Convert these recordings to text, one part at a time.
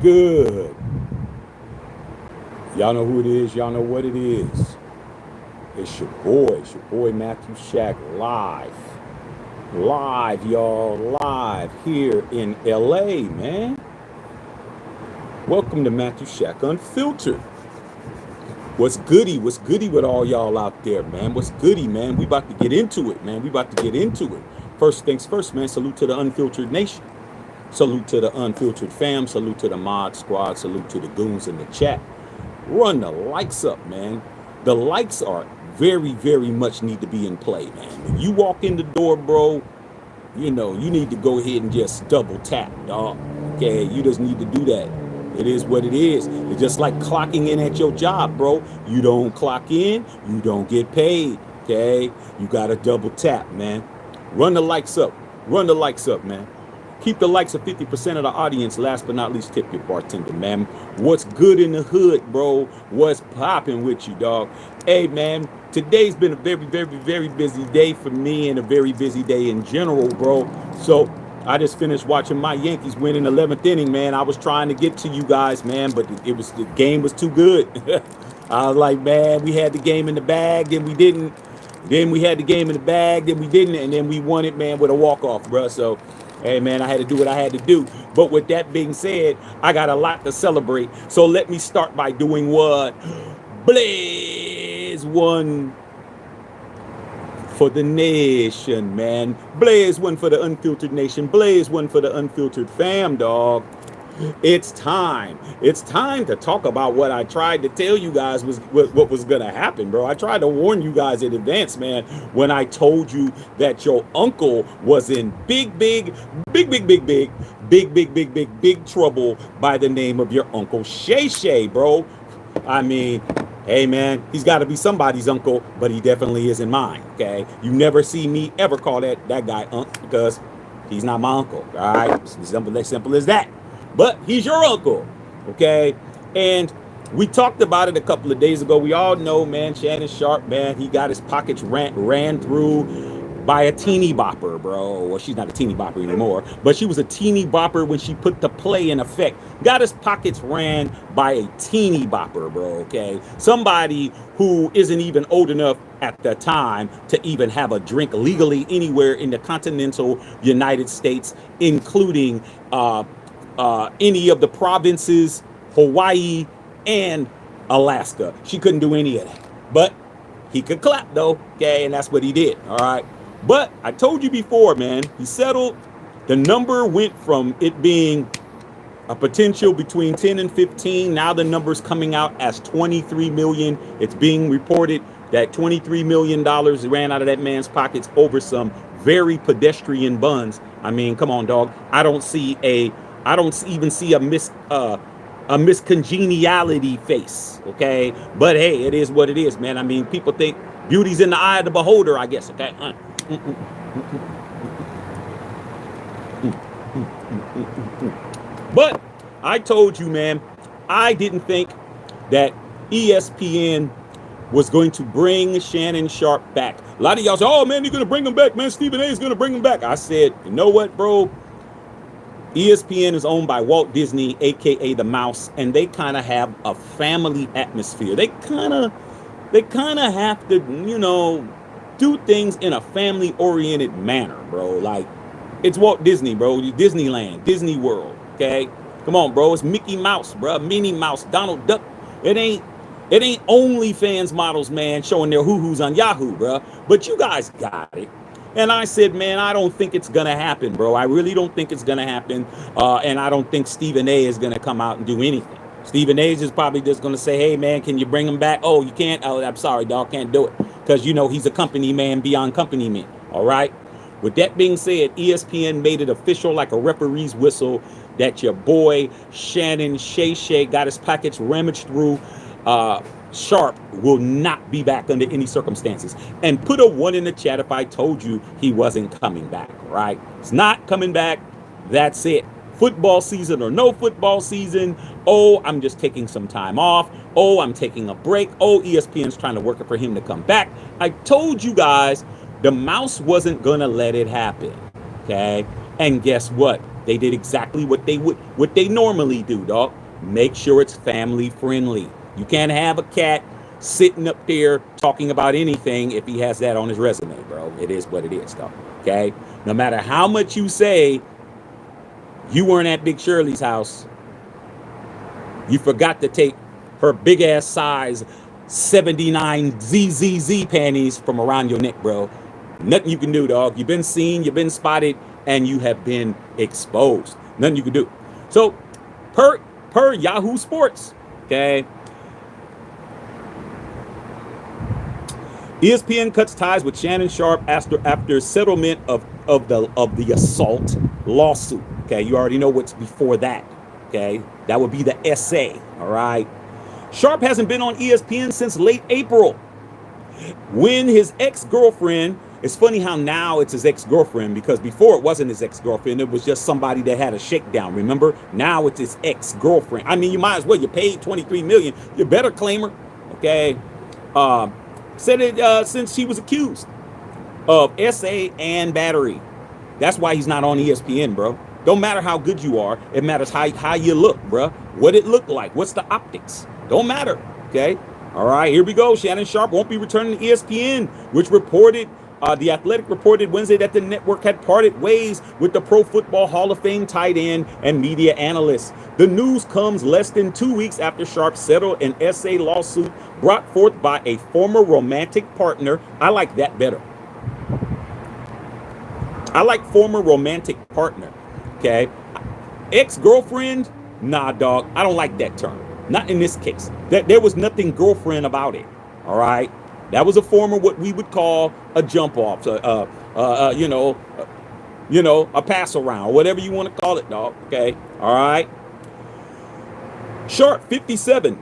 good? Y'all know who it is. Y'all know what it is. It's your boy. It's your boy Matthew Shack live. Live, y'all. Live here in LA, man. Welcome to Matthew Shack Unfiltered. What's goody? What's goody with all y'all out there, man? What's goody, man? We about to get into it, man. We about to get into it. First things first, man. Salute to the Unfiltered Nation. Salute to the Unfiltered fam. Salute to the Mod Squad. Salute to the goons in the chat. Run the likes up, man. The likes are very, very much need to be in play, man. When you walk in the door, bro, you know, you need to go ahead and just double tap, dog. Okay, you just need to do that. It is what it is. It's just like clocking in at your job, bro. You don't clock in, you don't get paid. Okay, you gotta double tap, man. Run the likes up. Run the likes up, man. Keep the likes of 50% of the audience. Last but not least, tip your bartender, man. What's good in the hood, bro? What's popping with you, dog? Hey, man, today's been a very, very, very busy day for me and a very busy day in general, bro. So I just finished watching my Yankees win in the 11th inning, man. I was trying to get to you guys, man, but the game was too good. I was like, man, we had the game in the bag, then we didn't. Then we had the game in the bag, then we didn't, and then we won it, man, with a walk-off, bro. So, hey, man, I had to do what I had to do. But with that being said, I got a lot to celebrate. So let me start by doing what? Blaze one for the nation, man. Blaze one for the Unfiltered Nation. Blaze one for the Unfiltered fam, dog. It's time. It's time to talk about what I tried to tell you guys was what was going to happen, bro. I tried to warn you guys in advance, man, when I told you that your uncle was in big trouble by the name of your Uncle Shay Shay, bro. I mean, hey, man, he's got to be somebody's uncle, but he definitely isn't mine, okay? You never see me ever call that guy Unc because he's not my uncle, all right? Simple as that. But he's your uncle, okay? And we talked about it a couple of days ago. We all know, man, Shannon Sharpe, man, he got his pockets ran through by a teeny bopper, bro. Well, she's not a teeny bopper anymore, but she was a teeny bopper when she put the play in effect. Got his pockets ran by a teeny bopper, bro, okay? Somebody who isn't even old enough at the time to even have a drink legally anywhere in the continental United States, including any of the provinces, Hawaii, and Alaska. She couldn't do any of that. But he could clap, though, okay? And that's what he did, all right? But I told you before, man, he settled. The number went from it being a potential between 10 and 15. Now the number's coming out as 23 million. It's being reported that $23 million ran out of that man's pockets over some very pedestrian buns. I mean, come on, dog. I don't even see a miscongeniality face, okay? But hey, it is what it is, man. I mean, people think beauty's in the eye of the beholder, I guess, okay? But I told you, man, I didn't think that ESPN was going to bring Shannon Sharpe back. A lot of y'all say, oh, man, they're going to bring him back, man. Stephen A is going to bring him back. I said, you know what, bro? ESPN is owned by Walt Disney, a.k.a. the Mouse, and they kind of have a family atmosphere. They kind of have to, you know, do things in a family-oriented manner, bro. Like, it's Walt Disney, bro. Disneyland, Disney World, okay? Come on, bro. It's Mickey Mouse, bro. Minnie Mouse, Donald Duck. It ain't OnlyFans models, man, showing their hoo-hoos on Yahoo, bro. But you guys got it. And I said, man, I don't think it's going to happen, bro. I really don't think it's going to happen. And I don't think Stephen A is going to come out and do anything. Stephen A is probably just going to say, hey, man, can you bring him back? Oh, you can't? Oh, I'm sorry, dog, can't do it. Because, you know, he's a company man beyond company man. All right. With that being said, ESPN made it official like a referee's whistle that your boy Shannon Shay got his pockets rummaged through. Sharpe will not be back under any circumstances. And put a 1 in the chat if I told you he wasn't coming back, right? It's not coming back. That's it. Football season or no football season. Oh, I'm just taking some time off. Oh, I'm taking a break. Oh, ESPN's trying to work it for him to come back. I told you guys the Mouse wasn't going to let it happen, okay? And guess what? They did exactly what they normally do, dog. Make sure it's family friendly. You can't have a cat sitting up there talking about anything if he has that on his resume, bro. It is what it is, dog. Okay? No matter how much you say you weren't at Big Shirley's house, you forgot to take her big ass size 79 ZZZ panties from around your neck, bro. Nothing you can do, dog. You've been seen, you've been spotted, and you have been exposed. Nothing you can do. So, per Yahoo Sports, okay, ESPN cuts ties with Shannon Sharpe after settlement of the assault lawsuit. Okay, you already know what's before that. Okay, that would be the essay. All right. Sharpe hasn't been on ESPN since late April, when his ex-girlfriend. It's funny how now it's his ex-girlfriend, because before it wasn't his ex-girlfriend. It was just somebody that had a shakedown. Remember? Now it's his ex-girlfriend. I mean, you might as well. You paid $23 million. You better claim her. Okay. Said it since she was accused of SA and battery. That's why he's not on ESPN, bro. Don't matter how good you are. It matters how you look, bro. What it looked like. What's the optics? Don't matter. Okay. All right. Here we go. Shannon Sharpe won't be returning to ESPN, which reported. The Athletic reported Wednesday that the network had parted ways with the Pro Football Hall of Fame tight end and media analyst. The news comes less than 2 weeks after Sharpe settled an SA lawsuit brought forth by a former romantic partner. I like that better. I like former romantic partner. Okay. Ex-girlfriend? Nah, dog. I don't like that term. Not in this case. There was nothing girlfriend about it. All right. That was a former, what we would call a jump off, a pass around, whatever you want to call it, dog. Okay. All right. Sharpe, 57.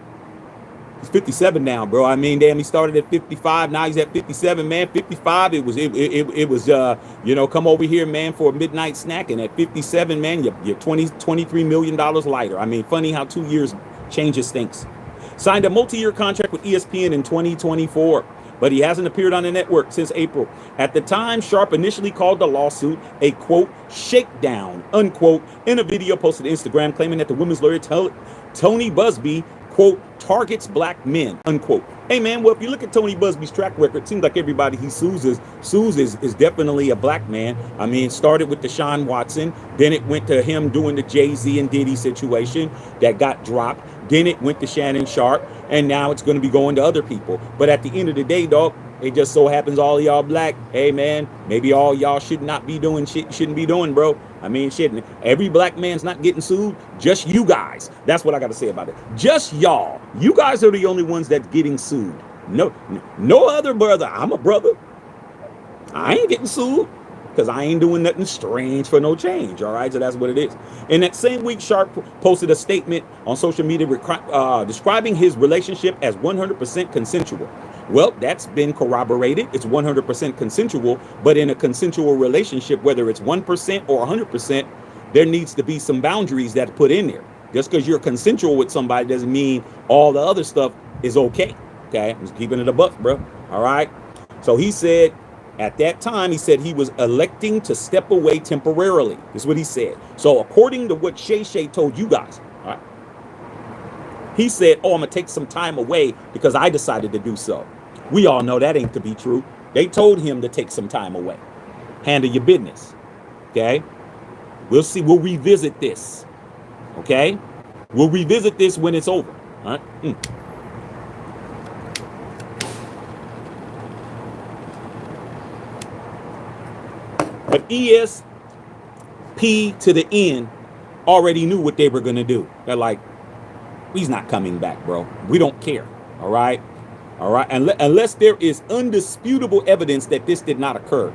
He's 57 now, bro. I mean, damn, he started at 55. Now he's at 57, man. 55. It was come over here, man, for a midnight snack. And at 57, man, you're $23 million lighter. I mean, funny how 2 years changes things. Signed a multi-year contract with ESPN in 2024, but he hasn't appeared on the network since April. At the time, Sharpe initially called the lawsuit a, quote, shakedown, unquote, in a video posted to Instagram claiming that the women's lawyer, Tony Busby, quote, targets black men, unquote. Hey, man, well, if you look at Tony Busby's track record, it seems like everybody he sues is definitely a black man. I mean, it started with Deshaun Watson. Then it went to him doing the Jay-Z and Diddy situation that got dropped. Then it went to Shannon Sharpe. And now it's going to be going to other people. But at the end of the day, dog, it just so happens all of y'all black. Hey, man, maybe all y'all should not be doing shit shouldn't be doing, bro. I mean, shit, every black man's not getting sued. Just you guys. That's what I got to say about it. Just y'all. You guys are the only ones that's getting sued. No other brother. I'm a brother. I ain't getting sued because I ain't doing nothing strange for no change. All right. So that's what it is. And that same week, Sharpe posted a statement on social media describing his relationship as 100% consensual. Well, that's been corroborated. It's 100% consensual, but in a consensual relationship, whether it's 1% or 100%, there needs to be some boundaries that are put in there. Just because you're consensual with somebody doesn't mean all the other stuff is okay. Okay, I'm just keeping it a buck, bro. All right. So he said at that time, he said he was electing to step away temporarily. This is what he said. So according to what Shay told you guys, all right, he said, oh, I'm going to take some time away because I decided to do so. We all know that ain't to be true. They told him to take some time away. Handle your business. Okay. We'll see. We'll revisit this. Okay. We'll revisit this when it's over. All right. But ESP to the end already knew what they were going to do. They're like, he's not coming back, bro. We don't care. All right. All right. Unless there is undisputable evidence that this did not occur.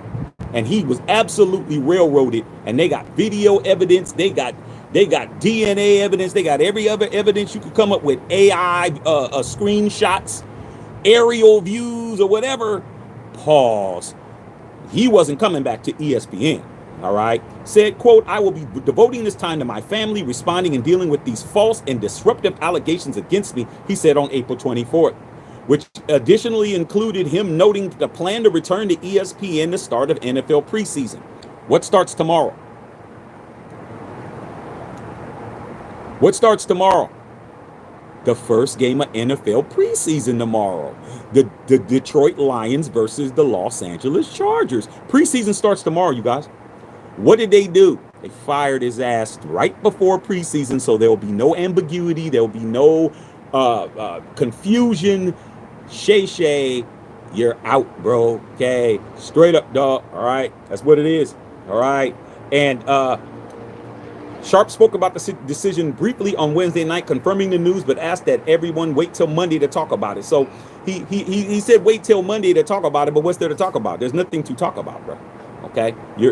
And he was absolutely railroaded. And they got video evidence. They got DNA evidence. They got every other evidence you could come up with. AI screenshots, aerial views or whatever. Pause. He wasn't coming back to ESPN. All right. Said, quote, I will be devoting this time to my family, responding and dealing with these false and disruptive allegations against me, he said on April 24th, which additionally included him noting the plan to return to ESPN the start of NFL preseason. What starts tomorrow? What starts tomorrow? The first game of NFL preseason tomorrow. The Detroit Lions versus the Los Angeles Chargers. Preseason starts tomorrow, you guys. What did they do? They fired his ass right before preseason, so there will be no ambiguity. There will be no confusion. Shay, you're out, bro. Okay, straight up, dog. All right, that's what it is. All right, and Sharpe spoke about the decision briefly on Wednesday night, confirming the news, but asked that everyone wait till Monday to talk about it. So he said wait till Monday to talk about it, but what's there to talk about? There's nothing to talk about, bro. Okay, you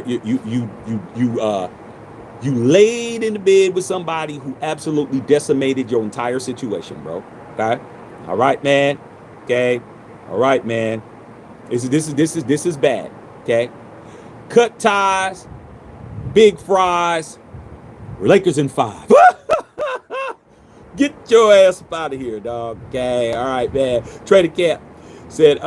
laid in the bed with somebody who absolutely decimated your entire situation, bro. Okay, all right, man. Okay, all right, man. This is bad. Okay, cut ties, big fries. Lakers in 5. Get your ass up out of here, dog. Okay, all right, man. Trading Cap said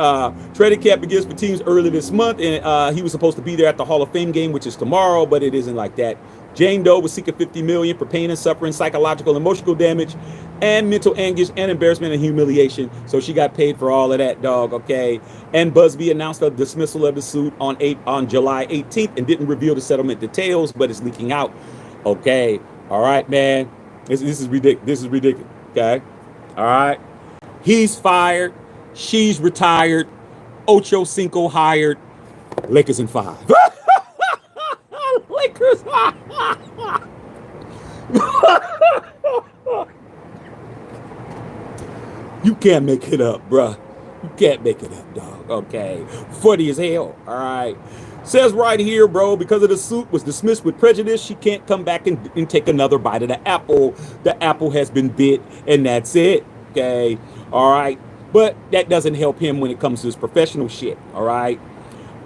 trading cap begins for teams early this month, and he was supposed to be there at the Hall of Fame game, which is tomorrow, but it isn't like that. Jane Doe was seeking $50 million for pain and suffering, psychological and emotional damage, and mental anguish and embarrassment and humiliation. So she got paid for all of that, dog. Okay. And Busby announced the dismissal of the suit on July 18th and didn't reveal the settlement details, but it's leaking out. Okay. All right, man. This is ridiculous. This is ridiculous. Okay. All right. He's fired. She's retired. Ocho Cinco hired. Lakers in 5. Lakers. You can't make it up, bruh. You can't make it up, dog. Okay. Funny as hell. All right. Says right here, bro, because of the suit was dismissed with prejudice, she can't come back and take another bite of the apple. The apple has been bit, and that's it. Okay. All right. But that doesn't help him when it comes to his professional shit. All right.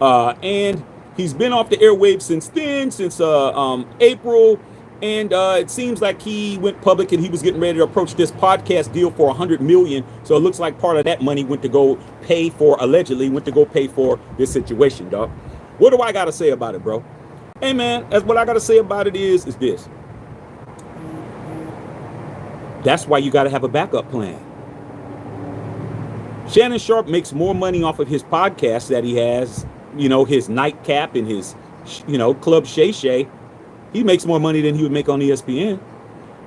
And he's been off the airwaves since then, since April. And it seems like he went public and he was getting ready to approach this podcast deal for $100 million. So it looks like part of that money went to go pay for, allegedly, went to go pay for this situation, dog. What do I got to say about it, bro? Hey, man, that's what I got to say about it is this. That's why you got to have a backup plan. Shannon Sharpe makes more money off of his podcast that he has, you know, his nightcap and his, you know, Club Shay Shay. He makes more money than he would make on ESPN.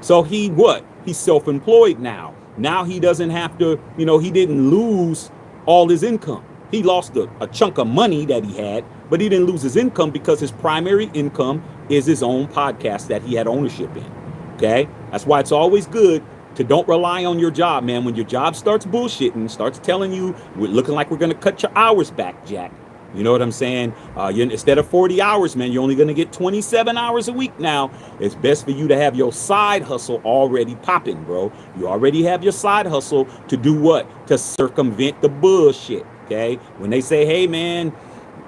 So he what? He's self-employed now. Now he doesn't have to, you know, he didn't lose all his income. He lost a chunk of money that he had, but he didn't lose his income because his primary income is his own podcast that he had ownership in. Okay? That's why it's always good to don't rely on your job, man. When your job starts bullshitting, starts telling you, we're looking like we're going to cut your hours back, Jack. You know what I'm saying? Instead of 40 hours, man, you're only going to get 27 hours a week now. It's best for you to have your side hustle already popping, bro. You already have your side hustle to do what? To circumvent the bullshit, okay? When they say, hey, man,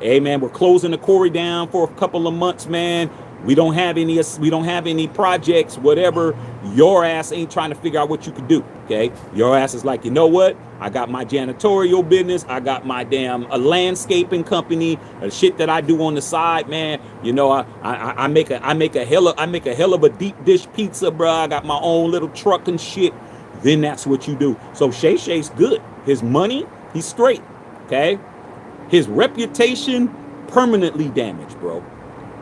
we're closing the quarry down for a couple of months, man. We don't have any projects, whatever. Your ass ain't trying to figure out what you can do, okay? Your ass is like, you know what? I got my janitorial business. I got my damn landscaping company, shit that I do on the side, man. You know, I make a hell of a deep dish pizza, bro. I got my own little truck and shit. Then that's what you do. So Shay Shay's good. His money, he's straight, okay? His reputation permanently damaged, bro.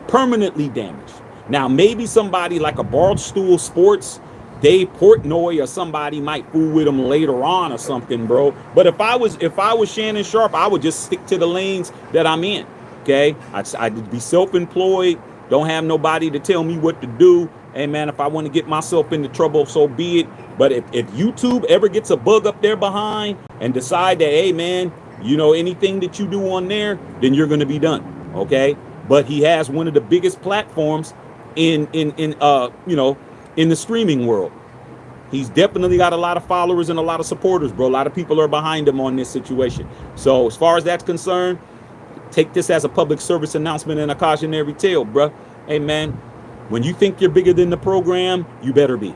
Permanently damaged. Now, maybe somebody like a Barstool Sports, Dave Portnoy or somebody might fool with him later on or something, bro. But if I was Shannon Sharpe, I would just stick to the lanes that I'm in, okay? I'd be self-employed, don't have nobody to tell me what to do. Hey, man, if I want to get myself into trouble, so be it. But if YouTube ever gets a bug up there behind and decide that, hey, man, you know, anything that you do on there, then you're going to be done, okay? But he has one of the biggest platforms in the streaming world. He's definitely got a lot of followers and a lot of supporters, bro. A lot of people are behind him on this situation. So as far as that's concerned, take this as a public service announcement and a cautionary tale, bro. Hey, man, when you think you're bigger than the program, you better be.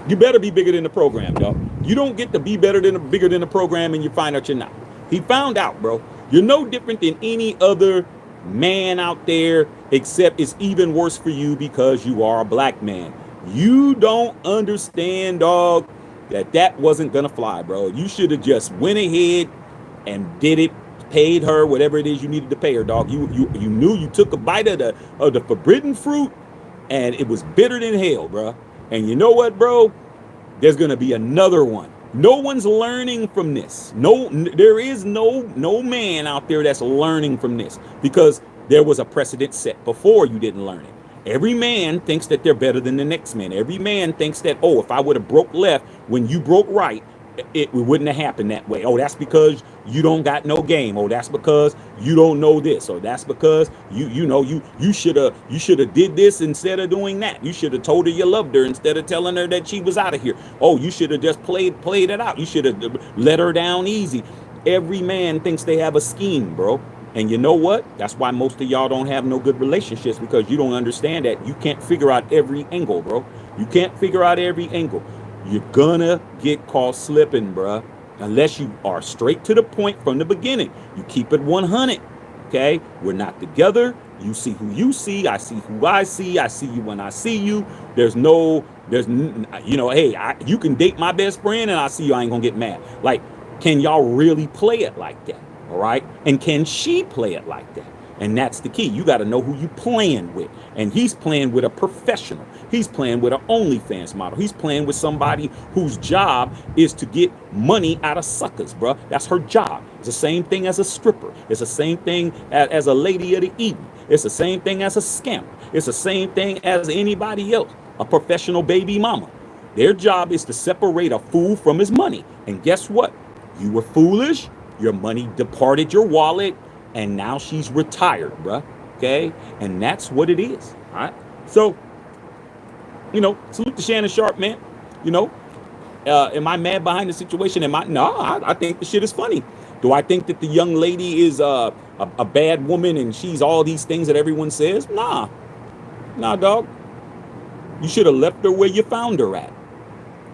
You better be bigger than the program, yo. You don't get to be bigger than the program and you find out you're not. He found out, bro. You're no different than any other man out there, except it's even worse for you because you are a black man. You don't understand, dog, that wasn't gonna fly, bro. You should have just went ahead and did it, paid her whatever it is you needed to pay her, dog. You knew you took a bite of the forbidden fruit, and it was bitter than hell, bro. And you know what, bro? There's gonna be another one. No one's learning from this. There is no man out there that's learning from this, because there was a precedent set before you didn't learn it. Every man thinks that they're better than the next man. Every man thinks that, oh, if I would have broke left when you broke right, it wouldn't have happened that way. Oh, that's because you don't got no game. Oh, that's because you don't know this. Or that's because you should have did this instead of doing that. You should have told her you loved her instead of telling her that she was out of here. Oh, you should have just played it out. You should have let her down easy. Every man thinks they have a scheme, bro. And you know what? That's why most of y'all don't have no good relationships, because you don't understand that you can't figure out every angle, bro. You can't figure out every angle. You're gonna get caught slipping, bruh, unless you are straight to the point from the beginning. You keep it 100, okay? We're not together. You see who you see. I see who I see. I see you when I see you. Hey, you can date my best friend and I see you. I ain't gonna get mad. Like, can y'all really play it like that? All right? And can she play it like that? And that's the key. You got to know who you playing with. And he's playing with a professional. He's playing with an OnlyFans model. He's playing with somebody whose job is to get money out of suckers, bro. That's her job. It's the same thing as a stripper. It's the same thing as a lady of the evening. It's the same thing as a scammer. It's the same thing as anybody else, a professional baby mama. Their job is to separate a fool from his money. And guess what? You were foolish. Your money departed your wallet. And now she's retired, bruh. Okay? And that's what it is. All right? So, salute to Shannon Sharpe, man. Am I mad behind the situation? No, I think the shit is funny. Do I think that the young lady is a bad woman and she's all these things that everyone says? Nah, dog. You should have left her where you found her at.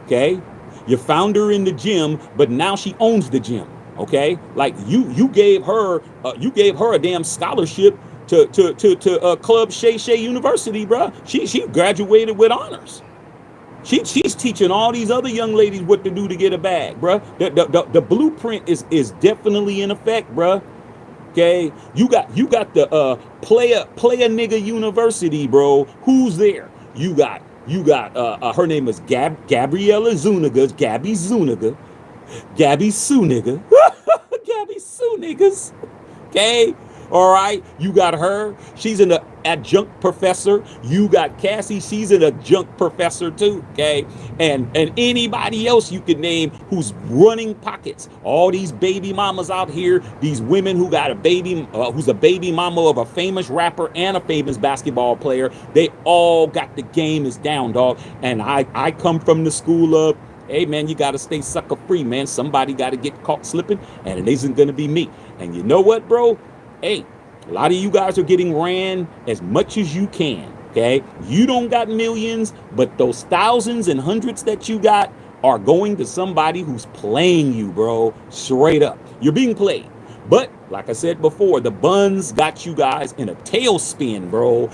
Okay? You found her in the gym, but now she owns the gym. Okay, like you gave her a damn scholarship to Club Shay Shay University, bro. She graduated with honors. She's teaching all these other young ladies what to do to get a bag, bro. The blueprint is definitely in effect, bro. Okay, you got the player nigga university, bro. Who's there? You got her name is Gabriella Zuniga, Gabby Zuniga. Gabby Sue nigga. Gabby Sue niggas. Okay? All right. You got her. She's an adjunct professor. You got Cassie. She's an adjunct professor too. Okay? And anybody else you could name who's running pockets. All these baby mamas out here, these women who got a baby, who's a baby mama of a famous rapper and a famous basketball player. They all got the game is down, dog. And I come from the school of, hey, man, you got to stay sucker free, man. Somebody got to get caught slipping, and it isn't going to be me. And you know what, bro? Hey, a lot of you guys are getting ran as much as you can, okay? You don't got millions, but those thousands and hundreds that you got are going to somebody who's playing you, bro. Straight up. You're being played. But, like I said before, the buns got you guys in a tailspin, bro.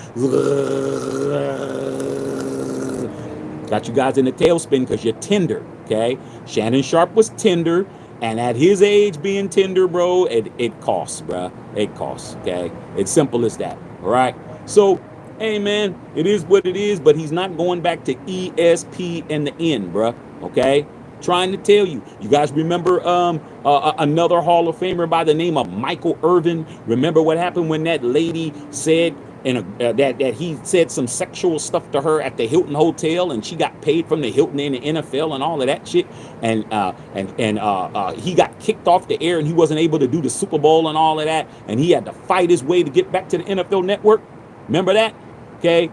Got you guys in the tailspin because you're tender, okay? Shannon Sharpe was tender, and at his age being tender, bro, it costs, bro. It costs, okay? It's simple as that, all right? So, hey, man, it is what it is, but he's not going back to ESP in the end, bro, okay? Trying to tell you. You guys remember another Hall of Famer by the name of Michael Irvin? Remember what happened when that lady said that he said some sexual stuff to her at the Hilton Hotel, and she got paid from the Hilton in the NFL and all of that shit, and he got kicked off the air and he wasn't able to do the Super Bowl and all of that, and he had to fight his way to get back to the NFL Network. Remember that? Okay,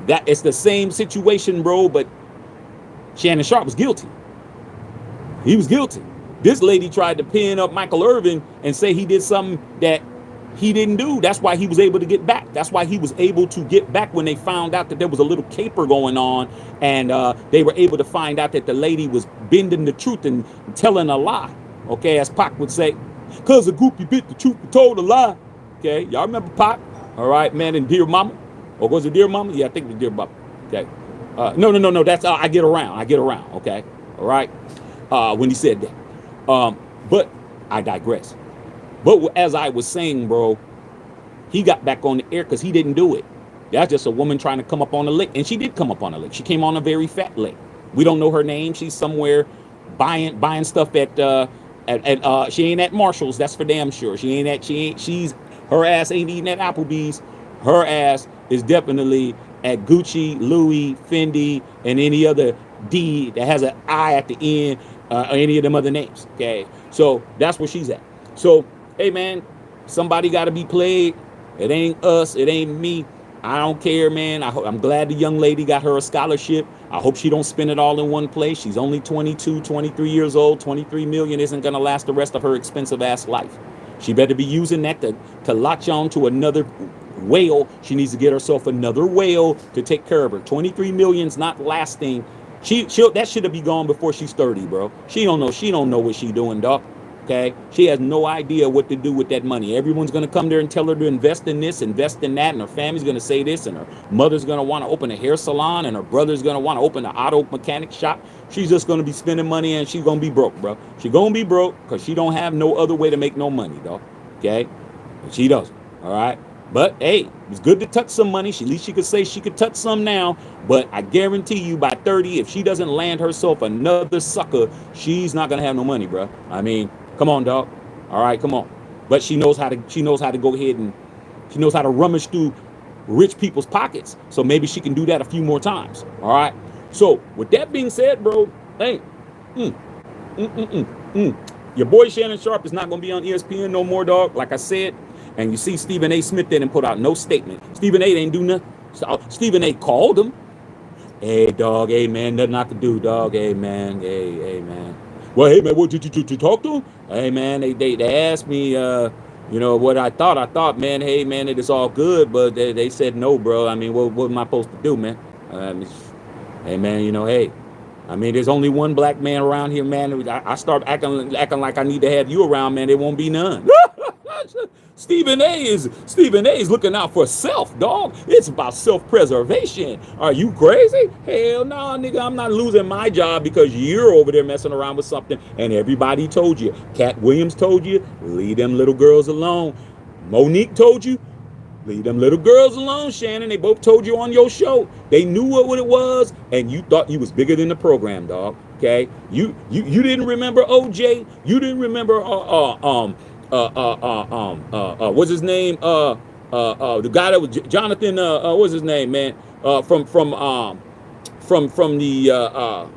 that it's the same situation, bro. But Shannon Sharpe was guilty. He was guilty. This lady tried to pin up Michael Irvin and say he did something that he didn't do. That's why he was able to get back. That's why he was able to get back when they found out that there was a little caper going on, and they were able to find out that the lady was bending the truth and telling a lie. Okay, as Pac would say, "Cause a groupie bit the truth and told a lie." Okay, y'all remember Pop? All right, man, and Dear Mama, or was it Dear Mama? Yeah, I think it was Dear Mama. Okay, no. That's I get around. Okay, all right. When he said that, but I digress. But as I was saying, bro, he got back on the air because he didn't do it. That's just a woman trying to come up on a lick, and she did come up on a lick. She came on a very fat lick. We don't know her name. She's somewhere buying stuff at she ain't at Marshall's. That's for damn sure. She's her ass ain't eating at Applebee's. Her ass is definitely at Gucci, Louis, Fendi, and any other D that has an I at the end, or any of them other names. Okay, so that's where she's at. So hey man, somebody got to be played. It ain't us. It ain't me. I don't care, man. I'm glad the young lady got her a scholarship. I hope she don't spend it all in one place. She's only 22, 23 years old. 23 million isn't going to last the rest of her expensive ass life. She better be using that to latch on to another whale. She needs to get herself another whale to take care of her. 23 million's not lasting. That should have be gone before she's 30, bro. She don't know what she doing, doc. Okay, she has no idea what to do with that money. Everyone's going to come there and tell her to invest in this, invest in that, and her family's going to say this, and her mother's going to want to open a hair salon, and her brother's going to want to open an auto mechanic shop. She's just going to be spending money, and she's going to be broke, bro. She's going to be broke because she don't have no other way to make no money, dog. Okay, and she doesn't. All right, but hey, it's good to touch some money. At least she could say she could touch some now. But I guarantee you, by 30, if she doesn't land herself another sucker, she's not going to have no money, bro. I mean, come on, dog. All right, come on. But she knows how to go ahead and she knows how to rummage through rich people's pockets. So maybe she can do that a few more times. All right. So with that being said, bro, hey, your boy Shannon Sharpe is not going to be on ESPN no more, dog. Like I said, and you see Stephen A. Smith didn't put out no statement. Stephen A. didn't do nothing. So Stephen A. called him. Hey, dog. Hey, man, nothing I can do, dog. Hey, man. Hey, man. Well, hey, man, what did you talk to him? Hey, man, they asked me, what I thought. I thought, man, hey, man, it is all good, but they said no, bro. I mean, what am I supposed to do, man? Hey, man, hey, I mean, there's only one black man around here, man. I start acting like I need to have you around, man. There won't be none. Stephen A is looking out for self, dog. It's about self-preservation. Are you crazy? Hell no, nigga. I'm not losing my job because you're over there messing around with something. And everybody told you. Cat Williams told you, leave them little girls alone. Monique told you, leave them little girls alone, Shannon. They both told you on your show. They knew what it was, and you thought you was bigger than the program, dog. Okay? You didn't remember OJ. You didn't remember what's his name? The guy that was Jonathan. What's his name, man? From the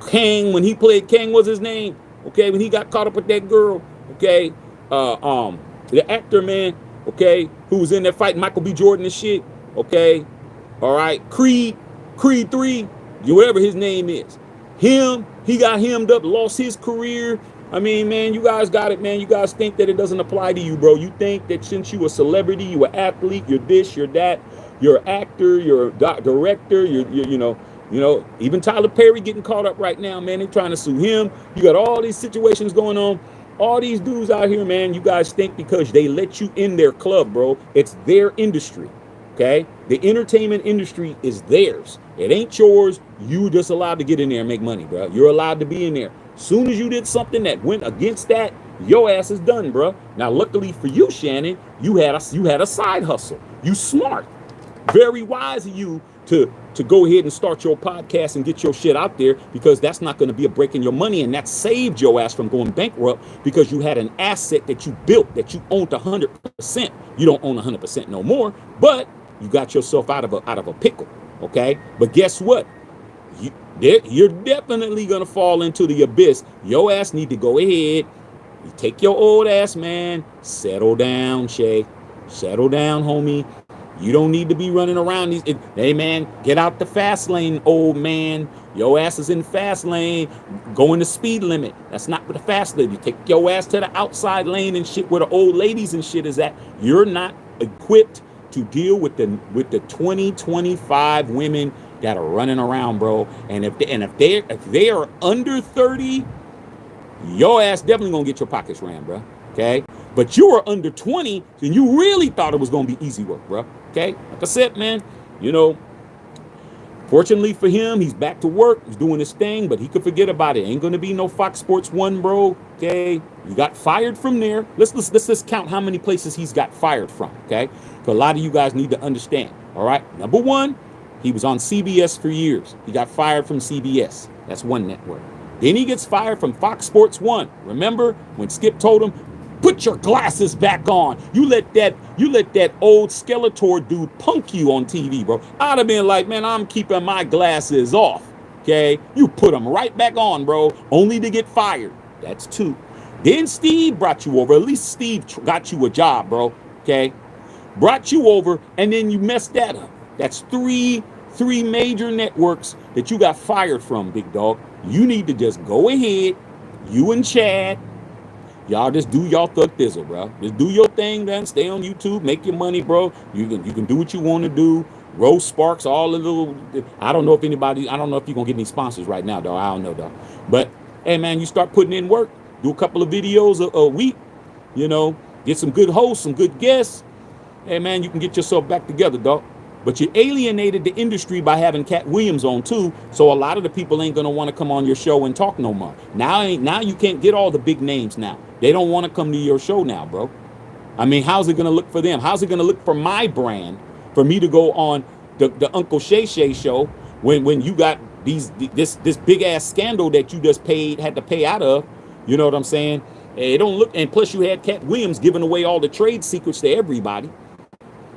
Kang, when he played Kang, was his name? Okay, when he got caught up with that girl. Okay, the actor, man. Okay, who was in that fight, Michael B. Jordan and shit. Okay, all right, Creed 3, whatever his name is. He got hemmed up, lost his career. I mean, man, you guys got it, man. You guys think that it doesn't apply to you, bro. You think that since you a celebrity, you an athlete, you're this, you're that, you're an actor, you're a director, you're even Tyler Perry getting caught up right now, man. They're trying to sue him. You got all these situations going on. All these dudes out here, man, you guys think because they let you in their club, bro, it's their industry, okay? The entertainment industry is theirs. It ain't yours. You just allowed to get in there and make money, bro. You're allowed to be in there. Soon as you did something that went against that, your ass is done, bro. Now, luckily for you, Shannon, you had a side hustle. You smart. Very wise of you to go ahead and start your podcast and get your shit out there, because that's not going to be a break in your money, and that saved your ass from going bankrupt because you had an asset that you built, that you owned 100%. You don't own 100% no more, but you got yourself out of a pickle, okay? But guess what? You're definitely going to fall into the abyss. Your ass need to go ahead. You take your old ass, man. Settle down, Shay. Settle down, homie. You don't need to be running around these. Hey, man, get out the fast lane, old man. Your ass is in fast lane. Going the speed limit. That's not the fast lane. You take your ass to the outside lane and shit where the old ladies and shit is at. You're not equipped to deal with the 2025 women that are running around, bro. And if they are under 30, your ass definitely gonna get your pockets rammed, bro. Okay, But you were under 20 and you really thought it was going to be easy work, bro. Okay? Like I said, man, you know, fortunately for him, he's back to work. He's doing his thing, but he could forget about it. Ain't going to be no Fox Sports 1, bro. Okay? You got fired from there. Let's just count how many places he's got fired from, okay? So a lot of you guys need to understand, all right? Number one, he was on CBS for years. He got fired from CBS. That's one network. Then he gets fired from Fox Sports 1. Remember when Skip told him, put your glasses back on. You let that old Skeletor dude punk you on TV, bro. I'd have been like, man, I'm keeping my glasses off. Okay? You put them right back on, bro, only to get fired. That's two. Then Steve brought you over. At least Steve got you a job, bro. Okay? Brought you over, and then you messed that up. That's three major networks that you got fired from, big dog. You need to just go ahead, you and Chad, y'all just do y'all thug thizzle, bro. Just do your thing, then stay on YouTube, make your money, bro. You can do what you want to do. Rose Sparks, all the little. I don't know if you're gonna get any sponsors right now, dog. I don't know, dog. But hey, man, you start putting in work. Do a couple of videos a week. You know, get some good hosts, some good guests. Hey, man, you can get yourself back together, dog. But you alienated the industry by having Cat Williams on too, so a lot of the people ain't gonna want to come on your show and talk no more. Now you can't get all the big names now. They don't want to come to your show now, bro. I mean, how's it gonna look for them? How's it gonna look for my brand for me to go on the Uncle Shay Shay show when you got this big ass scandal that you just had to pay out of? You know what I'm saying? It don't look, and plus you had Cat Williams giving away all the trade secrets to everybody.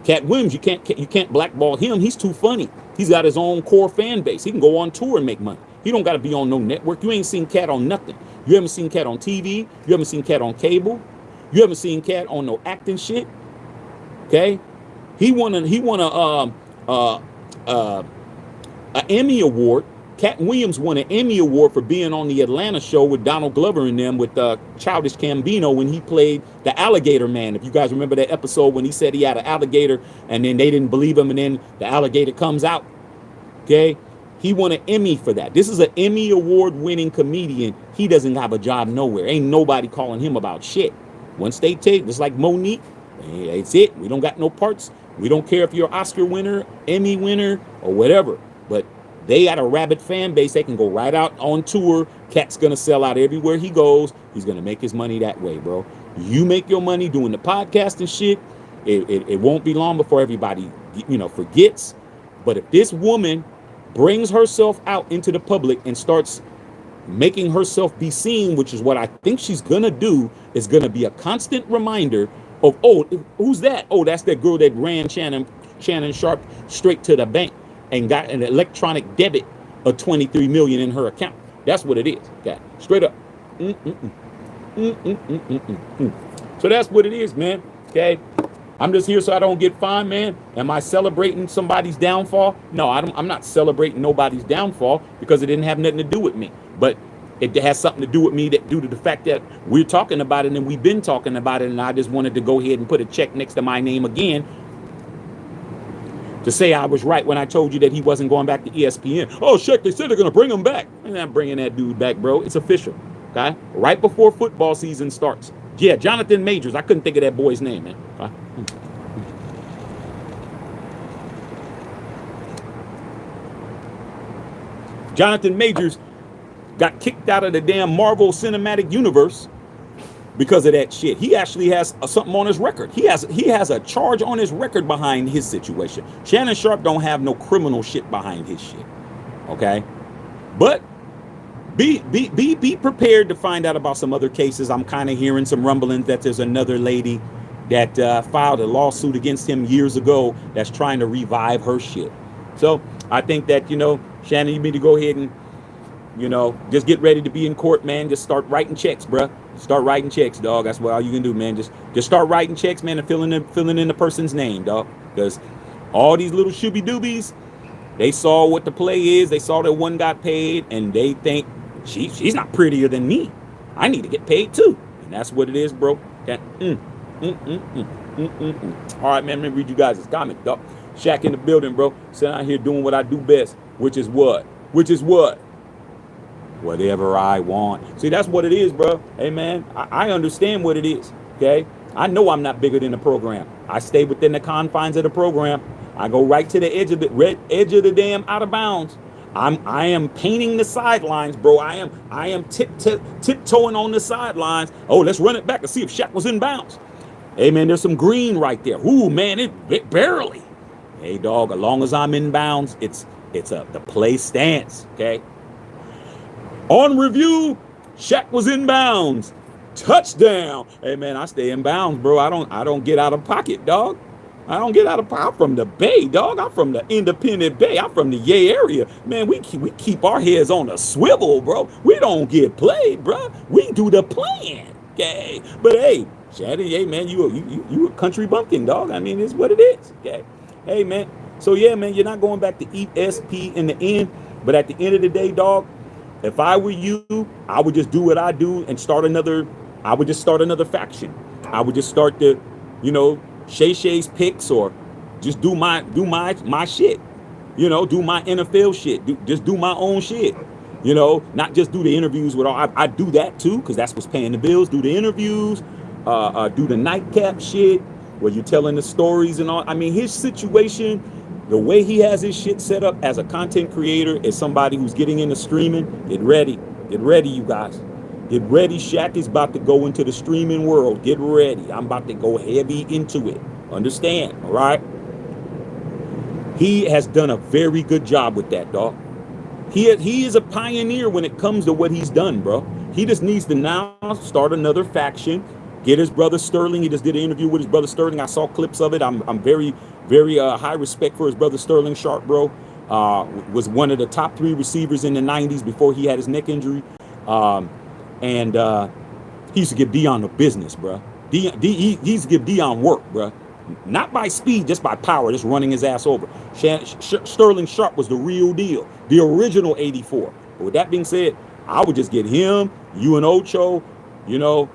Cat Williams, you can't blackball him. He's too funny. He's got his own core fan base. He can go on tour and make money. He don't got to be on no network. You ain't seen Cat on nothing. You haven't seen Cat on TV. You haven't seen Cat on cable. You haven't seen Cat on no acting shit. Okay, he won a Emmy award. Cat Williams won an Emmy award for being on the Atlanta show with Donald Glover and them with Childish Gambino when he played the alligator man. If you guys remember that episode when he said he had an alligator and then they didn't believe him and then the alligator comes out. Okay, he won an Emmy for that. This is an Emmy award winning comedian. He doesn't have a job nowhere. Ain't nobody calling him about shit. Once they take, just like Monique, that's it. We don't got no parts. We don't care if you're Oscar winner, Emmy winner, or whatever. But they got a rabid fan base. They can go right out on tour. Cat's going to sell out everywhere he goes. He's going to make his money that way, bro. You make your money doing the podcast and shit. It won't be long before everybody, forgets. But if this woman brings herself out into the public and starts making herself be seen, which is what I think she's going to do, is going to be a constant reminder of, oh, who's that? Oh, that's that girl that ran Shannon Sharpe straight to the bank and got an electronic debit of $23 million in her account. That's what it is. Okay, straight up. So that's what it is, man. Okay, I'm just here so I don't get fined, man. Am I celebrating somebody's downfall? No, I'm not celebrating nobody's downfall because it didn't have nothing to do with me. But it has something to do with me due to the fact that we're talking about it and we've been talking about it, and I just wanted to go ahead and put a check next to my name again to say I was right when I told you that he wasn't going back to ESPN. Oh, shit, they said they're going to bring him back. I'm not bringing that dude back, bro. It's official, okay? Right before football season starts. Yeah, Jonathan Majors. I couldn't think of that boy's name, man. Okay? Jonathan Majors got kicked out of the damn Marvel Cinematic Universe because of that shit. He actually has something on his record. He has a charge on his record behind his situation. Shannon Sharpe don't have no criminal shit behind his shit. Okay? But be prepared to find out about some other cases. I'm kind of hearing some rumblings that there's another lady that filed a lawsuit against him years ago that's trying to revive her shit. So I think that, Shannon, you need to go ahead and, just get ready to be in court, man. Just start writing checks, bruh. Start writing checks, dog. That's what all you can do, man. Just start writing checks, man, and filling in the person's name, dog. Because all these little shooby doobies, they saw what the play is. They saw that one got paid, and they think she's not prettier than me. I need to get paid too, and that's what it is, bro. Okay. All right, man. Let me read you guys this comment, dog. Shaq in the building, bro. Sitting out here doing what I do best, which is what? Whatever I want. See, that's what it is, bro. Hey, man, I understand what it is, okay? I know I'm not bigger than the program. I stay within the confines of the program. I go right to the edge of the damn out of bounds. I am painting the sidelines, bro. I am tiptoeing on the sidelines. Oh, let's run it back and see if Shaq was in bounds. Hey man, there's some green right there. Ooh man, it barely. Hey dog, as long as I'm in bounds, it's the play stance. Okay. On review, Shaq was in bounds. Touchdown. Hey man, I stay in bounds, bro. I don't get out of pocket, dog. I don't get out of pocket. I'm from the Bay, dog. I'm from the Independent Bay. I'm from the Yay area. Man, we keep our heads on a swivel, bro. We don't get played, bro. We do the playing. Okay. But hey, Shannon, hey man, you a country bumpkin, dog. I mean, it's what it is. Okay. Hey man. So yeah, man, you're not going back to ESP in the end. But at the end of the day, dog, if I were you, I would just do what I do and start another. I would just start another faction. I would just start the, Shay Shay's picks, or just do my shit. Do my NFL shit. Just do my own shit. Not just do the interviews with all. I do that too, because that's what's paying the bills. Do the interviews, do the nightcap shit where you're telling the stories and all. I mean, his situation, the way he has his shit set up as a content creator, as somebody who's getting into streaming, get ready, you guys. Get ready, Shaq is about to go into the streaming world. Get ready. I'm about to go heavy into it. Understand, all right? He has done a very good job with that, dog. He is a pioneer when it comes to what he's done, bro. He just needs to now start another faction, get his brother Sterling. He just did an interview with his brother Sterling. I saw clips of it. I'm very, very high respect for his brother Sterling Sharpe, bro. Was one of the top 3 receivers in the 90s before he had his neck injury. And he used to give Dion the business, bro. He used to give Dion work, bro. Not by speed, just by power, just running his ass over. Sterling Sharpe was the real deal, the original 84. But with that being said, I would just get him, you and Ocho, you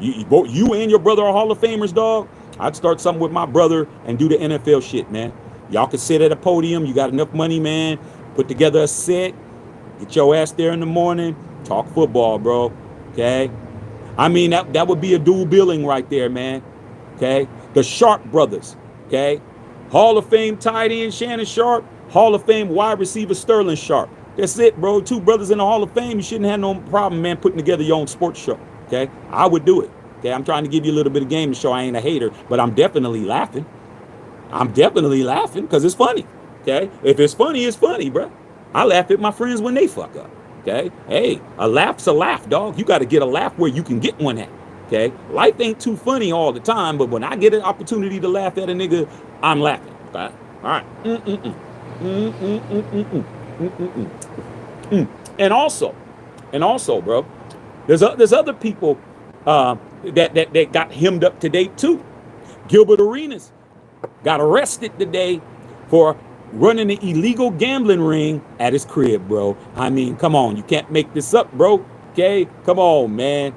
and your brother are Hall of Famers, dog. I'd start something with my brother and do the NFL shit, man. Y'all could sit at a podium. You got enough money, man. Put together a set. Get your ass there in the morning. Talk football, bro. Okay. I mean, that would be a dual billing right there, man. Okay. The Sharpe brothers. Okay. Hall of Fame tight end Shannon Sharpe. Hall of Fame wide receiver Sterling Sharpe. That's it, bro. 2 brothers in the Hall of Fame. You shouldn't have no problem, man, putting together your own sports show. Okay. I would do it. Okay. I'm trying to give you a little bit of game to show I ain't a hater, but I'm definitely laughing. I'm definitely laughing because it's funny. Okay. If it's funny, bro. I laugh at my friends when they fuck up. Okay. Hey, a laugh's a laugh, dog. You got to get a laugh where you can get one at. Okay. Life ain't too funny all the time, but when I get an opportunity to laugh at a nigga, I'm laughing. Okay. All right. And also, bro, there's other people that got hemmed up today too. Gilbert Arenas got arrested today for running an illegal gambling ring at his crib, bro. I mean, come on. You can't make this up, bro. Okay? Come on, man.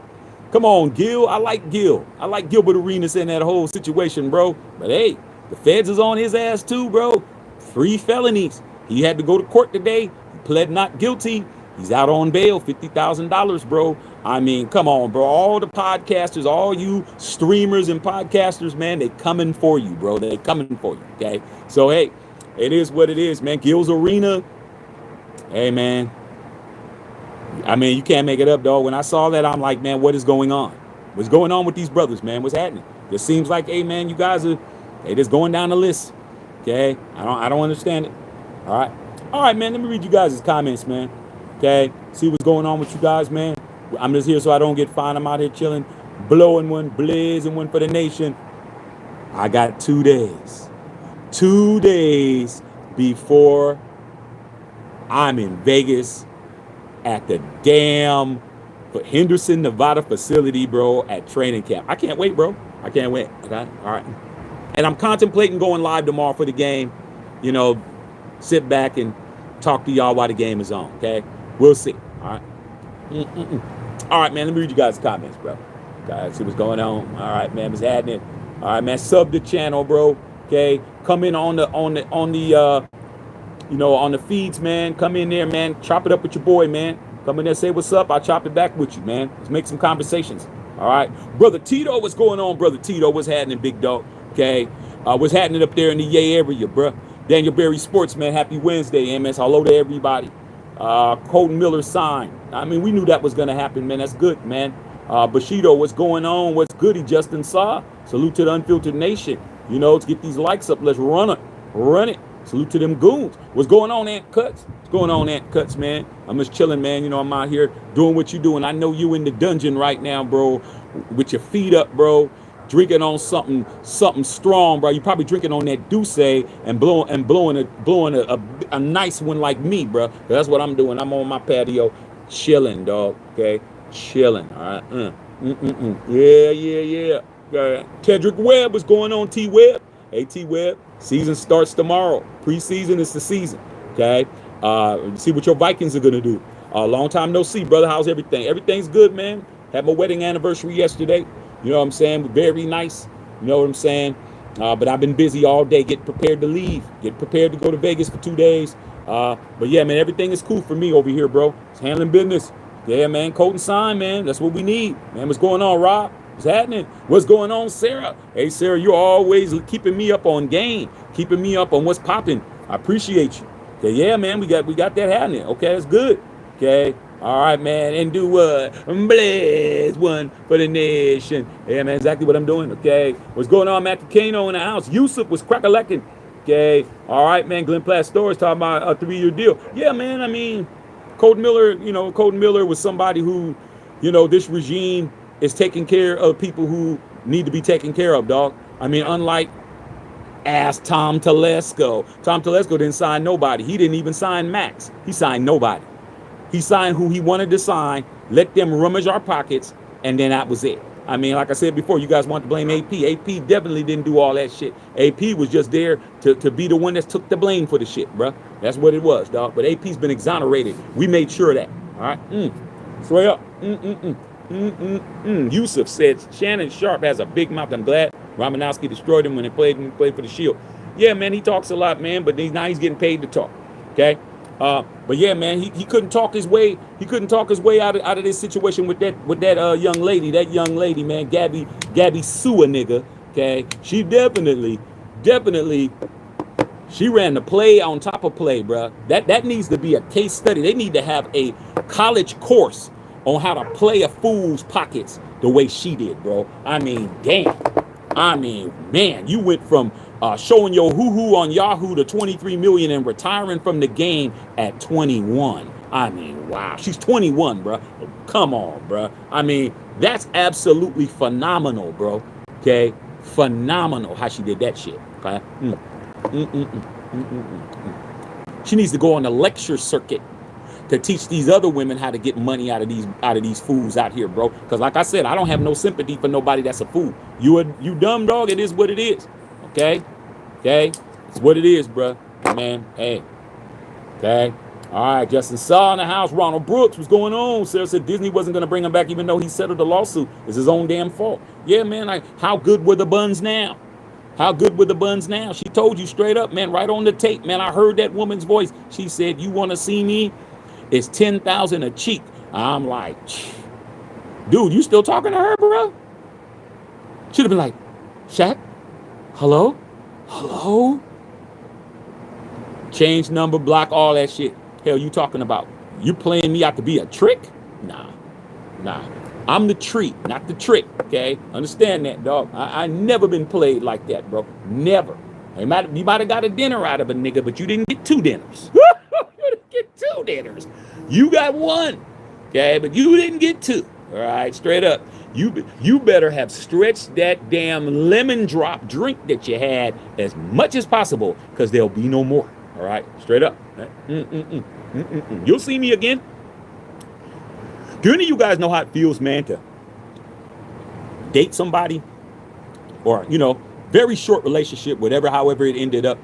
Come on, Gil. I like Gil. I like Gilbert Arenas in that whole situation, bro. But hey, the feds is on his ass too, bro. 3 felonies. He had to go to court today. He pled not guilty. He's out on bail, $50,000, bro. I mean, come on, bro. All the podcasters, all you streamers and podcasters, man, they coming for you, bro. They coming for you, okay? So, hey, it is what it is, man. Gil's Arena. Hey, man. I mean, you can't make it up, dog. When I saw that, I'm like, man, what is going on? What's going on with these brothers, man? What's happening? It seems like, hey, man, you guys are, they just going down the list. Okay? I don't understand it. All right, man. Let me read you guys' comments, man. Okay? See what's going on with you guys, man. I'm just here so I don't get fined. I'm out here chilling, blowing one, blazing one for the nation. I got 2 days. 2 days before I'm in Vegas at the damn Henderson, Nevada facility, bro, at training camp. I can't wait, bro. I can't wait. Okay? All right. And I'm contemplating going live tomorrow for the game. You know, sit back and talk to y'all while the game is on, okay? We'll see, all right? All right, man, let me read you guys' comments, bro. Guys, see what's going on. All right, man, what's happening? All right, man, sub the channel, bro, okay? Come in on the feeds, man. Come in there, man. Chop it up with your boy, man. Come in there, say what's up. I'll chop it back with you, man. Let's make some conversations. All right. Brother Tito, what's going on, Brother Tito? What's happening, big dog? Okay. What's happening up there in the Yay area, bro? Daniel Berry Sports, man. Happy Wednesday, MS. Hello to everybody. Colton Miller signed. I mean, we knew that was going to happen, man. That's good, man. Bushido, what's going on? What's goody, Justin Saw? Salute to the Unfiltered Nation. You know, let's get these likes up. Let's run it. Run it. Salute to them goons. What's going on, Ant Cuts? What's going on, Ant Cuts, man? I'm just chilling, man. You know, I'm out here doing what you doing. I know you in the dungeon right now, bro, with your feet up, bro, drinking on something strong, bro. You probably drinking on that Douce and blowing a nice one like me, bro. That's what I'm doing. I'm on my patio, chilling, dog. Okay, chilling. All right. Yeah. Tedrick Webb, what's going on, T Webb? Hey, T Webb. Season starts tomorrow. Preseason is the season. Okay. See what your Vikings are gonna do. Long time no see, brother. How's everything? Everything's good, man. Had my wedding anniversary yesterday. You know what I'm saying? Very nice. You know what I'm saying? But I've been busy all day, getting prepared to leave, get prepared to go to Vegas for 2 days. But yeah, man, everything is cool for me over here, bro. It's handling business. Yeah, man. Colton sign, man. That's what we need. Man, what's going on, Rob? What's happening? What's going on, Sarah? Hey, Sarah, you're always keeping me up on game, keeping me up on what's popping. I appreciate you. Okay, yeah, man, we got that happening. Okay, that's good. Okay, all right, man, and do what? Blaze one for the nation. Yeah, man, exactly what I'm doing. Okay, what's going on, Matt Kano in the house? Yusuf was crack-a-lacking. Okay, all right, man. Glenn Platt Storage talking about a 3-year deal. Yeah, man. I mean, Colton Miller was somebody who, you know, this regime is taking care of people who need to be taken care of, dog. I mean, unlike Tom Telesco. Tom Telesco didn't sign nobody. He didn't even sign Max. He signed nobody. He signed who he wanted to sign, let them rummage our pockets, and then that was it. I mean, like I said before, you guys want to blame AP. AP definitely didn't do all that shit. AP was just there to be the one that took the blame for the shit, bro. That's what it was, dog. But AP's been exonerated. We made sure of that. All right? Straight up. Yusuf said Shannon Sharpe has a big mouth. I'm glad Romanowski destroyed him when he played for the Shield. Yeah, man, he talks a lot, man, but now he's getting paid to talk. Okay? But yeah, man, he couldn't talk his way. He couldn't talk his way out of this situation with that young lady. That young lady, man, Gabby Sua nigga. Okay, she definitely, she ran the play on top of play, bro. That needs to be a case study. They need to have a college course on how to play a fool's pockets the way she did, bro. I mean, damn. I mean, man, you went from showing your hoo-hoo on Yahoo to 23 million and retiring from the game at 21. I mean, wow. She's 21, bro. Come on, bro. I mean, that's absolutely phenomenal, bro. Okay? Phenomenal how she did that shit. Okay? She needs to go on the lecture circuit to teach these other women how to get money out of these fools out here, bro. Because like I said, I don't have no sympathy for nobody that's a fool. You dumb dog, it is what it is. Okay? It's what it is, bro. Man, hey. Okay? All right, Justin Saw in the house. Ronald Brooks, what's going on? Sarah said Disney wasn't going to bring him back even though he settled the lawsuit. It's his own damn fault. Yeah, man, like, how good were the buns now? How good were the buns now? She told you straight up, man, right on the tape, man. I heard that woman's voice. She said, you want to see me? It's $10,000 a cheek. I'm like, dude, you still talking to her, bro? Should have been like, Shaq, hello? Change number, block, all that shit. Hell, you talking about? You playing me out to be a trick? Nah. I'm the treat, not the trick, okay? Understand that, dog. I never been played like that, bro. Never. You might have got a dinner out of a nigga, but you didn't get 2 dinners. You didn't get 2 dinners. You got 1, okay? But you didn't get 2. All right, straight up. You better have stretched that damn lemon drop drink that you had as much as possible, because there'll be no more. All right, straight up. You'll see me again. Do any of you guys know how it feels, man, to date somebody or, you know, very short relationship, however it ended up,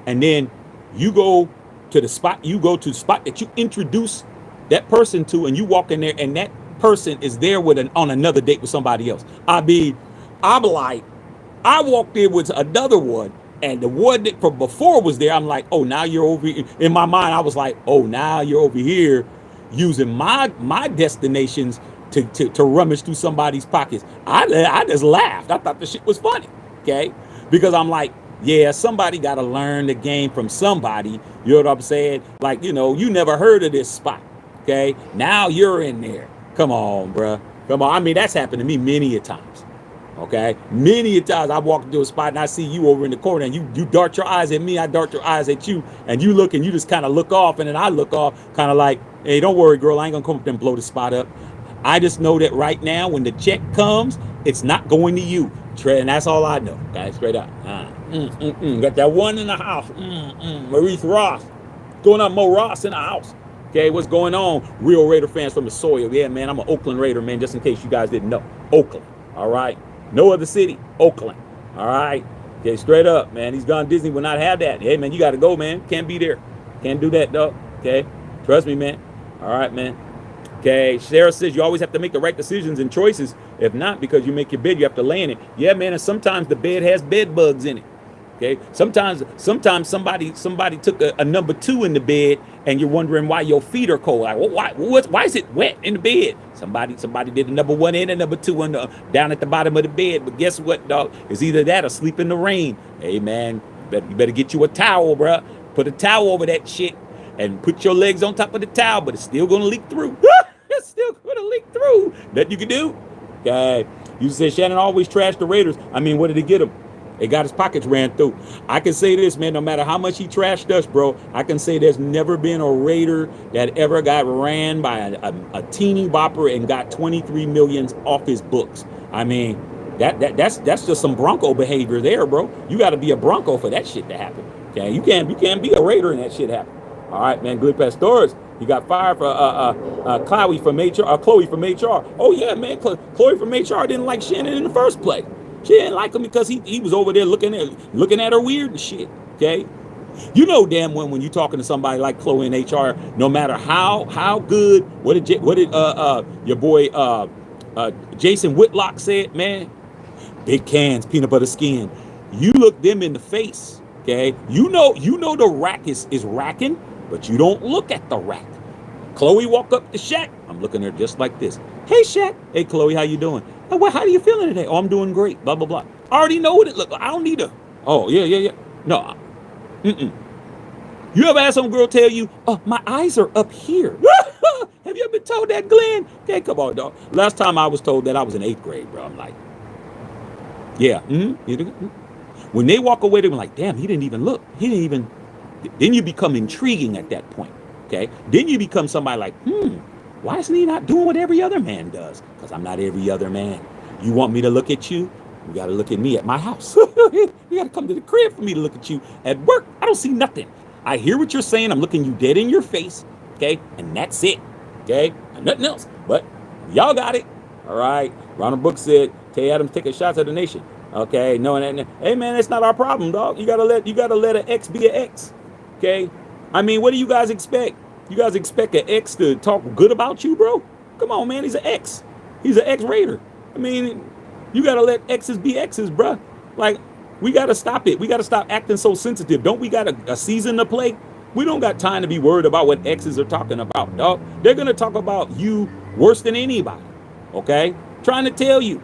and then you go to the spot that you introduce that person to, and you walk in there and that person is there on another date with somebody else. I mean, I'm like, I walked in with another one, and the one that from before was there. I'm like, oh, now you're over here. In my mind, I was like, oh, now you're over here using my destinations to rummage through somebody's pockets. I just laughed. I thought the shit was funny, okay? Because I'm like, yeah, somebody got to learn the game from somebody. You know what I'm saying? Like, you never heard of this spot, okay? Now you're in there. Come on, bruh. Come on. I mean, that's happened to me many a times. Okay, many a times I walk into a spot and I see you over in the corner, and you dart your eyes at me, I dart your eyes at you, and you look and you just kind of look off, and then I look off, kind of like, hey, don't worry, girl, I ain't gonna come up there and blow the spot up. I just know that right now, when the check comes, it's not going to you, and that's all I know. Okay, straight up. Got that one in the house. Maurice Ross, going up, Mo Ross in the house. Okay, what's going on, real Raider fans from the soil? Yeah, man, I'm an Oakland Raider, man. Just in case you guys didn't know, Oakland. All right. No other city, Oakland. All right. Okay, straight up, man. These gone Disney will not have that. Hey, man, you got to go, man. Can't be there. Can't do that, dog. Okay. Trust me, man. All right, man. Okay. Sarah says you always have to make the right decisions and choices. If not, because you make your bed, you have to lay in it. Yeah, man. And sometimes the bed has bed bugs in it. Okay. Sometimes somebody took a number 2 in the bed, and you're wondering why your feet are cold. Like, well, why is it wet in the bed? Somebody did a number 1 and a number 2 down at the bottom of the bed. But guess what, dog? It's either that or sleep in the rain. Hey, man, you better get you a towel, bro. Put a towel over that shit and put your legs on top of the towel, but it's still gonna leak through. It's still gonna leak through. That you can do. Okay. You said Shannon always trashed the Raiders. I mean, what did he get him? It got his pockets ran through. I can say this, man, no matter how much he trashed us, bro, I can say there's never been a Raider that ever got ran by a teeny bopper and got 23 million off his books. I mean, that's just some Bronco behavior there, bro. You got to be a Bronco for that shit to happen. Okay, you can't be a Raider and that shit happen. All right, man. Good Pastores. He got fired for Chloe from HR. Oh yeah, man. Chloe from HR didn't like Shannon in the first place. She didn't like him because he was over there looking at her weird and shit. Okay, you know damn well when you talking to somebody like Chloe in HR, no matter how good, what did your boy Jason Whitlock said, man, big cans, peanut butter skin. You look them in the face, okay? You know the rack is racking, but you don't look at the rack. Chloe walk up to Shaq. I'm looking at her just like this. Hey Shaq. Hey Chloe, how you doing? Oh, well, how are you feeling today? Oh, I'm doing great. Blah blah blah. I already know what it look like. I don't need to. Oh yeah. No. You ever had some girl tell you, "Oh, my eyes are up here"? Have you ever been told that, Glenn? Okay, come on, dog. Last time I was told that, I was in 8th grade, bro. I'm like, yeah. When they walk away, they're like, damn, he didn't even look. Then you become intriguing at that point. Okay. Then you become somebody like, why isn't he not doing what every other man does? Because I'm not every other man. You want me to look at you? You got to look at me at my house. You got to come to the crib for me to look at you. At work, I don't see nothing. I hear what you're saying. I'm looking you dead in your face. Okay. And that's it. Okay. And nothing else. But y'all got it. All right. Ronald Brooks said, Tay Adams taking shots at the nation. Okay. No, hey man, that's not our problem, dog. You gotta let an X be an X. Okay. I mean, what do you guys expect? You guys expect an X to talk good about you, bro? Come on, man. He's an X. He's an X-Raider. I mean, you got to let X's be X's, bro. Like, we got to stop it. We got to stop acting so sensitive. Don't we got a season to play? We don't got time to be worried about what X's are talking about, dog. They're going to talk about you worse than anybody, okay? Trying to tell you.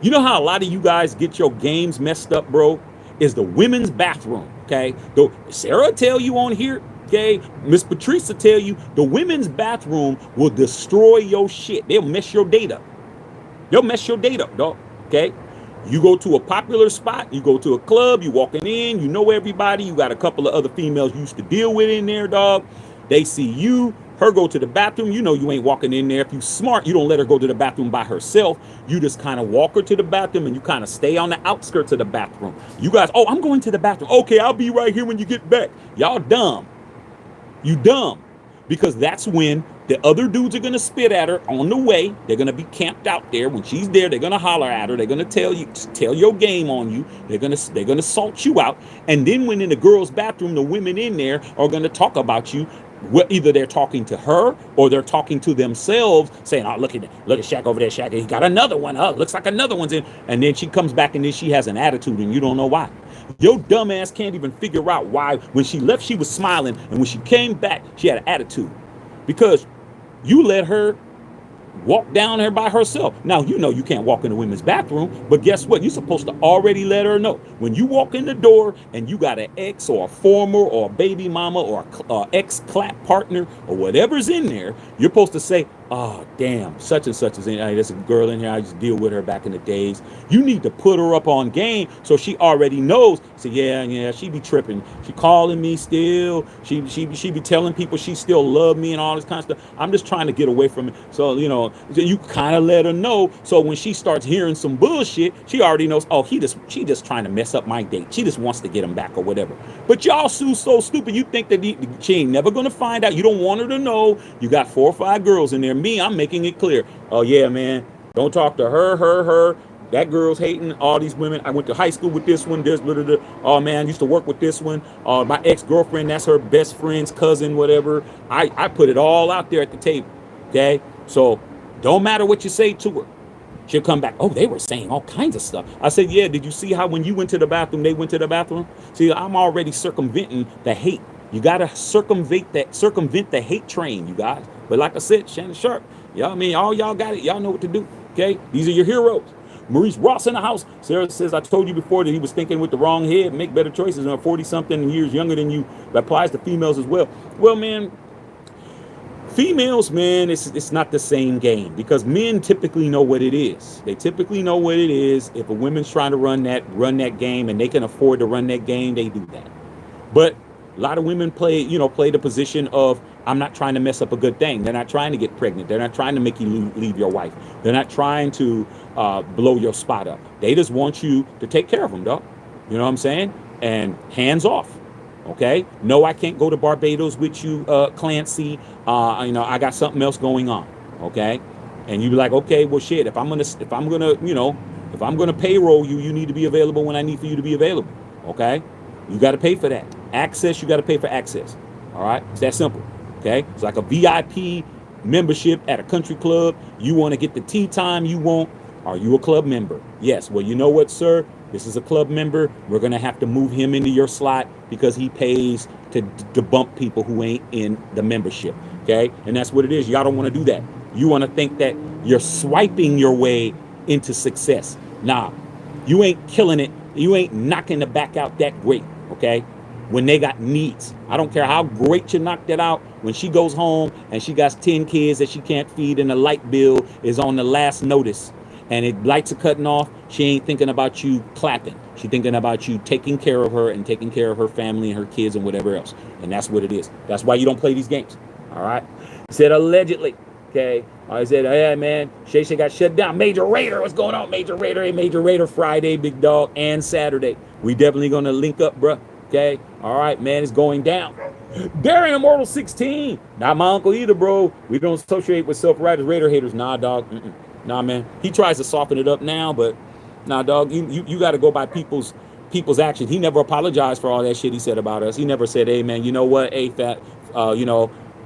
You know how a lot of you guys get your games messed up, bro? Is the women's bathroom, okay? Though Sarah tell you on here, okay, Miss Patrice tell you the women's bathroom will destroy your shit. They'll mess your data. They'll mess your data up, dog. Okay? You go to a popular spot, you go to a club, you walking in, you know everybody, you got a couple of other females you used to deal with in there, dog. They see you, her go to the bathroom, you know you ain't walking in there. If you smart, you don't let her go to the bathroom by herself. You just kind of walk her to the bathroom and you kind of stay on the outskirts of the bathroom. You guys, oh, I'm going to the bathroom. Okay, I'll be right here when you get back. Y'all dumb. You dumb. Because that's when the other dudes are going to spit at her on the way. They're going to be camped out there. When she's there, they're going to holler at her. They're going to tell your game on you. They're going to salt you out. And then when in the girls' bathroom, the women in there are going to talk about you. Either they're talking to her or they're talking to themselves, saying, "Oh, look at Shaq over there, Shaq. He got another one. Oh, looks like another one's in." And then she comes back and then she has an attitude and you don't know why. Your dumb ass can't even figure out why. When she left, she was smiling, and when she came back, she had an attitude because you let her walk down there by herself. Now, you know you can't walk in the women's bathroom, but guess what? You're supposed to already let her know. When you walk in the door and you got an ex or a former or a baby mama or a ex-clap partner or whatever's in there, you're supposed to say, oh, damn, such and such is in. Hey, there's a girl in here. I used to deal with her back in the days. You need to put her up on game so she already knows. So yeah, she be tripping. She calling me still. She be telling people she still love me and all this kind of stuff. I'm just trying to get away from it. So, you know, you kind of let her know. So when she starts hearing some bullshit, she already knows, oh, she just trying to mess up my date. She just wants to get him back or whatever. But y'all so stupid. You think that she ain't never going to find out. You don't want her to know. You got 4 or 5 girls in there. Me, I'm making it clear. Oh, yeah, man. Don't talk to her. That girl's hating all these women. I went to high school with this one. This, blah, blah, blah. Oh, man, I used to work with this one. My ex-girlfriend, that's her best friend's cousin, whatever. I put it all out there at the table, okay? So don't matter what you say to her. She'll come back. Oh, they were saying all kinds of stuff. I said, yeah, did you see how when you went to the bathroom, they went to the bathroom? See, I'm already circumventing the hate. You got to circumvent the hate train, you guys. But like I said, Shannon Sharpe, y'all, I mean, all y'all got it. Y'all know what to do, okay? These are your heroes. Maurice Ross in the house. Sarah says, I told you before that he was thinking with the wrong head. Make better choices. 40-something years younger than you. That applies to females as well. Well, man, females, man, it's not the same game because men typically know what it is. They typically know what it is. If a woman's trying to run that game and they can afford to run that game, they do that. But a lot of women play the position of, I'm not trying to mess up a good thing. They're not trying to get pregnant. They're not trying to make you leave your wife. They're not trying to blow your spot up. They just want you to take care of them, dog. You know what I'm saying? And hands off. Okay? No, I can't go to Barbados with you, Clancy. I got something else going on. Okay? And you be like, okay, well, shit. If I'm gonna payroll you, you need to be available when I need for you to be available. Okay? You got to pay for that. Access, you got to pay for access. All right? It's that simple. Okay? It's like a VIP membership at a country club. You want to get the tea time you want. Are you a club member? Yes. Well, you know what, sir? This is a club member. We're going to have to move him into your slot because he pays to bump people who ain't in the membership. Okay? And that's what it is. Y'all don't want to do that. You want to think that you're swiping your way into success. Nah, you ain't killing it. You ain't knocking the back out that great. Okay? When they got needs. I don't care how great you knocked it out. When she goes home and she got 10 kids that she can't feed and the light bill is on the last notice and it lights are cutting off, she ain't thinking about you clapping. She's thinking about you taking care of her and taking care of her family and her kids and whatever else. And that's what it is. That's why you don't play these games. All right? He said allegedly. Okay? I said, yeah, man, Shay got shut down. Major Raider, what's going on? Major Raider Friday, big dog, and Saturday. We definitely going to link up, bruh. Okay? All right, man, it's going down. Darren Immortal 16. Not my uncle either, bro. We don't associate with self-righteous Raider haters. Nah, dog. Nah, man. He tries to soften it up now, but nah, dog. You got to go by people's actions. He never apologized for all that shit he said about us. He never said, hey, man, you know what? Hey, fat,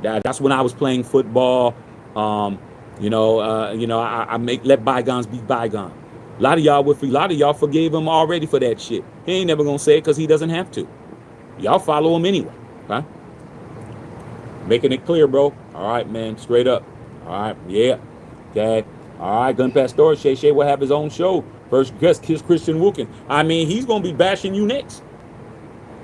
that's when I was playing football. I let bygones be bygones. A lot of y'all forgave him already for that shit. He ain't never gonna say it because he doesn't have to. Y'all follow him anyway. Okay? Making it clear, bro. All right, man. Straight up. All right. Yeah. Okay. All right. Gun Pastor. Shay will have his own show. First guest, Kiss Christian Wilkin. I mean, he's gonna be bashing you next.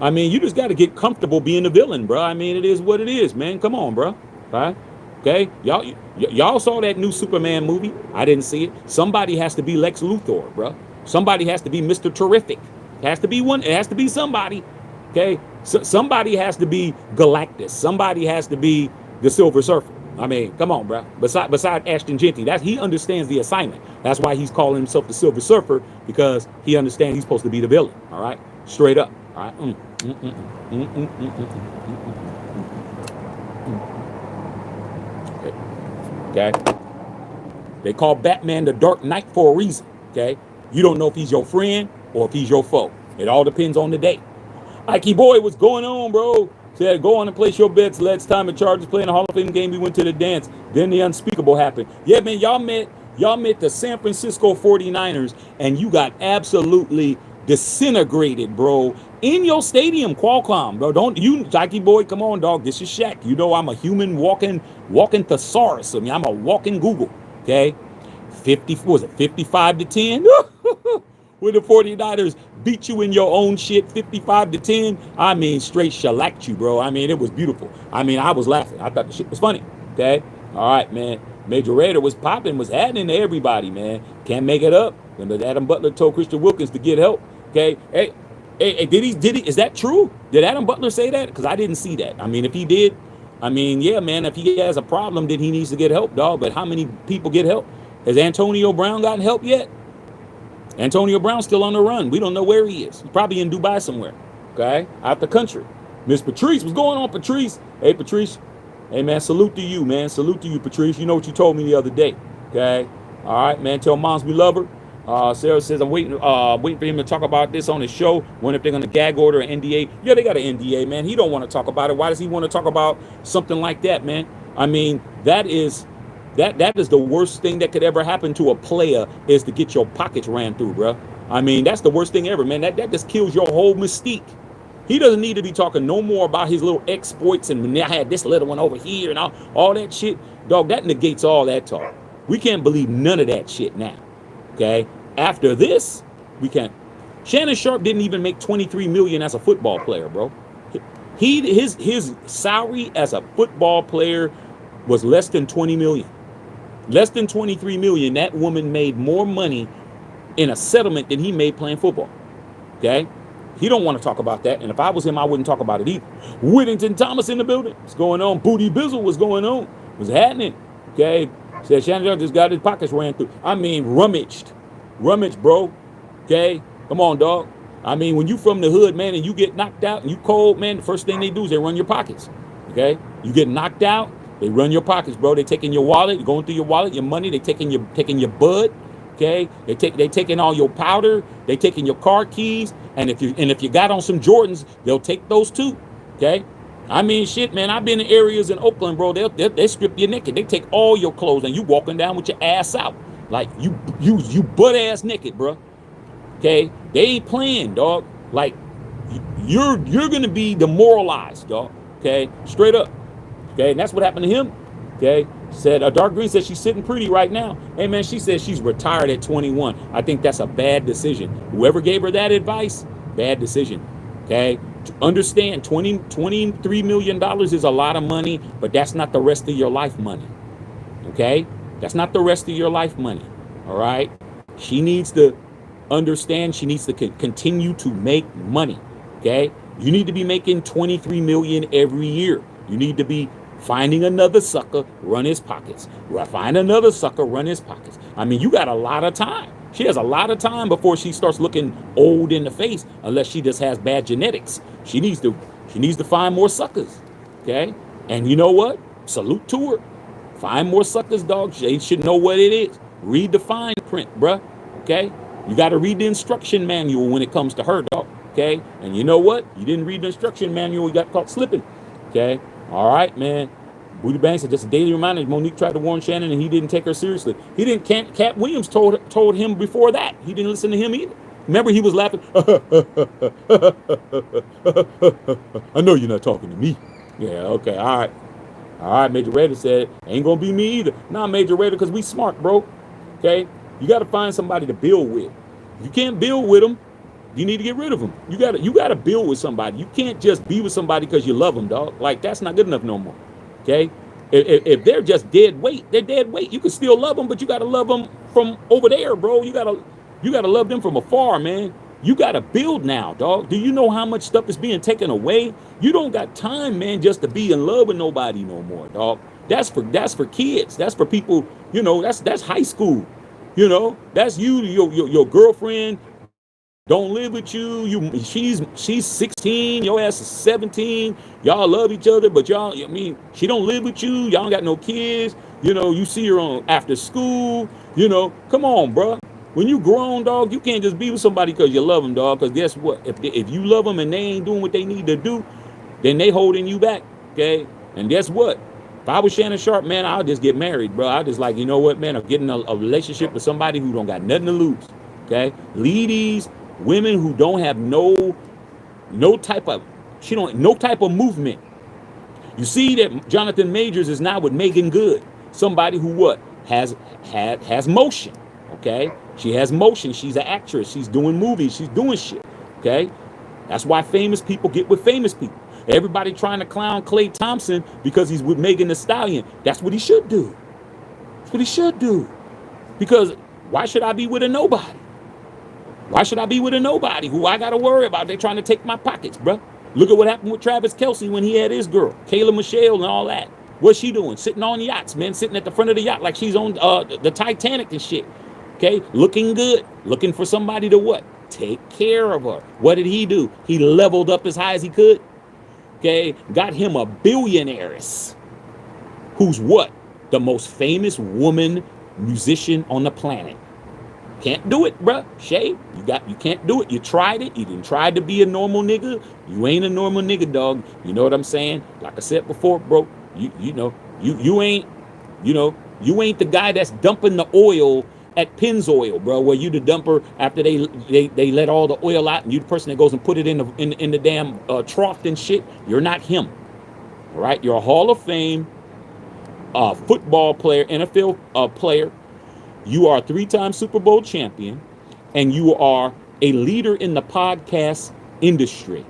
I mean, you just got to get comfortable being a villain, bro. I mean, it is what it is, man. Come on, bro. All right? Okay? Y'all saw that new Superman movie? I didn't see it. Somebody has to be Lex Luthor, bro. Somebody has to be Mr. Terrific. It has to be one. It has to be somebody. Okay? Somebody has to be Galactus. Somebody has to be the Silver Surfer. I mean, come on, bro. Beside Ashton Genty, he understands the assignment. That's why he's calling himself the Silver Surfer, because he understands he's supposed to be the villain. All right? Straight up. All right? Okay. They call Batman the Dark Knight for a reason. Okay. You don't know if he's your friend or if he's your foe. It all depends on the day. Ikey boy, what's going on, bro? Said, go on and place your bets. Let's time and Chargers playing the Hall of Fame game. We went to the dance. Then the unspeakable happened. Yeah, man, y'all met the San Francisco 49ers, and you got absolutely disintegrated, bro. In your stadium, Qualcomm, bro. Don't you, Ikey boy, come on, dog. This is Shaq. You know I'm a human walking thesaurus. I mean, I'm a walking Google. Okay, 55 to 10? When the 49ers beat you in your own shit 55 to 10, I mean, straight shellacked you, bro. I mean, it was beautiful. I mean, I was laughing. I thought the shit was funny. Okay? All right, man. Major Raider was popping, was adding to everybody, man. Can't make it up. When Adam Butler told Christian Wilkins to get help. Okay? Hey, did he, is that true? Did Adam Butler say that? Because I didn't see that. I mean, if he did, I mean, yeah, man, if he has a problem, then he needs to get help, dog. But how many people get help? Has Antonio Brown gotten help yet? Antonio Brown's still on the run. We don't know where he is. He's probably in Dubai somewhere. Okay? Out the country. Miss Patrice, what's going on, Patrice? Hey, Patrice. Hey, man, salute to you, man. Salute to you, Patrice. You know what you told me the other day. Okay? All right, man. Tell moms we love her. Sarah says, I'm waiting for him to talk about this on his show. Wonder if they're going to gag order an NDA. Yeah, they got an NDA, man. He don't want to talk about it. Why does he want to talk about something like that, man? I mean, that is the worst thing that could ever happen to a player, is to get your pockets ran through, bro. I mean, that's the worst thing ever, man. That just kills your whole mystique. He doesn't need to be talking no more about his little exploits and I had this little one over here and all that shit. Dog, that negates all that talk. We can't believe none of that shit now. Okay? After this, we can't. Shannon Sharpe didn't even make $23 million as a football player, bro. His salary as a football player was less than $20 million. Less than $23 million. That woman made more money in a settlement than he made playing football. Okay? He don't want to talk about that. And if I was him, I wouldn't talk about it either. Whittington Thomas in the building. What's going on? Booty Bizzle, what's going on? What's happening? Okay? Said Shannon Sharpe just got his pockets ran through. I mean, rummaged, bro. Okay? Come on, dog. I mean, when you from the hood, man, and you get knocked out and you cold, man, the first thing they do is they run your pockets. Okay? You get knocked out, they run your pockets, bro. They taking your wallet, going through your wallet, your money. They taking your bud. Okay, they taking all your powder. They taking your car keys, and if you got on some Jordans, they'll take those too. Okay, I mean, shit, man. I've been in areas in Oakland, bro. They strip you naked. They take all your clothes, and you walking down with your ass out, like you butt ass naked, bro. Okay, they ain't playing, dog. Like you're gonna be demoralized, dog. Okay, straight up. Okay, and that's what happened to him. Okay, said Dark Green says she's sitting pretty right now. Hey man, she says she's retired at 21. I think that's a bad decision. Whoever gave her that advice, bad decision. Okay, to understand, $23 million is a lot of money, but that's not the rest of your life money. Okay, that's not the rest of your life money. All right, she needs to understand. She needs to continue to make money. Okay, you need to be making $23 million every year. You need to be finding another sucker, run his pockets. Find another sucker, run his pockets. I mean, you got a lot of time. She has a lot of time before she starts looking old in the face, unless she just has bad genetics. She needs to find more suckers. Okay? And you know what? Salute to her. Find more suckers, dog. She should know what it is. Read the fine print, bruh. Okay? You got to read the instruction manual when it comes to her, dog. Okay? And you know what? You didn't read the instruction manual. You got caught slipping. Okay? All right, man. Booty Bang said, just a daily reminder, Monique tried to warn Shannon and he didn't take her seriously. He didn't. Cat Williams told him before that. He didn't listen to him either. Remember, he was laughing. I know you're not talking to me. Yeah, okay, all right. All right, Major Raider said, ain't gonna be me either. Nah, Major Raider, because we smart, bro. Okay? You got to find somebody to build with. If you can't build with them, you need to get rid of them. You gotta build with somebody. You can't just be with somebody because you love them, dog. Like, that's not good enough no more. Okay? If they're just dead weight, they're dead weight. You can still love them, but you gotta love them from over there, bro. You gotta love them from afar, man. You gotta build now, dog. Do you know how much stuff is being taken away? You don't got time, man, just to be in love with nobody no more, dog. That's for kids. That's for people. You know, that's high school. You know, that's your girlfriend don't live with you. She's 16, your ass is 17. Y'all love each other, but she don't live with you. Y'all don't got no kids. You know, you see her on after school. You know, come on, bro. When you grown, dog, you can't just be with somebody because you love them, dog. Because guess what? If you love them and they ain't doing what they need to do, then they holding you back, okay? And guess what? If I was Shannon Sharpe, man, I'll just get married, bro. I just like, you know what, man? I'm getting a relationship with somebody who don't got nothing to lose, okay? Leave these women who don't have no type of movement. You see that Jonathan Majors is now with Megan Good, somebody who has motion. Okay, she has motion. She's an actress. She's doing movies. She's doing shit. Okay, that's why famous people get with famous people. Everybody trying to clown Klay Thompson because he's with Megan Thee Stallion. That's what he should do. That's what he should do. Because why should I be with a nobody? Why should I be with a nobody who I got to worry about? They're trying to take my pockets, bro. Look at what happened with Travis Kelce when he had his girl, Kayla Michelle and all that. What's she doing? Sitting on yachts, man, sitting at the front of the yacht like she's on the Titanic and shit. Okay, looking good, looking for somebody to what? Take care of her. What did he do? He leveled up as high as he could. Okay, got him a billionaires who's what? The most famous woman musician on the planet. Can't do it, bruh. Shay, you can't do it. You tried it. You didn't try to be a normal nigga. You ain't a normal nigga, dog. You know what I'm saying? Like I said before, bro, you ain't the guy that's dumping the oil at Pennzoil, bro, where you the dumper after they let all the oil out, and you the person that goes and put it in the damn trough and shit. You're not him. All right? You're a Hall of Fame football player, NFL player. You are a 3-time Super Bowl champion, and you are a leader in the podcast industry.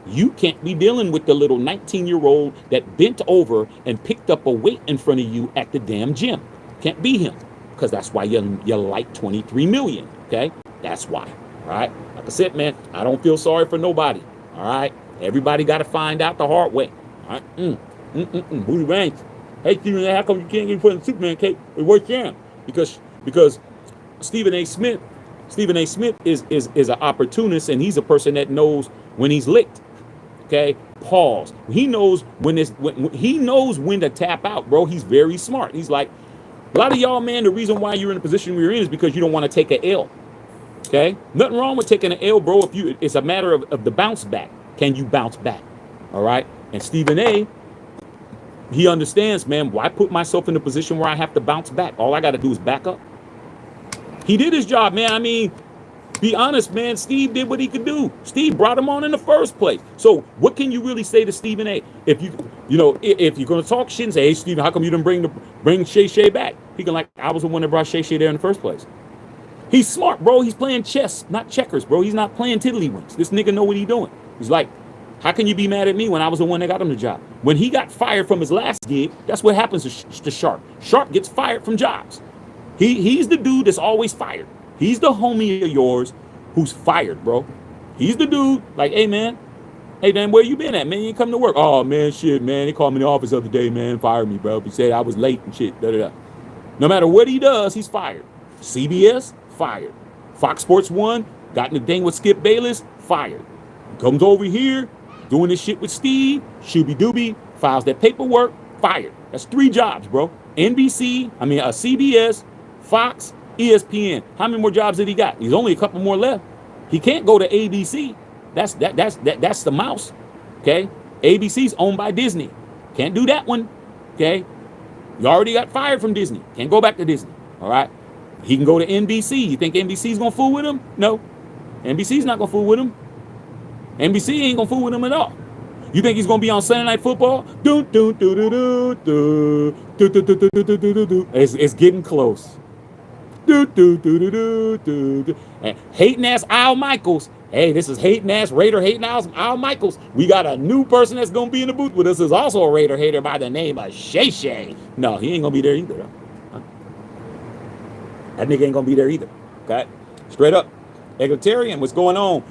You can't be dealing with the little 19-year-old that bent over and picked up a weight in front of you at the damn gym. Can't be him, because that's why you're like 23 million, okay? That's why, all right? Like I said, man, I don't feel sorry for nobody, all right? Everybody got to find out the hard way, all right? Booty Banks. Hey, Stephen A., how come you can't get put in Superman cape? Where's Jam? Because Stephen A. Smith is an opportunist, and he's a person that knows when he's licked. Okay, pause. He knows when he knows when to tap out, bro. He's very smart. He's like, a lot of y'all, man, the reason why you're in the position you're in is because you don't want to take an L. Okay, nothing wrong with taking an L, bro. It's a matter of the bounce back. Can you bounce back? All right. And Stephen A., he understands, man. Why put myself in a position where I have to bounce back? All I got to do is back up. He did his job, man. I mean, be honest, man. Steve did what he could do. Steve brought him on in the first place. So what can you really say to Stephen A? If if you're gonna talk shit and say, hey, Stephen, how come you didn't bring Shay back? He can I was the one that brought Shay there in the first place. He's smart, bro. He's playing chess, not checkers, bro. He's not playing tiddlywinks. This nigga know what he's doing. He's like, how can you be mad at me when I was the one that got him the job? When he got fired from his last gig, that's what happens to Sharpe. Sharpe gets fired from jobs. He's the dude that's always fired. He's the homie of yours who's fired, bro. He's the dude like, hey, man, where you been at, man? You ain't come to work. Oh, man, shit, man. They called me in the office the other day, man, fired me, bro. He said I was late and shit, da-da-da. No matter what he does, he's fired. CBS, fired. Fox Sports 1, got in the thing with Skip Bayless, fired. Comes over here, doing this shit with Steve, shooby-dooby, files that paperwork, fired. That's 3 jobs, bro. CBS, Fox, ESPN. How many more jobs did he got? He's only a couple more left. He can't go to ABC. That's the mouse. Okay? ABC's owned by Disney. Can't do that one. Okay? You already got fired from Disney. Can't go back to Disney. All right? He can go to NBC. You think NBC's gonna fool with him? No. NBC's not gonna fool with him. NBC ain't gonna fool with him at all. You think he's gonna be on Sunday Night Football? It's getting close. And hating ass Al Michaels. Hey, this is hating ass Raider hating ass Al Michaels. We got a new person that's gonna be in the booth with us. Is also a Raider hater by the name of Shay Shay. No, he ain't gonna be there either. Huh? That nigga ain't gonna be there either. Okay, straight up. Egalitarian, what's going on?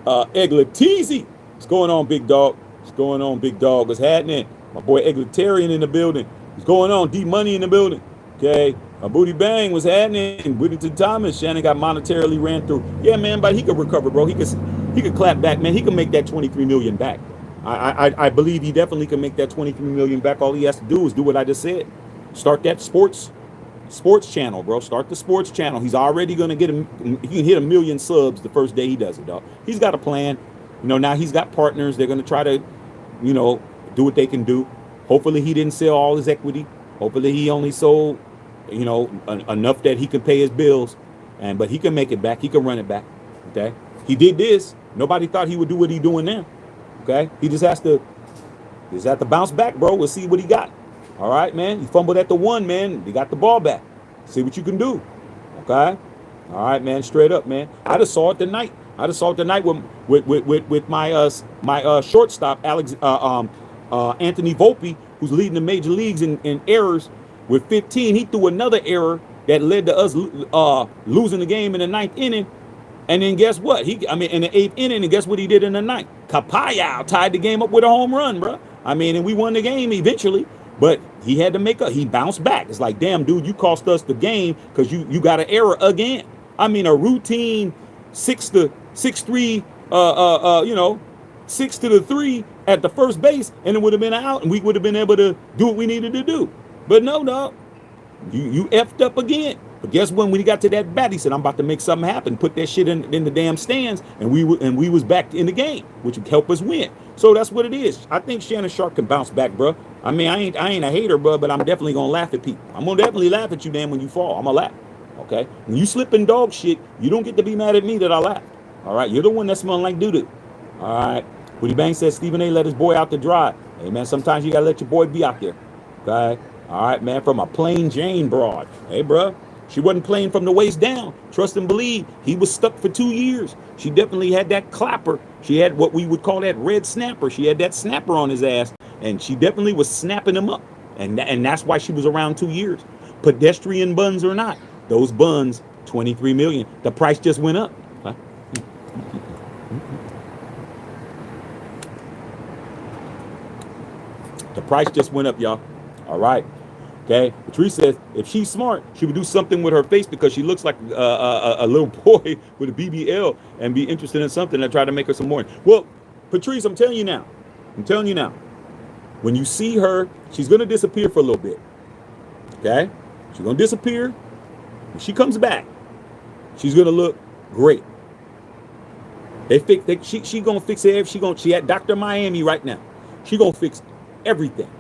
Eglatizi, what's going on, big dog? What's going on, big dog? What's happening? My boy Egalitarian in the building. What's going on? D Money in the building. Okay. Booty Bang was happening. Whittington Thomas, Shannon got monetarily ran through. Yeah, man, but he could recover, bro. He could clap back, man. He can make that 23 million back. I believe he definitely can make that 23 million back. All he has to do is do what I just said. Start that sports channel, bro. Start the sports channel. He's already gonna he can hit 1 million subs the first day he does it, dog. He's got a plan. Now he's got partners. They're gonna try to, do what they can do. Hopefully he didn't sell all his equity. Hopefully he only sold enough that he can pay his bills, but he can make it back. He can run it back. Okay, he did this. Nobody thought he would do what he's doing now. Okay, he just has to bounce back, bro. We'll see what he got. All right, man. He fumbled at the 1, man. He got the ball back. See what you can do. Okay. All right, man. Straight up, man. I just saw it tonight. With my shortstop Anthony Volpe, who's leading the major leagues in errors with 15. He threw another error that led to us losing the game in the ninth inning. And then guess what? In the eighth inning, and guess what he did in the ninth? Kapayow tied the game up with a home run, bro. And we won the game eventually. But he had to he bounced back. It's like, damn, dude, you cost us the game because you got an error again. A routine 6-3, 6-3 at the first base, and it would have been out, and we would have been able to do what we needed to do. But no, dog, you effed up again. But guess when he got to that bat, he said, I'm about to make something happen, put that shit in the damn stands, and we was back in the game, which would help us win. So that's what it is. I think Shannon Sharpe can bounce back, bro. I ain't a hater, bro, but I'm definitely gonna laugh at people. I'm gonna definitely laugh at you, man, when you fall. I'm gonna laugh. Okay? When you slip in dog shit, you don't get to be mad at me that I laughed. All right? You're the one that smelling like doo-doo. All right? Woody Bang says Stephen A. let his boy out to dry. Hey, man, sometimes you got to let your boy be out there. Okay? All right, man, from a plain Jane broad. Hey, bro, she wasn't playing from the waist down. Trust and believe. He was stuck for 2 years. She definitely had that clapper. She had what we would call that red snapper. She had that snapper on his ass, and she definitely was snapping him up. And that's why she was around 2 years. Pedestrian buns or not. Those buns, $23 million. The price just went up. Huh? The price just went up, y'all. All right. Okay. Patrice says if she's smart, she would do something with her face because she looks like a little boy with a BBL and be interested in something that try to make her some more. Well, Patrice, I'm telling you now. When you see her, she's going to disappear for a little bit. Okay. She's going to disappear. When she comes back, she's gonna look great. She gonna fix it. She at Dr. Miami right now. She gonna fix everything.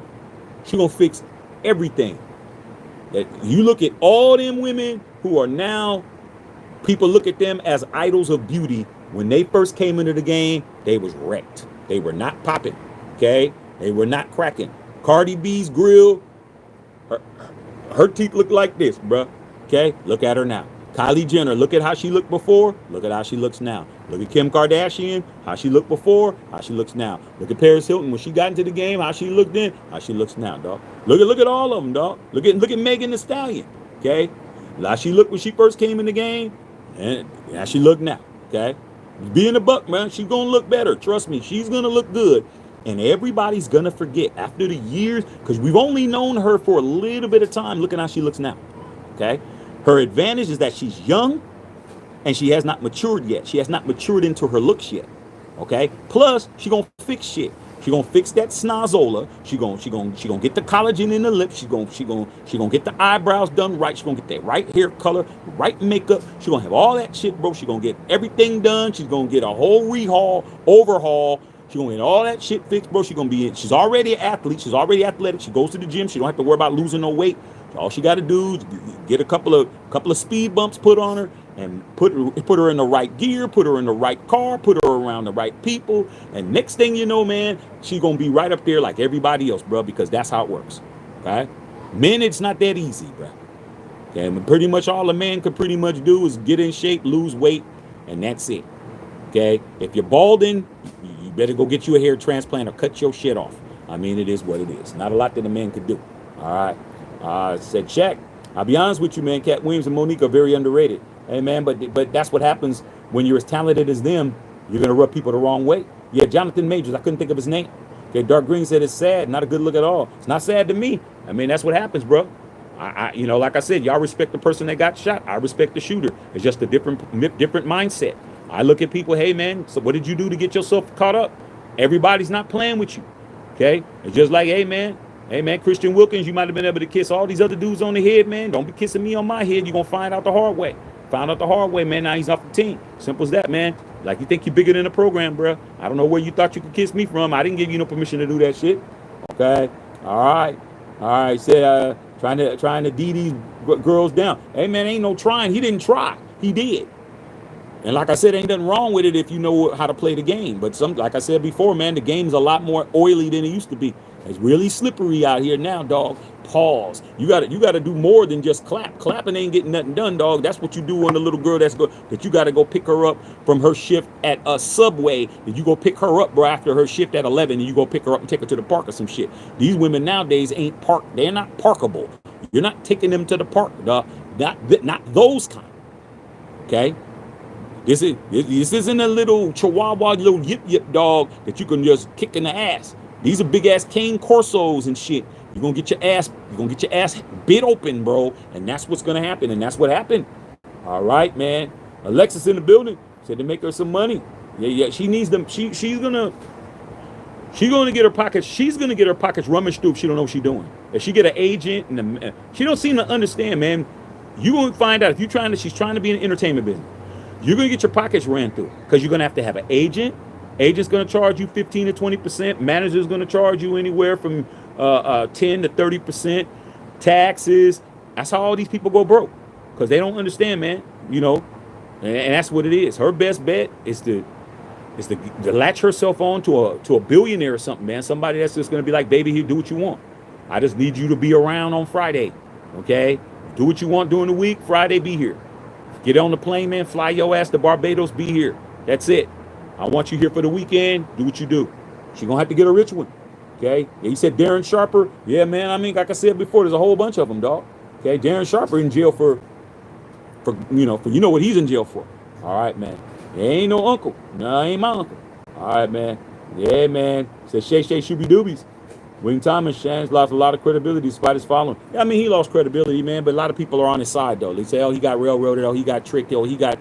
That you look at all them women who are now, people look at them as idols of beauty. When they first came into the game, they was wrecked. They were not popping. Okay, they were not cracking. Cardi B's grill, her teeth look like this, bruh. Okay, look at her now. Kylie Jenner, look at how she looked before. Look at how she looks now. Look at Kim Kardashian, how she looked before, how she looks now. Look at Paris Hilton when she got into the game, how she looked then, how she looks now, dog. Look at all of them, dog. Look at Megan Thee Stallion. Okay, how she looked when she first came in the game, and how she look now. Okay, being a buck, man, she's gonna look better. Trust me, she's gonna look good. And everybody's gonna forget after the years, because we've only known her for a little bit of time. Look at how she looks now. Okay. Her advantage is that she's young and she has not matured yet. She has not matured into her looks yet. Okay? Plus, she gonna fix shit. She gonna fix that snozola. She gonna get the collagen in the lips. She gonna get the eyebrows done right. She gonna get that right hair color, right makeup. She gonna have all that shit, bro. She gonna get everything done. She's gonna get a whole overhaul. She gonna get all that shit fixed, bro. She's already an athlete. She's already athletic. She goes to the gym. She don't have to worry about losing no weight. All she got to do is get a couple of speed bumps put on her and put her in the right gear, put her in the right car, put her around the right people. And next thing you know, man, she's going to be right up there like everybody else, bro, because that's how it works. Okay? Men, it's not that easy, bro. Okay? And pretty much all a man could pretty much do is get in shape, lose weight, and that's it. Okay? If you're balding, you better go get you a hair transplant or cut your shit off. It is what it is. Not a lot that a man could do. All right? Said Shaq, I'll be honest with you, man. Cat Williams and Monique are very underrated. Hey, man, but that's what happens when you're as talented as them. You're going to rub people the wrong way. Yeah, Jonathan Majors, I couldn't think of his name. Okay, Dark Green said it's sad, not a good look at all. It's not sad to me. That's what happens, bro. Like I said, y'all respect the person that got shot. I respect the shooter. It's just a different mindset. I look at people, hey, man, so what did you do to get yourself caught up? Everybody's not playing with you. Okay? It's just like, hey, man, Christian Wilkins, you might have been able to kiss all these other dudes on the head, man. Don't be kissing me on my head. You're going to find out the hard way. Found out the hard way, man. Now he's off the team. Simple as that, man. Like, you think you're bigger than the program, bro. I don't know where you thought you could kiss me from. I didn't give you no permission to do that shit. Okay? All right. Said, trying to D these girls down. Hey, man, ain't no trying. He didn't try. He did. And like I said, ain't nothing wrong with it if you know how to play the game. But like I said before, man, the game's a lot more oily than it used to be. It's really slippery out here now, dog. Pause. You gotta do more than just clap. Clapping ain't getting nothing done, dog. That's what you do on the little girl that you gotta go pick her up from her shift at a Subway. And you go pick her up, bro, after her shift at 11, and you go pick her up and take her to the park or some shit. These women nowadays ain't parked. They're not parkable. You're not taking them to the park, dog. Not those kind. Okay. This isn't a little chihuahua, little yip dog that you can just kick in the ass. These are big ass cane corsos and shit. You're gonna get your ass bit open, bro. And that's what's gonna happen. And that's what happened. All right, man. Alexis in the building said to make her some money. Yeah. She needs them. She's gonna get her pockets. She's gonna get her pockets rummaged through if she don't know what she's doing. If she get an agent and she don't seem to understand, man. You gonna find out if she's trying to be in the entertainment business. You're going to get your pockets ran through because you're going to have an agent. Agent's going to charge you 15 to 20%. Manager's going to charge you anywhere from 10 to 30%. Taxes. That's how all these people go broke because they don't understand, man. You know, and that's what it is. Her best bet is to latch herself on to a billionaire or something, man. Somebody that's just going to be like, baby, here, do what you want. I just need you to be around on Friday, okay? Do what you want during the week. Friday, be here. Get on the plane, man. Fly your ass to Barbados. Be here. That's it. I want you here for the weekend. Do what you do. She gonna have to get a rich one. Okay. Yeah, you said Darren Sharper. Yeah, man. I mean, like I said before, there's a whole bunch of them, dog. Okay. Darren Sharper in jail for what he's in jail for. All right, man. He ain't no uncle. No, ain't my uncle. All right, man. Yeah, man. Said Shay Shooby Doobies. William Thomas, Shannon's lost a lot of credibility despite his following. Yeah, I mean, he lost credibility, man, but a lot of people are on his side, though. They say, oh, he got railroaded, oh, he got tricked, oh, he got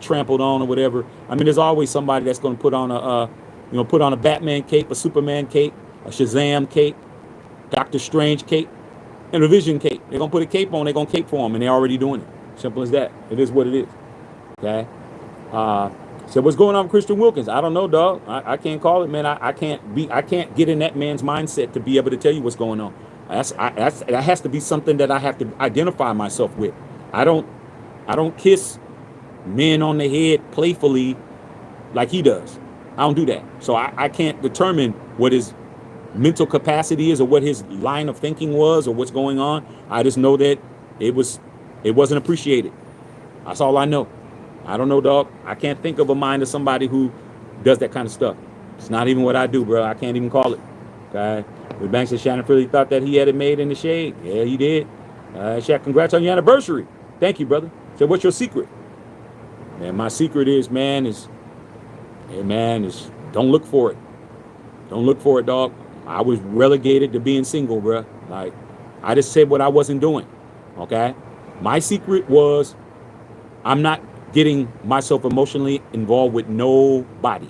trampled on or whatever. I mean, there's always somebody that's going to put on a Batman cape, a Superman cape, a Shazam cape, Doctor Strange cape, and a Vision cape. They're going to put a cape on, they're going to cape for him, and they're already doing it. Simple as that. It is what it is. Okay? So what's going on with Christian Wilkins? I don't know, dog. I can't call it, man. I can't get in that man's mindset to be able to tell you what's going on. That has to be something that I have to identify myself with. I don't kiss men on the head playfully like he does. I don't do that. So I can't determine what his mental capacity is or what his line of thinking was or what's going on. I just know that it wasn't appreciated. That's all I know. I don't know, dog. I can't think of a mind of somebody who does that kind of stuff. It's not even what I do, bro. I can't even call it. Okay. But Banks and Shannon really thought that he had it made in the shade. Yeah, he did. Shaq, congrats on your anniversary. Thank you, brother. So what's your secret? Man, my secret is don't look for it. Don't look for it, dog. I was relegated to being single, bro. Like, I just said what I wasn't doing. Okay. My secret was I'm not getting myself emotionally involved with nobody.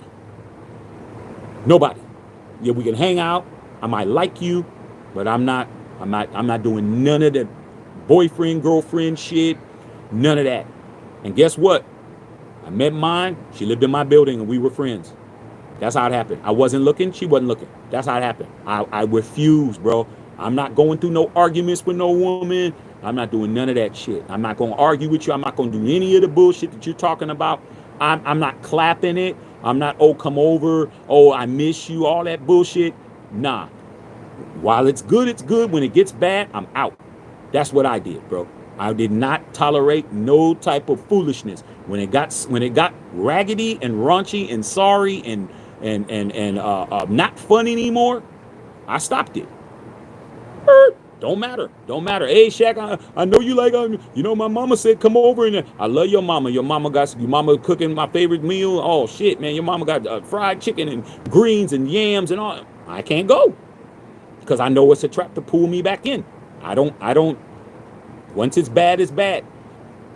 Yeah, we can hang out. I might like you, but I'm not doing none of the boyfriend, girlfriend shit. None of that. And guess what? I met mine. She lived in my building and we were friends. That's how it happened. I wasn't looking. She wasn't looking. That's how it happened. I refused, bro. I'm not going through no arguments with no woman. I'm not doing none of that shit. I'm not going to argue with you. I'm not going to do any of the bullshit that you're talking about. I'm not clapping it. I'm not, oh, come over. Oh, I miss you. All that bullshit. Nah. While it's good, it's good. When it gets bad, I'm out. That's what I did, bro. I did not tolerate no type of foolishness. When it got raggedy and raunchy and sorry and not fun anymore, I stopped it. Don't matter. Hey, Shaq, I know you like, my mama said come over and I love your mama. Your mama cooking my favorite meal. Oh shit, man, your mama got fried chicken and greens and yams and all. I can't go because I know it's a trap to pull me back in. I don't. Once it's bad, it's bad.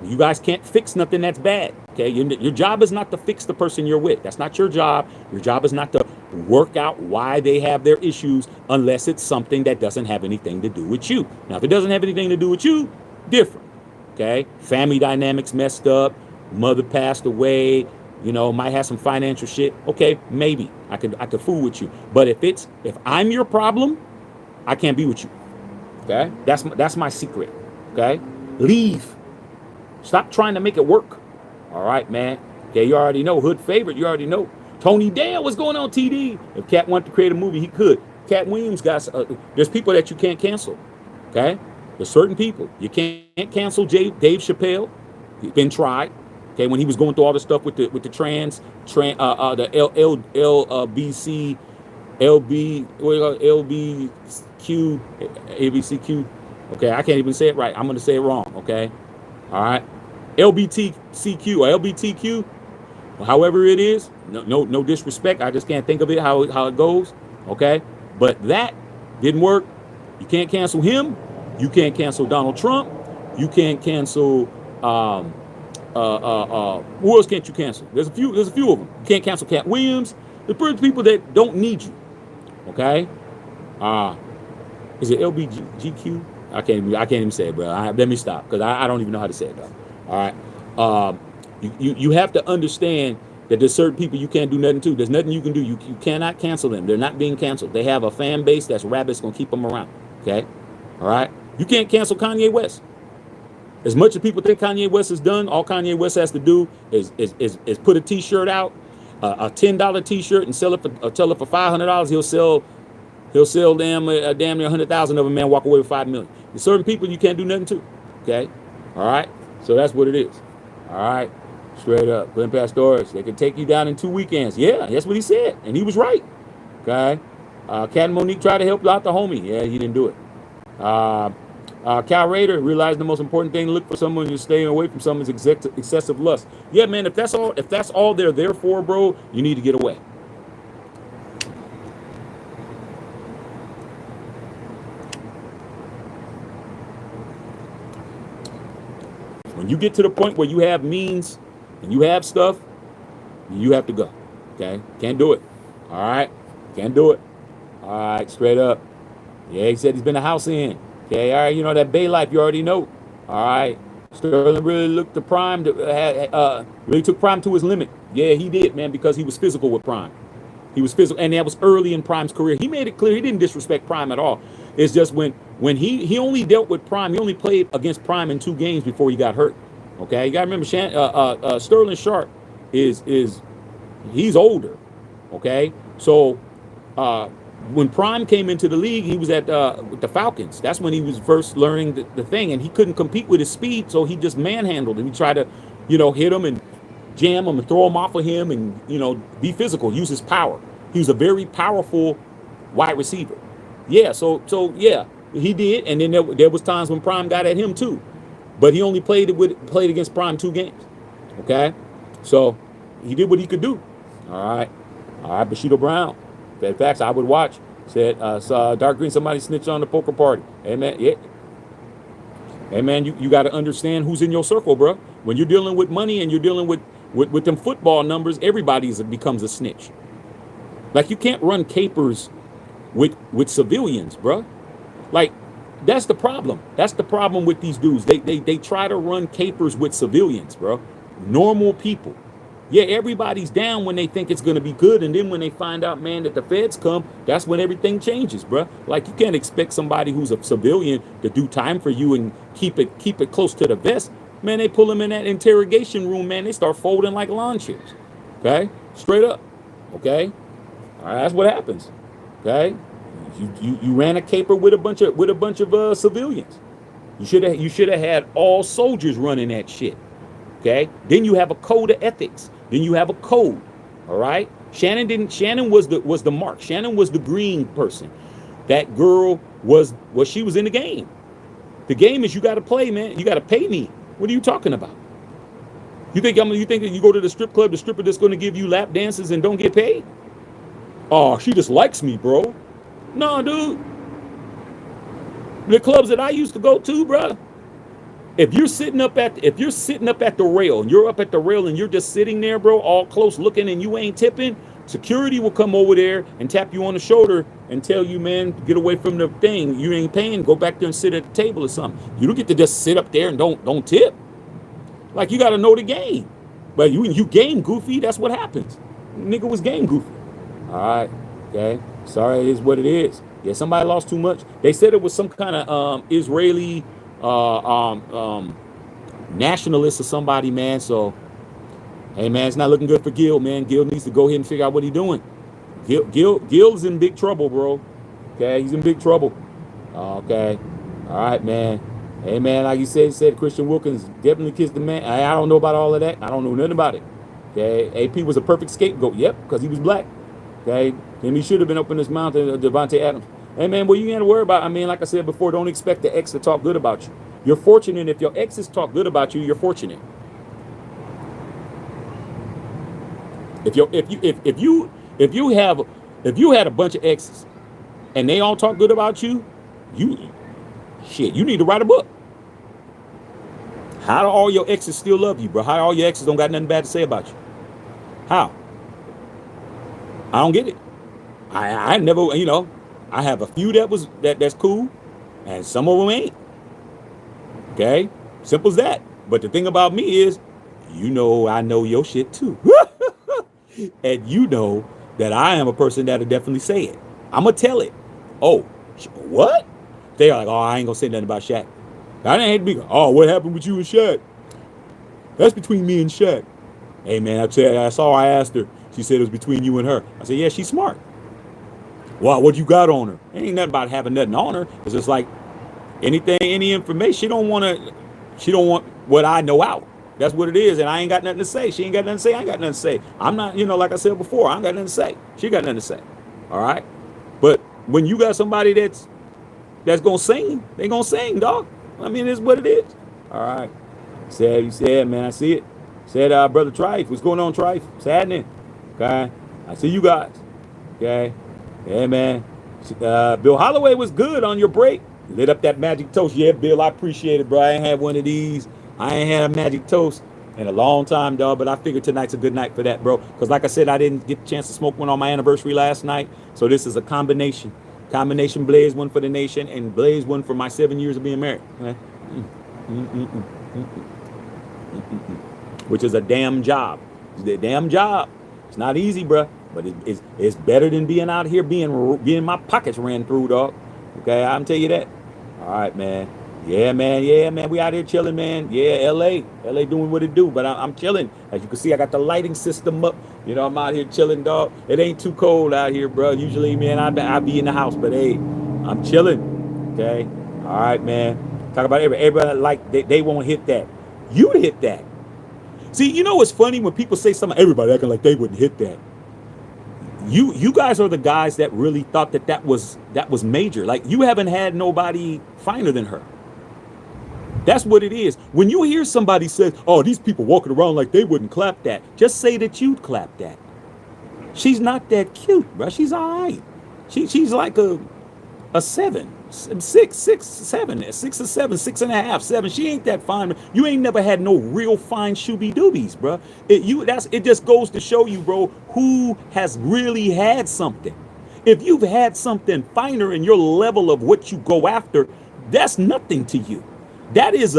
You guys can't fix nothing that's bad. Okay, your job is not to fix the person you're with. That's not your job. Your job is not to work out why they have their issues unless it's something that doesn't have anything to do with you. Now, if it doesn't have anything to do with you, different. Okay, family dynamics messed up. Mother passed away. Might have some financial shit. Okay, maybe I could fool with you. But if I'm your problem, I can't be with you. Okay, that's my secret. Okay, leave. Stop trying to make it work. All right, man. Okay, you already know. Hood favorite, you already know. Tony Dale, what's going on, TD? If Cat wanted to create a movie, he could. Cat Williams got, there's people that you can't cancel. Okay? There's certain people. You can't cancel Dave Chappelle. He's been tried. Okay, when he was going through all the stuff with the the LBC, LBQ, ABCQ. Okay, I can't even say it right. I'm gonna say it wrong. Okay, all right, LBTCQ or LBTQ, however it is. No disrespect. I just can't think of it how it goes. Okay, but that didn't work. You can't cancel him. You can't cancel Donald Trump. You can't cancel. Who else can't you cancel? There's a few of them. You can't cancel Cat Williams. The people that don't need you. Okay. Is it LBGQ? I can't even say it, bro. Let me stop because I don't even know how to say it, though. All right. You have to understand that there's certain people you can't do nothing to. There's nothing you can do. You cannot cancel them. They're not being canceled. They have a fan base that's rabid, gonna keep them around. Okay. All right. You can't cancel Kanye West. As much as people think Kanye West is done, all Kanye West has to do is put a T-shirt out, a $10 T-shirt, and sell it for $500. He'll sell damn near 100,000 of them. Man, walk away with $5 million. There's certain people you can't do nothing to. Okay, all right. So that's what it is. All right, straight up. Glenn Pastores, they can take you down in 2 weekends. Yeah, that's what he said, and he was right. Okay, Cat and Monique tried to help out the homie. Yeah, he didn't do it. Cal Rader realized the most important thing to look for someone who's staying away from someone's excessive lust. Yeah, man, if that's all they're there for, bro, you need to get away. When you get to the point where you have means and you have stuff, you have to go. Okay? Can't do it. All right? Can't do it. All right, straight up. Yeah, he said he's been a house in. Okay, all right, you know that Bay life, you already know. All right, Sterling really looked to Prime, really took Prime to his limit. Yeah, he did, man, because he was physical with Prime. He was physical, and that was early in Prime's career. He made it clear he didn't disrespect Prime at all. It's just when he only dealt with Prime, he only played against Prime in 2 games before he got hurt. Okay, you gotta remember, Shannon Sharpe he's older. Okay, so. When Prime came into the league, he was at with the Falcons. That's when he was first learning the thing, and he couldn't compete with his speed, so he just manhandled him. He tried to, hit him and jam him and throw him off of him and, be physical, use his power. He was a very powerful wide receiver. Yeah, so yeah, he did, and then there was times when Prime got at him too, but he only played against Prime 2 games. Okay, so he did what he could do. All right, Bushido Brown. In fact, I would watch. Said, saw Dark Green, somebody snitched on the poker party. Hey, man, yeah. Hey, man, you got to understand who's in your circle, bro. When you're dealing with money and you're dealing with them football numbers, everybody becomes a snitch. Like, you can't run capers with civilians, bro. Like, that's the problem. That's the problem with these dudes. They try to run capers with civilians, bro. Normal people. Yeah, everybody's down when they think it's going to be good. And then when they find out, man, that the feds come, that's when everything changes, bro. Like, you can't expect somebody who's a civilian to do time for you and keep it close to the vest. Man, they pull them in that interrogation room, man. They start folding like lawn chairs. Okay? Straight up. Okay? All right, that's what happens. Okay? You ran a caper with a bunch of civilians. You should have had all soldiers running that shit. Okay? Then you have a code of ethics. Then you have a code. All right? Shannon was the mark. Shannon was the green person. That girl was she was in the game. The game is you got to play, man. You got to pay me. What are you talking about? You think that you go to the strip club, the stripper that's going to give you lap dances and don't get paid? Oh, she just likes me, bro. No, dude. The clubs that I used to go to, bro. If you're sitting up at the rail, and you're up at the rail and you're just sitting there, bro, all close looking and you ain't tipping, security will come over there and tap you on the shoulder and tell you, man, get away from the thing. You ain't paying. Go back there and sit at the table or something. You don't get to just sit up there and don't tip. Like, you got to know the game. But you game goofy, that's what happens. Nigga was game goofy. All right, okay. Sorry, it is what it is. Yeah, somebody lost too much. They said it was some kind of Israeli nationalist or somebody, man. So, hey, man, it's not looking good for Gil, man. Gil needs to go ahead and figure out what he's doing. Gil's in big trouble, bro. Okay, he's in big trouble. Okay, all right, man. Hey, man, like you said Christian Wilkins definitely kissed the man. I don't know about all of that. I don't know nothing about it. Okay, AP was a perfect scapegoat. Yep, because he was black. Okay, and he should have been up in his mouth to Devontae Adams. Hey, man, what you ain't to worry about? I mean, like I said before, don't expect the ex to talk good about you. You're fortunate if your exes talk good about you. You're fortunate. If you had a bunch of exes and they all talk good about you, you need to write a book. How do all your exes still love you, bro? How do all your exes don't got nothing bad to say about you? How? I don't get it. I never, I have a few that's cool, and some of them ain't. Okay, simple as that. But the thing about me is, I know your shit too, and you know that I am a person that'll definitely say it. I'm gonna tell it. Oh, what? They are like, oh, I ain't gonna say nothing about Shaq. I didn't hate to be. Oh, what happened with you and Shaq? That's between me and Shaq. Hey, man, I saw. I asked her. She said it was between you and her. I said, yeah, she's smart. Well, what you got on her? It ain't nothing about having nothing on her. It's just like any information. She don't want what I know out. That's what it is. And I ain't got nothing to say. She ain't got nothing to say. I ain't got nothing to say. I'm not, like I said before, I ain't got nothing to say. She got nothing to say. All right. But when you got somebody that's gonna sing, they gonna sing, dog. I mean, it's what it is. All right. You said, man, I see it. Said, brother Trife, what's going on, Trife? What's happening? Okay. I see you guys. Okay. Yeah, man. Bill Holloway was good on your break. Lit up that magic toast. Yeah, Bill, I appreciate it, bro. I ain't had one of these. I ain't had a magic toast in a long time, dog. But I figured tonight's a good night for that, bro. Because like I said, I didn't get a chance to smoke one on my anniversary last night. So this is a combination. Combination Blaze, one for the nation, and Blaze, one for my 7 years of being married. Okay? Which is a damn job. It's a damn job. It's not easy, bro. But it's better than being out here being my pockets ran through, dog. Okay, I'm tell you that. All right, man. Yeah, man. We out here chilling, man. Yeah, LA doing what it do. But I'm chilling. As you can see, I got the lighting system up. I'm out here chilling, dog. It ain't too cold out here, bro. Usually, man, I be in the house, but hey, I'm chilling. Okay. All right, man. Talk about everybody like they won't hit that. You'd hit that. See, it's funny when people say something. Everybody acting like they wouldn't hit that. You guys are the guys that really thought that was major. Like, you haven't had nobody finer than her. That's what it is. When you hear somebody say, oh, these people walking around like they wouldn't clap that, just say that you'd clap that. She's not that cute, bro. She's all right. She's like a 7, 6, 7, 6 or 7, 6.5, 7. She ain't that fine. You ain't never had no real fine shooby doobies, bro. It just goes to show you, bro, who has really had something. If you've had something finer in your level of what you go after, that's nothing to you. That is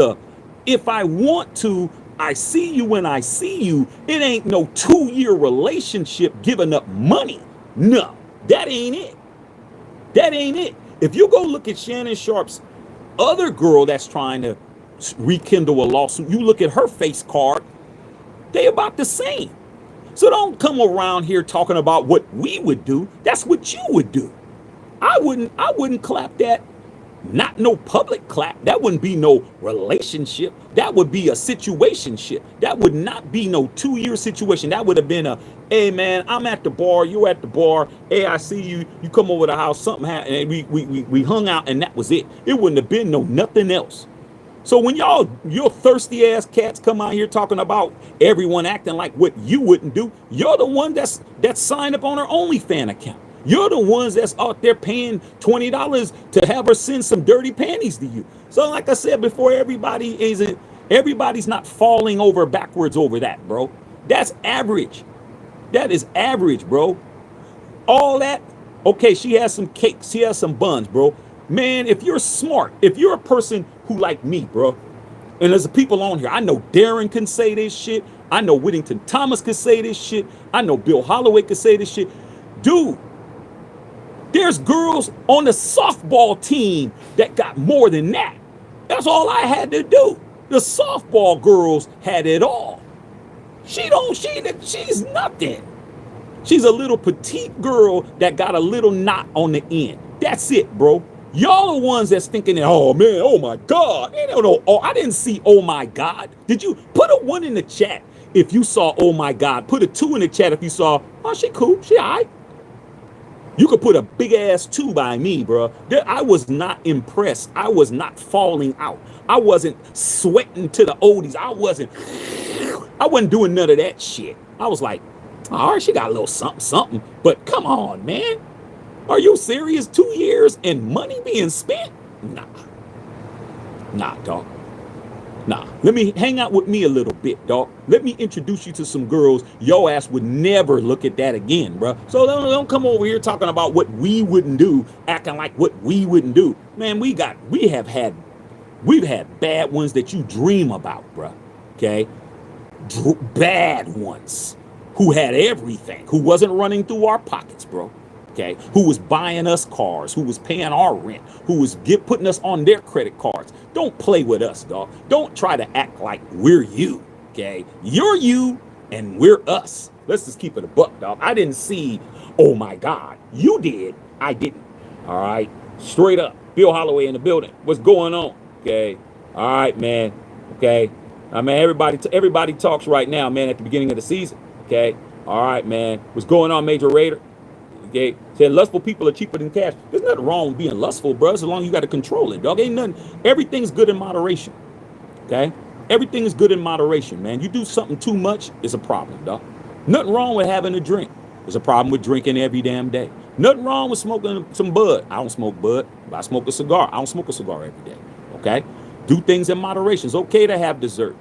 if I want to, I see you when I see you. It ain't no 2-year relationship giving up money. No, that ain't it. That ain't it. If you go look at Shannon Sharpe's other girl that's trying to rekindle a lawsuit, you look at her face card, they about the same. So don't come around here talking about what we would do. That's what you would do. I wouldn't clap that. Not no public clap. That wouldn't be no relationship. That would be a situationship. That would not be no 2-year situation. That would have been a, hey man, I'm at the bar, you're at the bar. Hey, I see you. You come over the house, something happened, and we hung out, and that was it. It wouldn't have been no nothing else. So when your thirsty ass cats come out here talking about everyone acting like what you wouldn't do, you're the one that's signed up on her OnlyFans account. You're the ones that's out there paying $20 to have her send some dirty panties to you. So like I said before, everybody's not falling over backwards over that, bro. That's average. That is average, bro. All that, okay, she has some cakes, she has some buns, bro. Man, if you're smart, if you're a person who like me, bro, and there's people on here, I know Darren can say this shit. I know Whittington Thomas can say this shit. I know Bill Holloway can say this shit. Dude, there's girls on the softball team that got more than that. That's all I had to do. The softball girls had it all. She's nothing. She's a little petite girl that got a little knot on the end. That's it, bro. Y'all are ones that's thinking, oh man, oh my God. They don't know. Oh, I didn't see oh my God. Did you put a 1 in the chat if you saw oh my God? Put a 2 in the chat if you saw, oh, she cool, she all right. You could put a big ass 2 by me, bro. I was not impressed. I was not falling out. I wasn't sweating to the oldies. I wasn't doing none of that shit. I was like, all right, she got a little something, something. But come on, man. Are you serious? 2 years and money being spent? Nah, dog. Nah, let me hang out with me a little bit, dog. Let me introduce you to some girls. Your ass would never look at that again, bro. So don't come over here talking about what we wouldn't do, acting like what we wouldn't do. Man, we've had bad ones that you dream about, bro. Okay, bad ones who had everything, who wasn't running through our pockets, bro. Okay, who was buying us cars, who was paying our rent, who was putting us on their credit cards. Don't play with us, dog. Don't try to act like we're you, okay? You're you and we're us. Let's just keep it a buck, dog. I didn't see, oh my God. You did, I didn't. All right, straight up. Bill Holloway in the building. What's going on? Okay, all right, man. Okay, I mean, everybody talks right now, man, at the beginning of the season. Okay, all right, man. What's going on, Major Raider? Okay, said lustful people are cheaper than cash. There's nothing wrong with being lustful, bro, as long as you got to control it, dog. Ain't nothing. Everything's good in moderation. Okay, everything is good in moderation, man. You do something too much, it's a problem, dog. Nothing wrong with having a drink. There's a problem with drinking every damn day. Nothing wrong with smoking some bud. I don't smoke bud, but I smoke a cigar. I don't smoke a cigar every day. Okay, do things in moderation. It's okay to have dessert.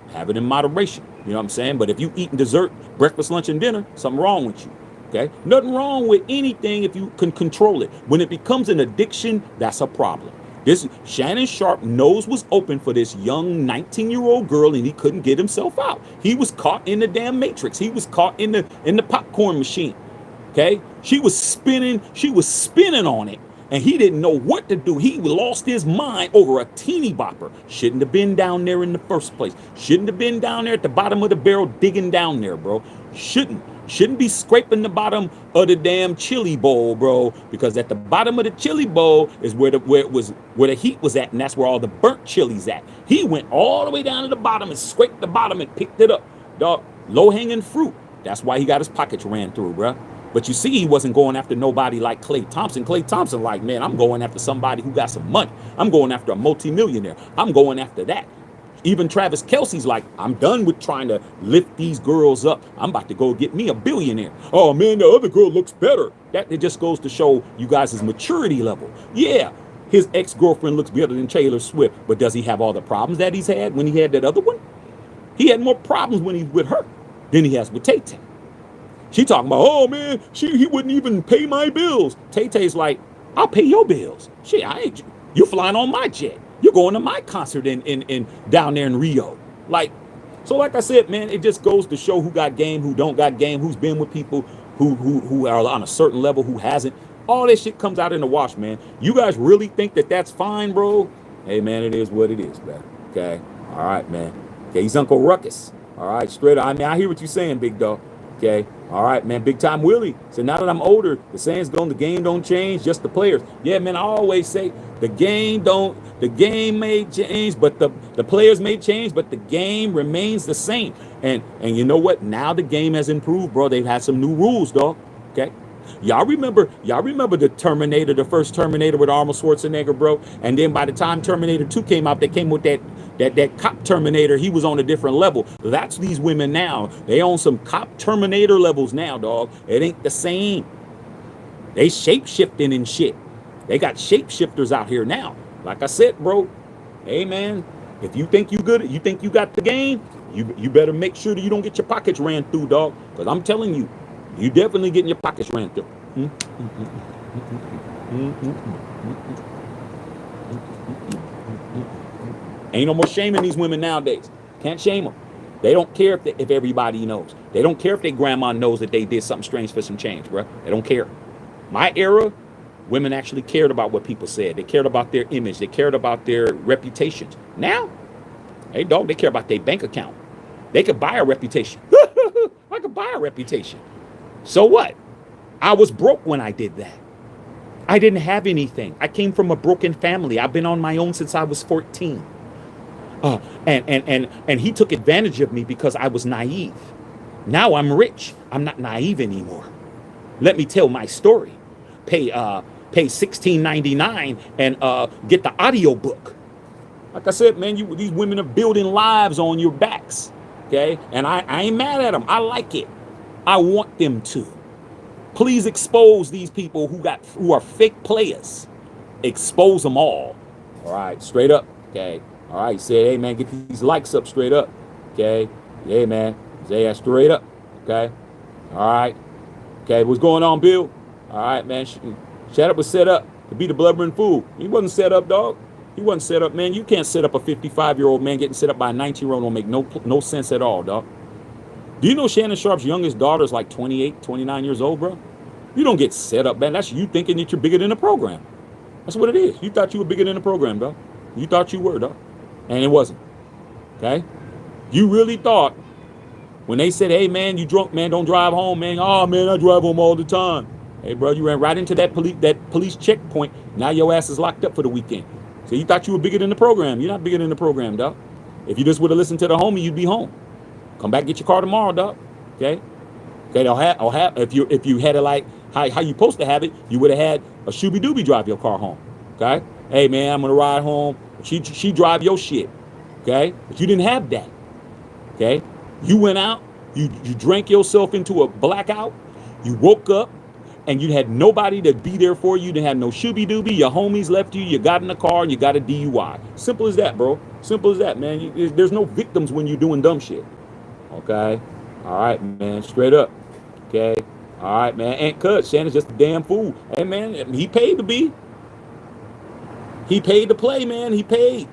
Have it in moderation. You know what I'm saying? But if you eating dessert, breakfast, lunch, and dinner, something wrong with you. Okay? Nothing wrong with anything if you can control it. When it becomes an addiction, that's a problem. This Shannon Sharpe knows was open for this young 19-year-old girl, and he couldn't get himself out. He was caught in the damn matrix. He was caught in the popcorn machine. Okay? She was spinning on it, and he didn't know what to do. He lost his mind over a teeny bopper. Shouldn't have been down there in the first place. Shouldn't have been down there at the bottom of the barrel digging down there, bro. Shouldn't be scraping the bottom of the damn chili bowl, bro, because at the bottom of the chili bowl is where the heat was at, and that's where all the burnt chili's at. He went all the way down to the bottom and scraped the bottom and picked it up. Dog, low-hanging fruit. That's why he got his pockets ran through, bro. But you see, he wasn't going after nobody like Klay Thompson. Klay Thompson, like, man, I'm going after somebody who got some money. I'm going after a multimillionaire. I'm going after that. Even Travis Kelce's like, I'm done with trying to lift these girls up. I'm about to go get me a billionaire. Oh, man, the other girl looks better. That it just goes to show you guys' maturity level. Yeah, his ex-girlfriend looks better than Taylor Swift, but does he have all the problems that he's had when he had that other one? He had more problems when he's with her than he has with Tay-Tay. She talking about, oh, man, he wouldn't even pay my bills. Tay-Tay's like, I'll pay your bills. Shit, you flying on my jet. You're going to my concert in down there in Rio. Like I said, man, it just goes to show who got game, who don't got game, who's been with people who are on a certain level, who hasn't. All this shit comes out in the wash, man. You guys really think that that's fine, bro? Hey, man, it is what it is, man. Okay? All right, man. Okay, he's Uncle Ruckus. All right, straight up. I mean, I hear what you're saying, big dog. Okay? All right, man. Big time Willie. So now that I'm older, the game don't change, just the players. Yeah, man, I always say the game may change, but the players may change, but the game remains the same. And you know what? Now the game has improved, bro. They've had some new rules, dog. Okay? Y'all remember the Terminator, the first Terminator with Arnold Schwarzenegger, bro? And then by the time Terminator 2 came out, they came with that cop Terminator. He was on a different level. That's these women now. They own some cop Terminator levels now, dog. It ain't the same. They shape-shifting and shit. They got shapeshifters out here now. Like I said, bro, hey, man, if you think you good, you think you got the game, you better make sure that you don't get your pockets ran through, dog. Because I'm telling you, you definitely getting your pockets ran through. Ain't no more shaming these women nowadays. Can't shame them. They don't care if everybody knows. They don't care if their grandma knows that they did something strange for some change, bro. They don't care. My era, women actually cared about what people said. They cared about their image. They cared about their reputations. Now, hey, dog, they care about their bank account. They could buy a reputation. I could buy a reputation. So what? I was broke when I did that. I didn't have anything. I came from a broken family. I've been on my own since I was 14. And he took advantage of me because I was naive. Now I'm rich. I'm not naive anymore. Let me tell my story. Pay $16.99 and get the audio book. Like I said, man, these women are building lives on your backs. Okay? And I ain't mad at them. I like it. I want them to. Please expose these people who are fake players. Expose them all. All right, straight up. Okay. All right, say, hey man, get these likes up straight up. Okay. Hey man, say that straight up. Okay. All right. Okay, what's going on, Bill? All right, man. Shannon was set up to be the blubbering fool. He wasn't set up, dog. He wasn't set up, man. You can't set up a 55-year-old man getting set up by a 19-year-old. Don't make no sense at all, dog. Do you know Shannon Sharpe's youngest daughter is like 28, 29 years old, bro? You don't get set up, man. That's you thinking that you're bigger than the program. That's what it is. You thought you were bigger than the program, dog. You thought you were, dog. And it wasn't. Okay? You really thought when they said, hey, man, you drunk, man, don't drive home, man. Oh, man, I drive home all the time. Hey, bro, you ran right into that police checkpoint. Now your ass is locked up for the weekend. So you thought you were bigger than the program. You're not bigger than the program, dog. If you just would have listened to the homie, you'd be home. Come back, get your car tomorrow, dog. Okay? Okay, I'll have if you had it like how you supposed to have it, you would have had a Shooby Dooby drive your car home. Okay? Hey man, I'm gonna ride home. She drive your shit. Okay? But you didn't have that. Okay? You went out, you drank yourself into a blackout, you woke up, and you had nobody to be there for you. You didn't have no Shooby Dooby, your homies left you, you got in the car and you got a DUI. Simple as that, bro. Simple as that, man. There's no victims when you're doing dumb shit. Okay? All right, man. Straight up. Okay? All right, man. Ain't cut. Shannon's just a damn fool. Hey, man, he paid to be. He paid to play, man. He paid.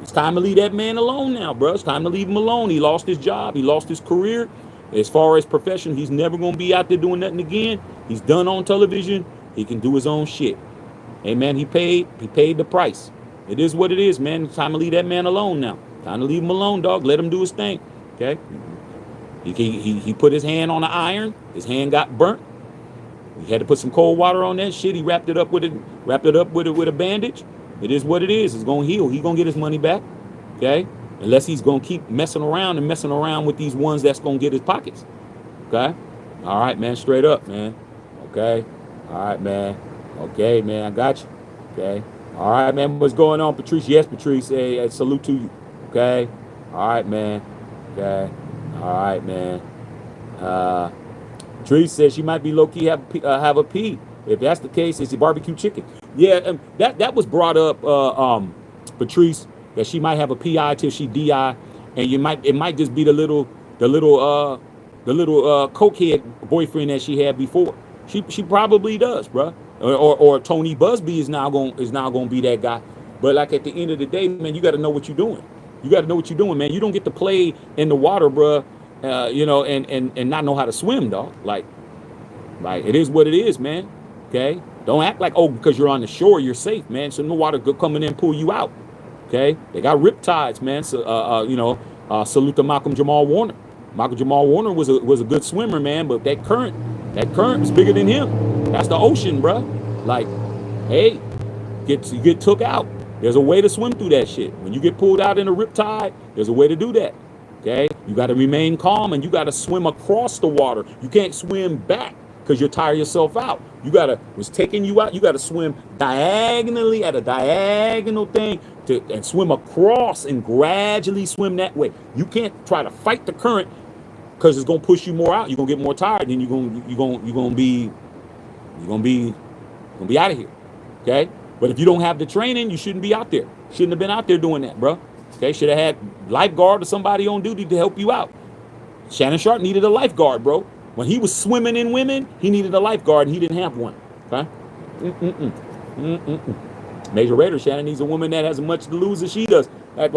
It's time to leave that man alone now, bro. It's time to leave him alone. He lost his job. He lost his career. As far as profession, he's never going to be out there doing nothing again. He's done on television. He can do his own shit. Hey, man, he paid the price. It is what it is, man. It's time to leave that man alone now. Time to leave him alone, dog. Let him do his thing. Okay? He put his hand on the iron. His hand got burnt. He had to put some cold water on that shit. He wrapped it up with a bandage. It is what it is. It's gonna heal. He's gonna get his money back. Okay? Unless he's gonna keep messing around with these ones that's gonna get his pockets. Okay? All right, man. Straight up, man. Okay? All right, man. Okay, man. I got you. Okay? All right, man. What's going on, Patrice? Yes, Patrice. Hey, salute to you. Okay? All right, man. Okay? All right, man. Patrice says she might be low-key have a P. If that's the case, it's a barbecue chicken. Yeah, that was brought up, Patrice, that she might have a PI till she DI, and it might just be the little cokehead boyfriend that she had before. She probably does, bro. Or Tony Busby is now gonna be that guy. But like at the end of the day, man, you got to know what you're doing. You got to know what you're doing, man. You don't get to play in the water, bro. And not know how to swim, dog. Like it is what it is, man. Okay, don't act like because you're on the shore you're safe, man. So no water could come in and pull you out. Okay, they got rip tides, man. So salute to Malcolm Jamal Warner. Malcolm Jamal Warner was a good swimmer, man. But that current is bigger than him. That's the ocean, bro. Like, hey, you get took out. There's a way to swim through that shit. When you get pulled out in a rip tide, there's a way to do that. Okay, you got to remain calm and you got to swim across the water. You can't swim back because you'll tire yourself out. Was taking you out. You got to swim diagonally at a diagonal thing and swim across and gradually swim that way. You can't try to fight the current because it's gonna push you more out. You're gonna get more tired, and you're gonna be out of here. Okay, but if you don't have the training, you shouldn't be out there. Shouldn't have been out there doing that, bro. Okay, should have had lifeguard or somebody on duty to help you out. Shannon Sharpe needed a lifeguard, bro. When he was swimming in women, he needed a lifeguard, and he didn't have one. Okay? Major Raider, Shannon needs a woman that has as much to lose as she does. Like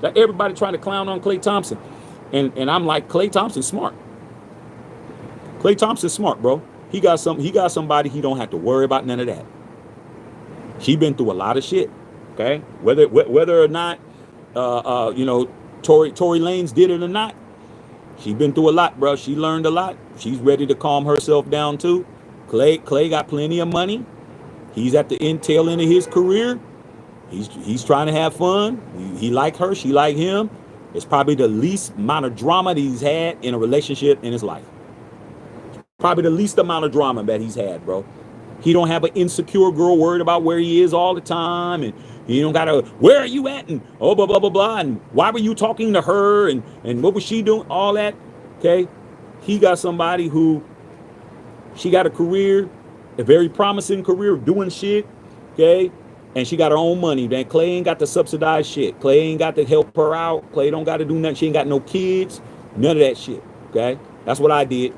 everybody trying to clown on Klay Thompson. And I'm like, Klay Thompson's smart. Klay Thompson's smart, bro. He got somebody he don't have to worry about none of that. She been through a lot of shit. Okay? Whether or not Tory Lanez did it or not, she's been through a lot, bro. She learned a lot. She's ready to calm herself down too. Clay got plenty of money. He's at the tail end of his career. He's trying to have fun. He like her. She like him. It's probably the least amount of drama that he's had in a relationship in his life. Probably the least amount of drama that he's had, bro. He don't have an insecure girl worried about where he is all the time, and he don't gotta, where are you at, and oh, blah blah blah blah, and why were you talking to her, and what was she doing, all that. Okay, he got somebody who, she got a career, a very promising career of doing shit. Okay, and she got her own money. Man, Clay ain't got to subsidize shit. Clay ain't got to help her out. Clay don't got to do nothing. She ain't got no kids. None of that shit. Okay, that's what I did.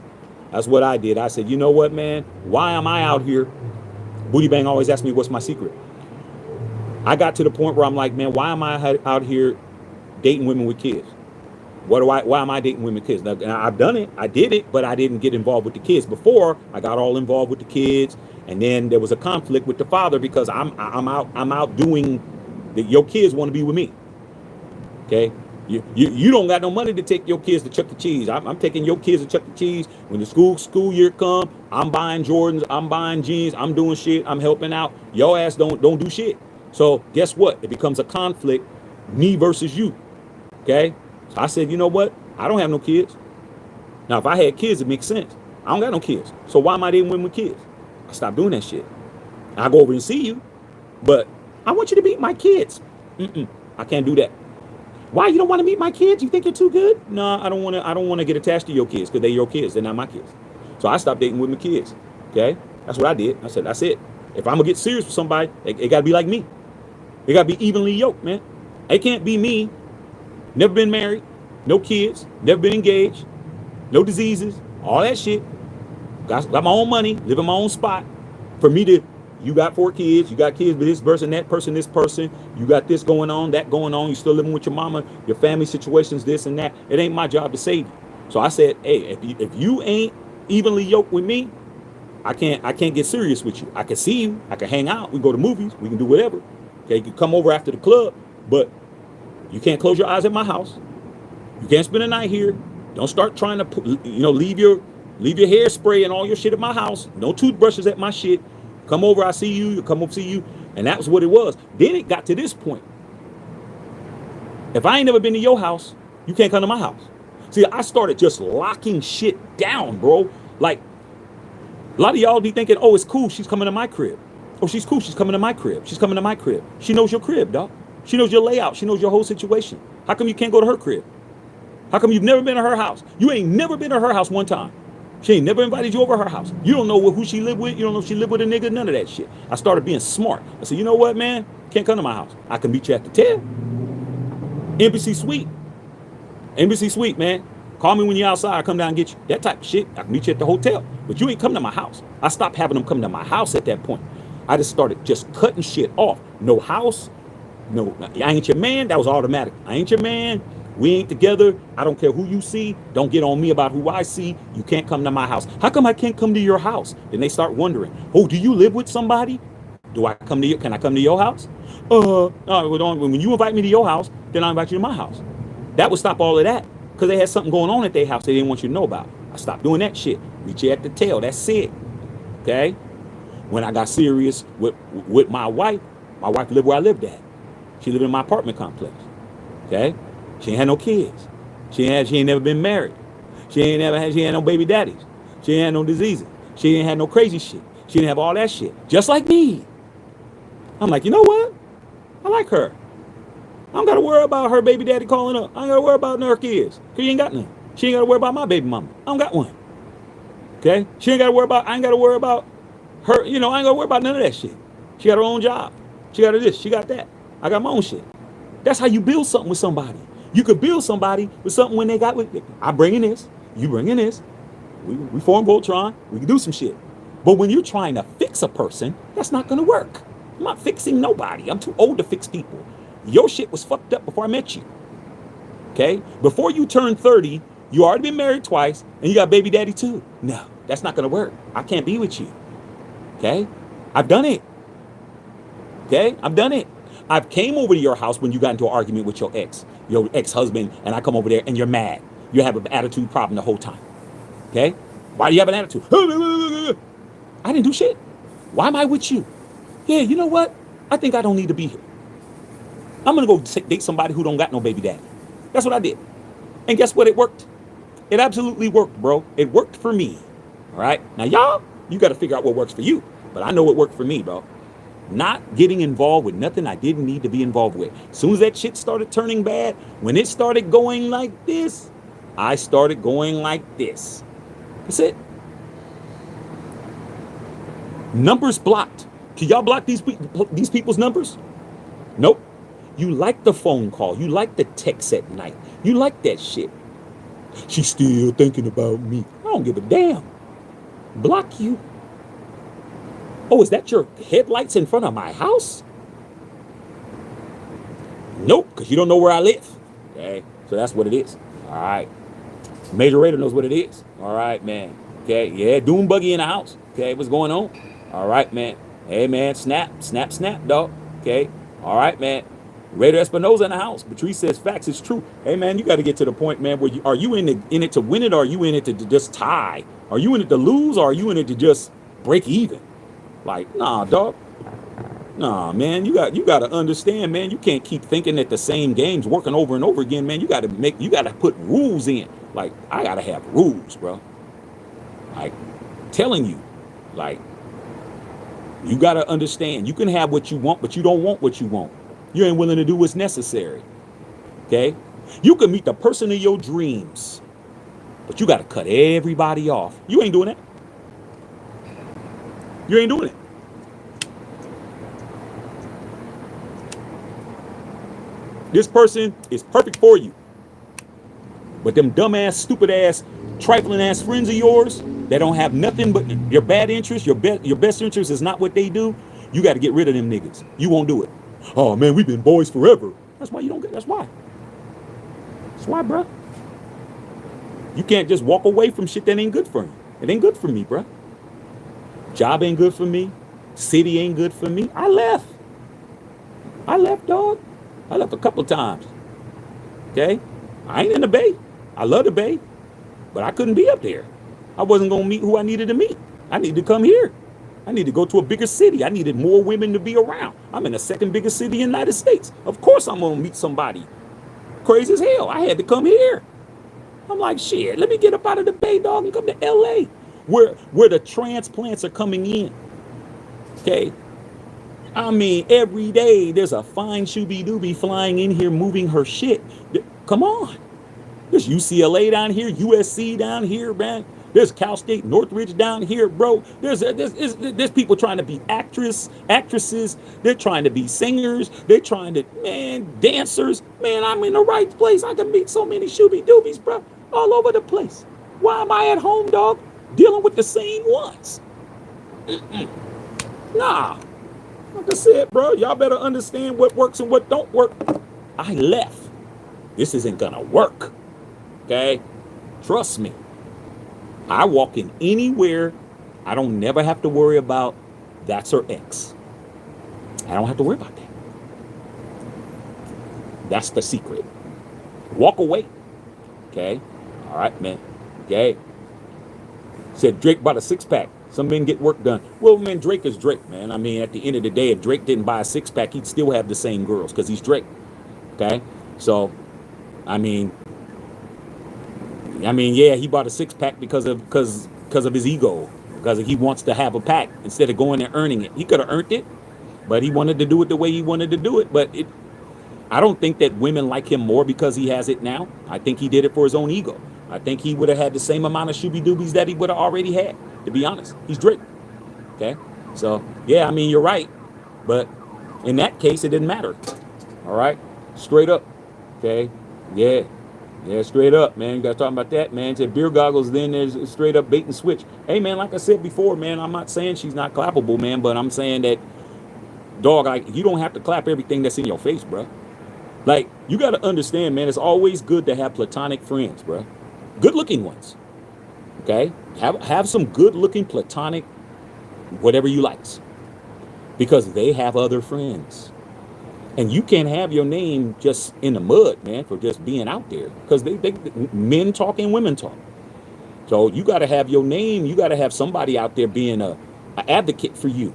That's what I did. I said, you know what, man? Why am I out here? Booty Bang always asks me, what's my secret? I got to the point where I'm like, man, why am I out here dating women with kids? Why am I dating women with kids? Now, I've done it. I did it, but I didn't get involved with the kids. Before, I got all involved with the kids, and then there was a conflict with the father because I'm out doing your kids want to be with me. Okay? You don't got no money to take your kids to Chuck E. Cheese. I'm taking your kids to Chuck E. Cheese. When the school year come, I'm buying Jordans, I'm buying jeans, I'm doing shit, I'm helping out. Your ass don't do shit. So guess what? It becomes a conflict, me versus you. Okay? So I said, you know what? I don't have no kids. Now, if I had kids, it makes sense. I don't got no kids. So why am I dating women with kids? I stopped doing that shit. I go over and see you, but I want you to meet my kids. I can't do that. Why, you don't want to meet my kids? You think you're too good? No, I don't want to get attached to your kids because they're your kids. They're not my kids. So I stopped dating with my kids. Okay? That's what I did. I said, that's it. If I'm going to get serious with somebody, it got to be like me. It got to be evenly yoked, man. It can't be me. Never been married. No kids. Never been engaged. No diseases. All that shit. Got my own money. Live in my own spot. For me to, you got 4 kids. You got kids with this person, that person, this person. You got this going on, that going on. You still living with your mama. Your family situations, this and that. It ain't my job to save you. So I said, hey, if you ain't evenly yoked with me, I can't get serious with you. I can see you. I can hang out. We can go to movies. We can do whatever. Okay, you can come over after the club, but you can't close your eyes at my house. You can't spend the night here. Don't start trying to, leave your hairspray and all your shit at my house. No toothbrushes at my shit. Come over, I see you. Come over, see you. And that was what it was. Then it got to this point. If I ain't never been to your house, you can't come to my house. See, I started just locking shit down, bro. Like, a lot of y'all be thinking, oh, it's cool. She's coming to my crib. Oh, she's cool. She's coming to my crib. She's coming to my crib. She knows your crib, dog. She knows your layout. She knows your whole situation. How come you can't go to her crib? How come you've never been to her house? You ain't never been to her house one time. She ain't never invited you over her house. You don't know who she lived with. You don't know if she lived with a nigga. None of that shit. I started being smart. I said, you know what, man? Can't come to my house. I can meet you at the hotel. Embassy Suite. Embassy Suite, man. Call me when you're outside. I come down and get you. That type of shit. I can meet you at the hotel. But you ain't come to my house. I stopped having them come to my house at that point. I just started just cutting shit off. No house. No, I ain't your man. That was automatic. I ain't your man. We ain't together. I don't care who you see. Don't get on me about who I see. You can't come to my house. How come I can't come to your house? Then they start wondering, oh, do you live with somebody? Do I come to you? Can I come to your house? No, when you invite me to your house, then I invite you to my house. That would stop all of that because they had something going on at their house they didn't want you to know about. I stopped doing that shit. Meet you at the tail. That's it. Okay? When I got serious with my wife lived where I lived at. She lived in my apartment complex. Okay? She ain't had no kids. She ain't never been married. She ain't had no baby daddies. She ain't had no diseases. She ain't had no crazy shit. She didn't have all that shit. Just like me. I'm like, you know what? I like her. I don't gotta worry about her baby daddy calling up. I ain't gotta worry about her kids. Cause she ain't got none. She ain't gotta worry about my baby mama. I don't got one. Okay? I ain't gotta worry about her, I ain't gotta worry about none of that shit. She got her own job. She got this, she got that. I got my own shit. That's how you build something with somebody. You could build somebody with something when they got with it. I bring in this, you bring in this. We form Voltron, we can do some shit. But when you're trying to fix a person, that's not gonna work. I'm not fixing nobody. I'm too old to fix people. Your shit was fucked up before I met you. Okay? Before you turned 30, you already been married twice, and you got baby daddy too. No, that's not gonna work. I can't be with you. Okay? I've done it. Okay? I've done it. I've came over to your house when you got into an argument with your ex-husband, and I come over there and you're mad. You have an attitude problem the whole time. Okay? Why do you have an attitude? I didn't do shit. Why am I with you? Yeah, you know what? I think I don't need to be here. I'm going to go date somebody who don't got no baby daddy. That's what I did. And guess what? It worked. It absolutely worked, bro. It worked for me. All right. Now, y'all, you got to figure out what works for you. But I know what worked for me, bro. Not getting involved with nothing I didn't need to be involved with. As soon as that shit started turning bad, when it started going like this, I started going like this. That's it. Numbers blocked. Can y'all block these people's numbers? Nope. You like the phone call. You like the text at night. You like that shit. She's still thinking about me. I don't give a damn. Block you. Oh, is that your headlights in front of my house? Nope, because you don't know where I live. Okay, so that's what it is. All right. Major Raider knows what it is. All right, man. Okay, yeah, Doom Buggy in the house. Okay, what's going on? All right, man. Hey, man, snap, snap, snap, dog. Okay, all right, man. Raider Espinoza in the house. Patrice says facts. It's true. Hey, man, you got to get to the point, man, where are you in it to win it, or are you in it to just tie? Are you in it to lose, or are you in it to just break even? Like, nah, dog. Nah, man, you got to understand, man. You can't keep thinking that the same game's working over and over again, man. You got to put rules in. Like, I got to have rules, bro. Like, telling you, like, you got to understand. You can have what you want, but you don't want what you want. You ain't willing to do what's necessary. Okay? You can meet the person of your dreams, but you got to cut everybody off. You ain't doing that. You ain't doing it. This person is perfect for you. But them dumbass, stupid ass, trifling ass friends of yours that don't have nothing but your bad interest, your best interest is not what they do. You got to get rid of them niggas. You won't do it. Oh man, we've been boys forever. That's why you don't get. That's why. That's why, bro. You can't just walk away from shit that ain't good for you. It ain't good for me, bro. Job ain't good for me. City ain't good for me. I left. Dog. I left a couple times. Okay? I ain't in the Bay. I love the Bay. But I couldn't be up there. I wasn't going to meet who I needed to meet. I needed to come here. I need to go to a bigger city. I needed more women to be around. I'm in the second biggest city in the United States. Of course I'm going to meet somebody crazy as hell. I had to come here. I'm like, shit, let me get up out of the Bay, dog, and come to LA where the transplants are coming in. Okay? I mean, every day there's a fine shooby-dooby flying in here moving her shit. Come on. There's UCLA down here, USC down here, man. There's Cal State Northridge down here, bro. There's people trying to be actresses. They're trying to be singers. They're trying to, man, dancers. Man, I'm in the right place. I can meet so many shooby-doobies, bro, all over the place. Why am I at home, dog, dealing with the same ones? Nah. Like I said, bro, y'all better understand what works and what don't work. I left. This isn't gonna work. Okay? Trust me. I walk in anywhere. I don't never have to worry about that's her ex. I don't have to worry about that. That's the secret. Walk away. Okay? All right, man. Okay? Said Drake bought a six-pack. Some men get work done. Well, man, Drake is Drake, man. I mean, at the end of the day, if Drake didn't buy a six-pack, he'd still have the same girls because he's Drake. Okay? So, I mean, yeah, he bought a six-pack because of his ego, because he wants to have a pack instead of going and earning it. He could have earned it, but he wanted to do it the way he wanted to do it. But I don't think that women like him more because he has it now. I think he did it for his own ego. I think he would have had the same amount of shooby-doobies that he would have already had, to be honest. He's Drake. Okay? So, yeah, I mean, you're right. But in that case, it didn't matter. All right? Straight up. Okay? Yeah. Yeah, straight up, man. You guys talking about that, man. Said beer goggles, then there's straight up bait and switch. Hey, man, like I said before, man, I'm not saying she's not clappable, man, but I'm saying that, dog, you don't have to clap everything that's in your face, bro. Like, you got to understand, man, it's always good to have platonic friends, bro. Good-looking ones. Okay? Have some good-looking platonic whatever you likes. Because they have other friends. And you can't have your name just in the mud, man, for just being out there. Because they men talk and women talk. So you got to have your name. You got to have somebody out there being a advocate for you.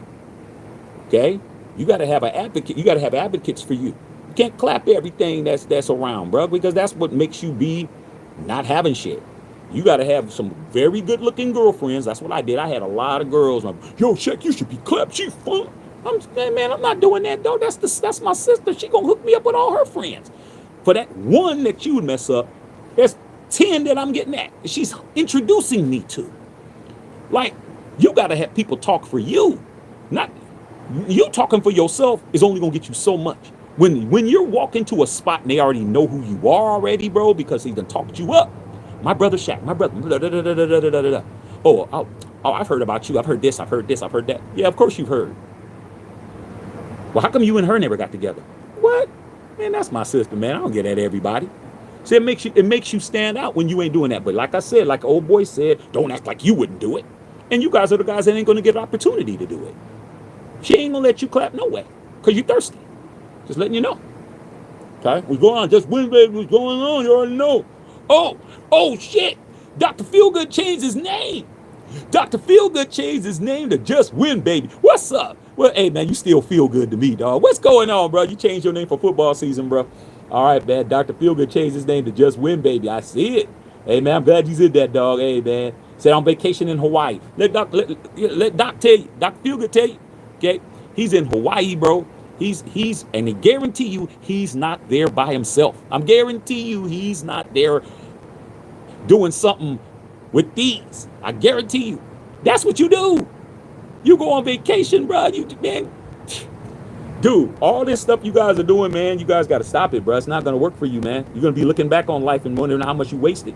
Okay? You got to have an advocate. You got to have advocates for you. You can't clap everything that's around, bro, because that's what makes you be not having shit. You got to have some very good looking girlfriends. That's what I did. I had a lot of girls. Like, yo, Shaq, you should be clapped. She fun. Man, I'm not doing that, though. That's my sister. She gonna hook me up with all her friends. For that one that you would mess up, there's 10 that I'm getting at. She's introducing me to. Like, you got to have people talk for you. Not you talking for yourself is only gonna get you so much. When you're walking to a spot and they already know who you are already, bro, because he done talked you up. My brother Shaq, my brother. Da, da, da, da, da, da, da. Oh, I've heard about you. I've heard this. I've heard this. I've heard that. Yeah, of course you've heard. Well, how come you and her never got together? What? Man, that's my sister, man. I don't get at everybody. So it makes you stand out when you ain't doing that. But like I said, like old boy said, don't act like you wouldn't do it. And you guys are the guys that ain't gonna get an opportunity to do it. She ain't gonna let you clap no way, cause you thirsty. Just letting you know. Okay, what's going on? Just win, baby. What's going on? You already know. Oh shit! Dr. Feelgood changed his name. Dr. Feelgood changed his name to Just Win, baby. What's up? Well, hey man, you still feel good to me, dog. What's going on, bro? You changed your name for football season, bro. All right, man. Dr. Feelgood changed his name to Just Win, baby. I see it. Hey man, I'm glad you did that, dog. Hey man, said on vacation in Hawaii. Let Doc tell you. Dr. Feelgood tell you. Okay, he's in Hawaii, bro. He's and I guarantee you he's not there by himself. I'm guarantee you he's not there doing something with these. I guarantee you. That's what you do. You go on vacation, bro. Man, dude, all this stuff you guys are doing, man, you guys got to stop it, bro. It's not going to work for you, man. You're going to be looking back on life and wondering how much you wasted.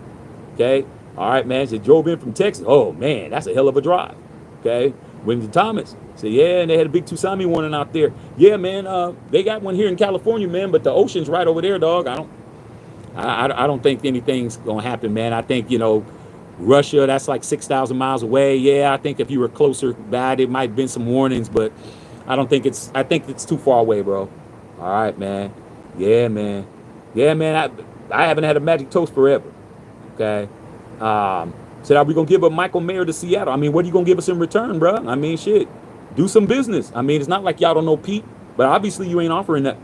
Okay? All right, man. So drove in from Texas. Oh, man, that's a hell of a drive. Okay? Went to Thomas. Said, yeah, and they had a big tsunami warning out there. Yeah, man, they got one here in California, man, but the ocean's right over there, dog. I don't think anything's going to happen, man. I think, Russia, that's like 6,000 miles away. Yeah, I think if you were closer by, there might have been some warnings, but I think it's too far away, bro. All right, man. Yeah, man. Yeah, man, I haven't had a magic toast forever. Okay. Said, are we going to give a Michael Mayer to Seattle? I mean, what are you going to give us in return, bro? I mean, shit. Do some business. I mean, it's not like y'all don't know Pete, but obviously you ain't offering that.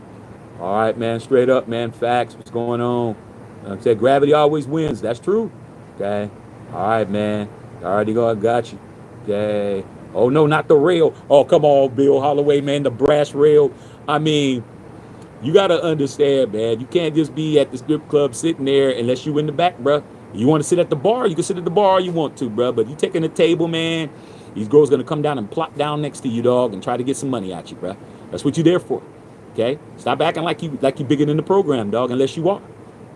All right, man. Straight up, man. Facts. What's going on? I said, gravity always wins. That's true. Okay. All right, man. Already got you. Okay. Oh, no, not the rail. Oh, come on, Bill Holloway, man. The brass rail. I mean, you got to understand, man. You can't just be at the strip club sitting there unless you in the back, bro. You want to sit at the bar, you can sit at the bar all you want to, bro. But you taking the table, man, these girls going to come down and plop down next to you, dog, and try to get some money at you, bro. That's what you there for. Okay? Stop acting like you bigger than the program, dog, unless you are.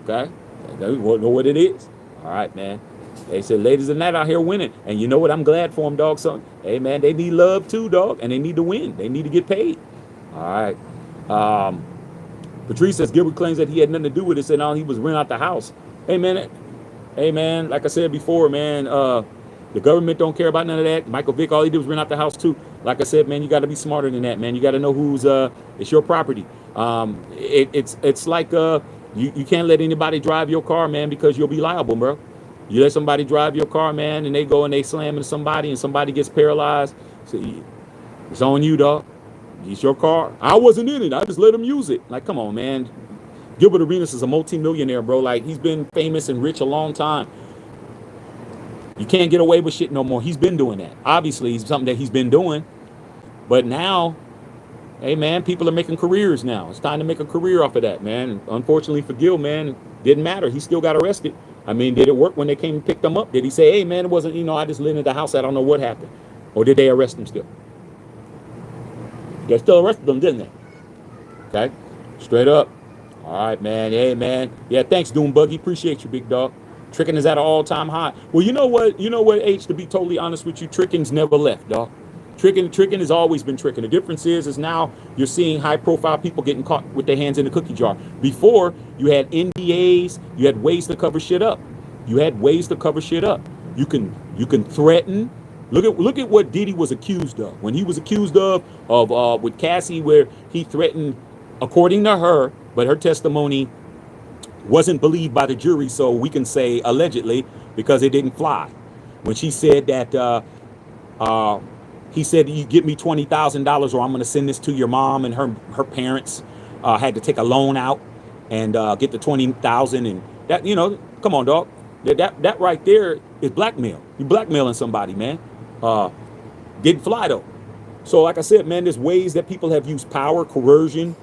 Okay? You know what it is. All right, man. They said ladies and that out here winning. And you know what? I'm glad for them, dog. So, hey, man, they need love too, dog. And they need to win. They need to get paid. All right. Patrice says Gilbert claims that he had nothing to do with it. Said, no, he was renting out the house. Hey, man, like I said before, man, the government don't care about none of that. Michael Vick, all he did was rent out the house too. Like I said, man, you got to be smarter than that, man. You got to know who's it's your property. It's like you can't let anybody drive your car, man, because you'll be liable, bro. You let somebody drive your car, man, and they go and they slam into somebody and somebody gets paralyzed. So it's on you, dog. It's your car. I wasn't in it. I just let them use it. Like, come on, man. Gilbert Arenas is a multi-millionaire, bro. Like, he's been famous and rich a long time. You can't get away with shit no more. He's been doing that. Obviously, it's something that he's been doing. But now, hey, man, people are making careers now. It's time to make a career off of that, man. And unfortunately for Gil, man, it didn't matter. He still got arrested. I mean, did it work when they came and picked him up? Did he say, hey, man, it wasn't, I just lived in the house. I don't know what happened. Or did they arrest him still? They still arrested him, didn't they? Okay? Straight up. All right, man. Hey, man. Yeah, thanks, Doom Buggy. Appreciate you, big dog. Tricking is at an all-time high. Well, you know what, H, to be totally honest with you, tricking's never left, dog. Tricking has always been tricking. The difference is now you're seeing high-profile people getting caught with their hands in the cookie jar. Before, you had NDAs. You had ways to cover shit up. You can threaten. Look at what Diddy was accused of. When he was accused of with Cassie, where he threatened, according to her, but her testimony wasn't believed by the jury, so we can say allegedly because it didn't fly. When she said that He said, you give me $20,000 or I'm going to send this to your mom. And her parents had to take a loan out and get the 20,000. And that, come on, dog. That right there is blackmail. You're blackmailing somebody, man. Didn't fly, though. So like I said, man, there's ways that people have used power, coercion,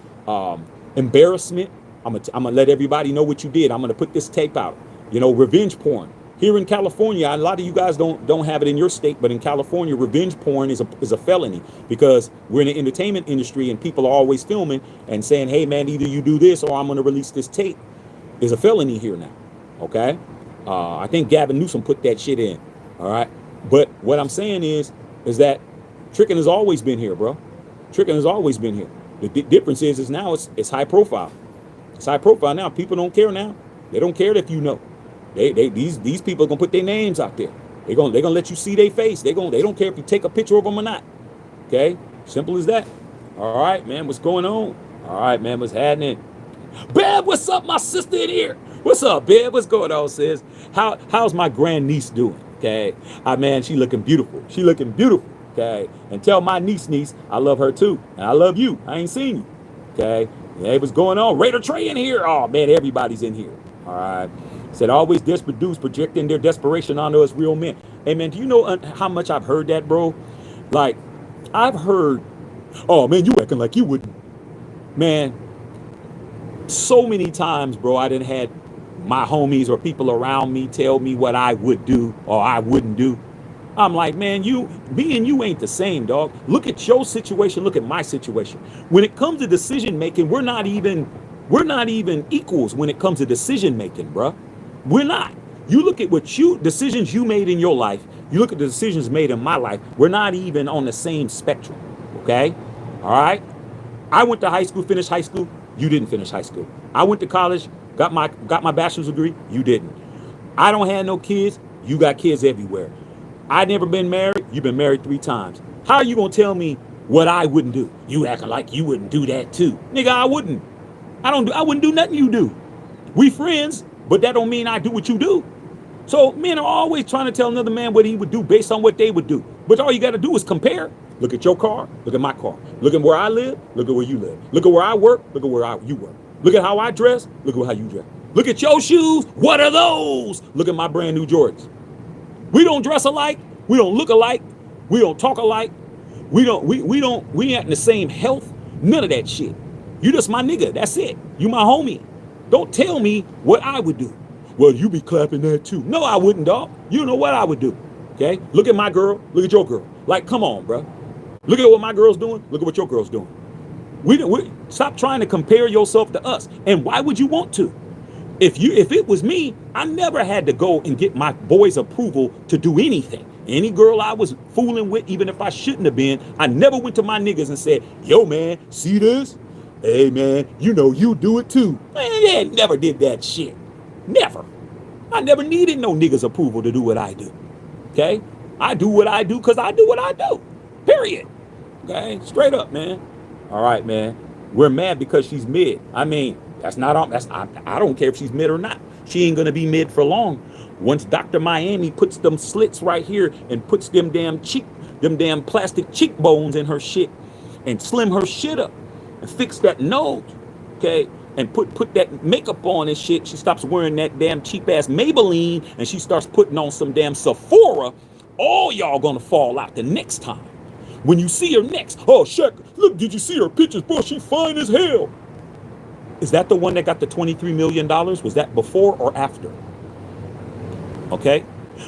embarrassment. I'm gonna let everybody know what you did. I'm gonna put this tape out. Revenge porn. Here in California, a lot of you guys don't have it in your state, but in California, revenge porn is a felony because we're in the entertainment industry and people are always filming and saying, hey man, either you do this or I'm gonna release this tape. Is a felony here now. Okay? I think Gavin Newsom put that shit in. All right. But what I'm saying is that tricking has always been here, bro. Tricking has always been here. The difference is now it's high profile. It's high profile now. People don't care now. They don't care if you know. These people are gonna put their names out there. They're gonna let you see their face. They don't care if you take a picture of them or not. Okay, simple as that. All right, man. What's going on? All right, man. What's happening? Bev, what's up, my sister in here? What's up, Bev? What's going on, sis? How's my grandniece doing? Okay, man, she looking beautiful. She looking beautiful. Okay, and tell my niece I love her too, and I love you. I ain't seen you. Okay, hey, what's going on? Raider Trey in here. Oh man, everybody's in here. All right. Said always desperate dudes projecting their desperation onto us real men. Hey man, do you know how much I've heard that, bro? Like, I've heard, oh man, you acting like you wouldn't. Man, so many times, bro, I done had my homies or people around me tell me what I would do or I wouldn't do. I'm like, man, me and you ain't the same, dog. Look at your situation. Look at my situation. When it comes to decision making, we're not even equals when it comes to decision making, bro. We're not. You look at decisions you made in your life. You look at the decisions made in my life. We're not even on the same spectrum. Okay. All right. I went to high school, finished high school. You didn't finish high school. I went to college, got my bachelor's degree. You didn't. I don't have no kids. You got kids everywhere. I never been married. You've been married 3 times. How are you gonna tell me what I wouldn't do? You acting like you wouldn't do that too, nigga. I wouldn't. I wouldn't do nothing you do. We friends, but that don't mean I do what you do. So men are always trying to tell another man what he would do based on what they would do. But all you got to do is compare. Look at your car. Look at my car. Look at where I live. Look at where you live. Look at where I work. Look at where you work. Look at how I dress. Look at how you dress. Look at your shoes. What are those? Look at my brand new Jordans. We don't dress alike. We don't look alike. We don't talk alike. We ain't in the same health. None of that shit. You just my nigga. That's it. You my homie. Don't tell me what I would do. Well, you be clapping that too. No, I wouldn't, dog. You know what I would do. Okay? Look at my girl. Look at your girl. Like, come on, bro. Look at what my girl's doing. Look at what your girl's doing. We stop trying to compare yourself to us. And why would you want to? If it was me, I never had to go and get my boy's approval to do anything. Any girl I was fooling with, even if I shouldn't have been, I never went to my niggas and said, yo, man, see this? Hey, man, you know you do it too. Man, yeah, never did that shit. Never. I never needed no niggas' approval to do what I do. Okay? I do what I do because I do what I do. Period. Okay? Straight up, man. All right, man. We're mad because she's mid. I mean, I don't care if she's mid or not. She ain't gonna be mid for long. Once Dr. Miami puts them slits right here and puts them damn plastic cheekbones in her shit and slim her shit up and fix that nose, okay, and put that makeup on and shit, she stops wearing that damn cheap ass Maybelline and she starts putting on some damn Sephora, all y'all gonna fall out the next time. When you see her next, oh, Shaq, look, did you see her pictures? Bro, she fine as hell. Is that the one that got the $23 million? Was that before or after? Okay.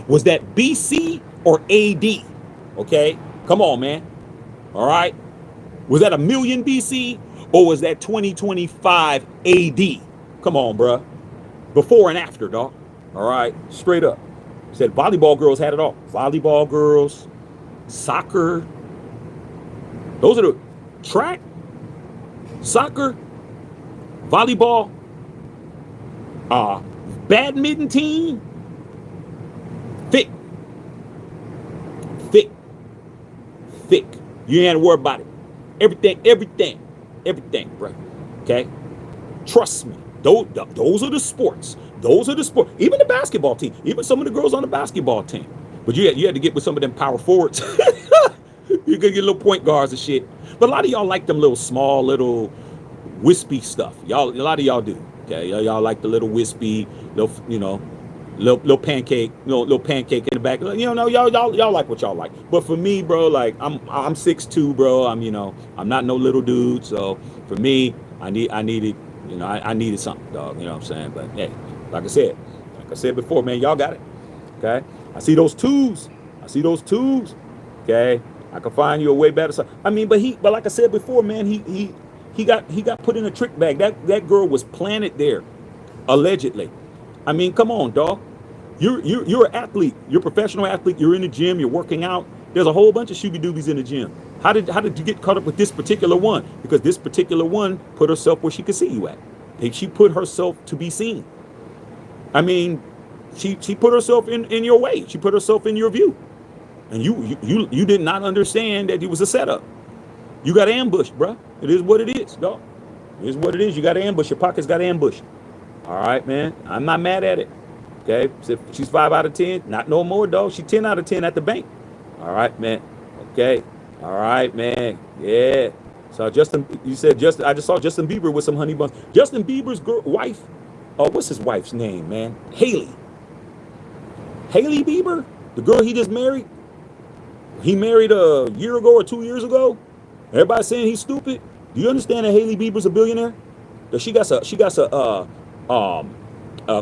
Was that BC or AD? Okay. Come on, man. All right. Was that a million BC or was that 2025 AD? Come on, bruh. Before and after, dog. All right. Straight up. Said volleyball girls had it all. Volleyball girls, soccer. Those are the track, soccer, volleyball, badminton team, thick. You ain't had to worry about it. Everything, bro. Okay? Trust me. Those are the sports. Even the basketball team. Even some of the girls on the basketball team. But you had to get with some of them power forwards. You're gonna get little point guards and shit. But a lot of y'all like them little small, little wispy stuff. Y'all, a lot of y'all do. Okay, y'all like the little wispy, little, little pancake, little pancake in the back. Y'all like what y'all like. But for me, bro, like I'm 6'2", bro. I'm not no little dude. So for me, I needed something, dog. You know what I'm saying? But hey, like I said before, man, y'all got it. Okay, I see those twos. Okay, I can find you a way better. But like I said before, man, he got put in a trick bag. That girl was planted there, allegedly. I mean, come on, dog. You're an athlete. You're a professional athlete. You're in the gym. You're working out. There's a whole bunch of shooby doobies in the gym. How did you get caught up with this particular one? Because this particular one put herself where she could see you at. She put herself to be seen. I mean, she put herself in your way. She put herself in your view, and you did not understand that it was a setup. You got ambushed, bro. It is what it is, dog. It is what it is. You got ambushed. Your pockets got ambushed. All right, man. I'm not mad at it. Okay. She's 5 out of 10. Not no more, dog. She's 10 out of 10 at the bank. All right, man. Okay. All right, man. Yeah. So you said I just saw Justin Bieber with some honey buns. Justin Bieber's wife. Oh, what's his wife's name, man? Haley Bieber, the girl he just married. He married a year ago or 2 years ago. Everybody's saying he's stupid. Do you understand that Haley Bieber's a billionaire? That she got a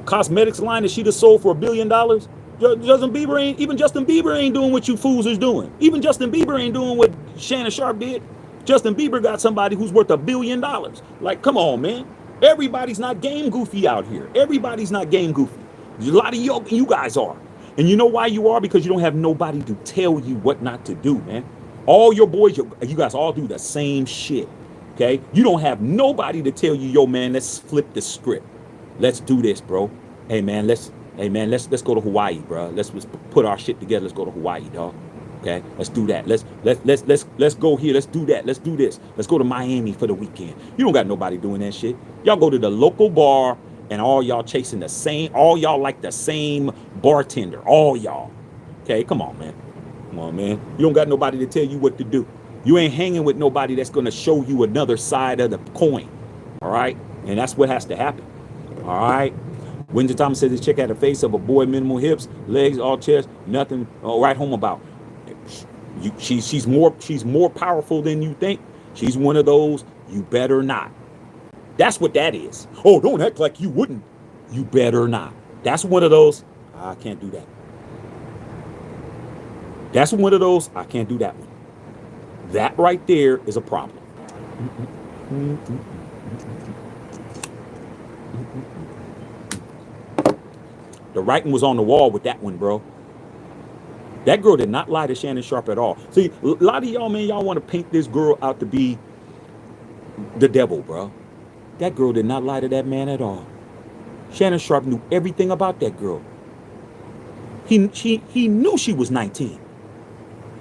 cosmetics line that she just sold for $1 billion. Justin Bieber ain't doing what you fools is doing. Even Justin Bieber ain't doing what Shannon Sharpe did. Justin Bieber got somebody who's worth $1 billion. Like, come on, man. Everybody's not game goofy out here. Everybody's not game goofy. A lot of you guys are. And you know why you are? Because you don't have nobody to tell you what not to do, man. All your boys, you guys all do the same shit. Okay? You don't have nobody to tell you, yo, man, let's flip the script. Let's do this, bro. Hey, man, let's go to Hawaii, bro. Let's put our shit together. Let's go to Hawaii, dog. Okay? Let's do that. Let's go here. Let's do that. Let's do this. Let's go to Miami for the weekend. You don't got nobody doing that shit. Y'all go to the local bar and all y'all chasing all y'all like the same bartender. All y'all. Okay? Come on, man. Come on, man. You don't got nobody to tell you what to do. You ain't hanging with nobody that's going to show you another side of the coin. All right? And that's what has to happen. All right? Winter Thomas says this chick had the face of a boy, minimal hips, legs, all chest, nothing. Right home about. She's more powerful than you think. She's one of those. You better not. That's what that is. Oh, don't act like you wouldn't. You better not. That's one of those. I can't do that. That's one of those. I can't do that one. That right there is a problem. The writing was on the wall with that one, bro. That girl did not lie to Shannon Sharpe at all. See, a lot of y'all, man, y'all want to paint this girl out to be the devil, bro. That girl did not lie to that man at all. Shannon Sharpe knew everything about that girl. He knew she was 19.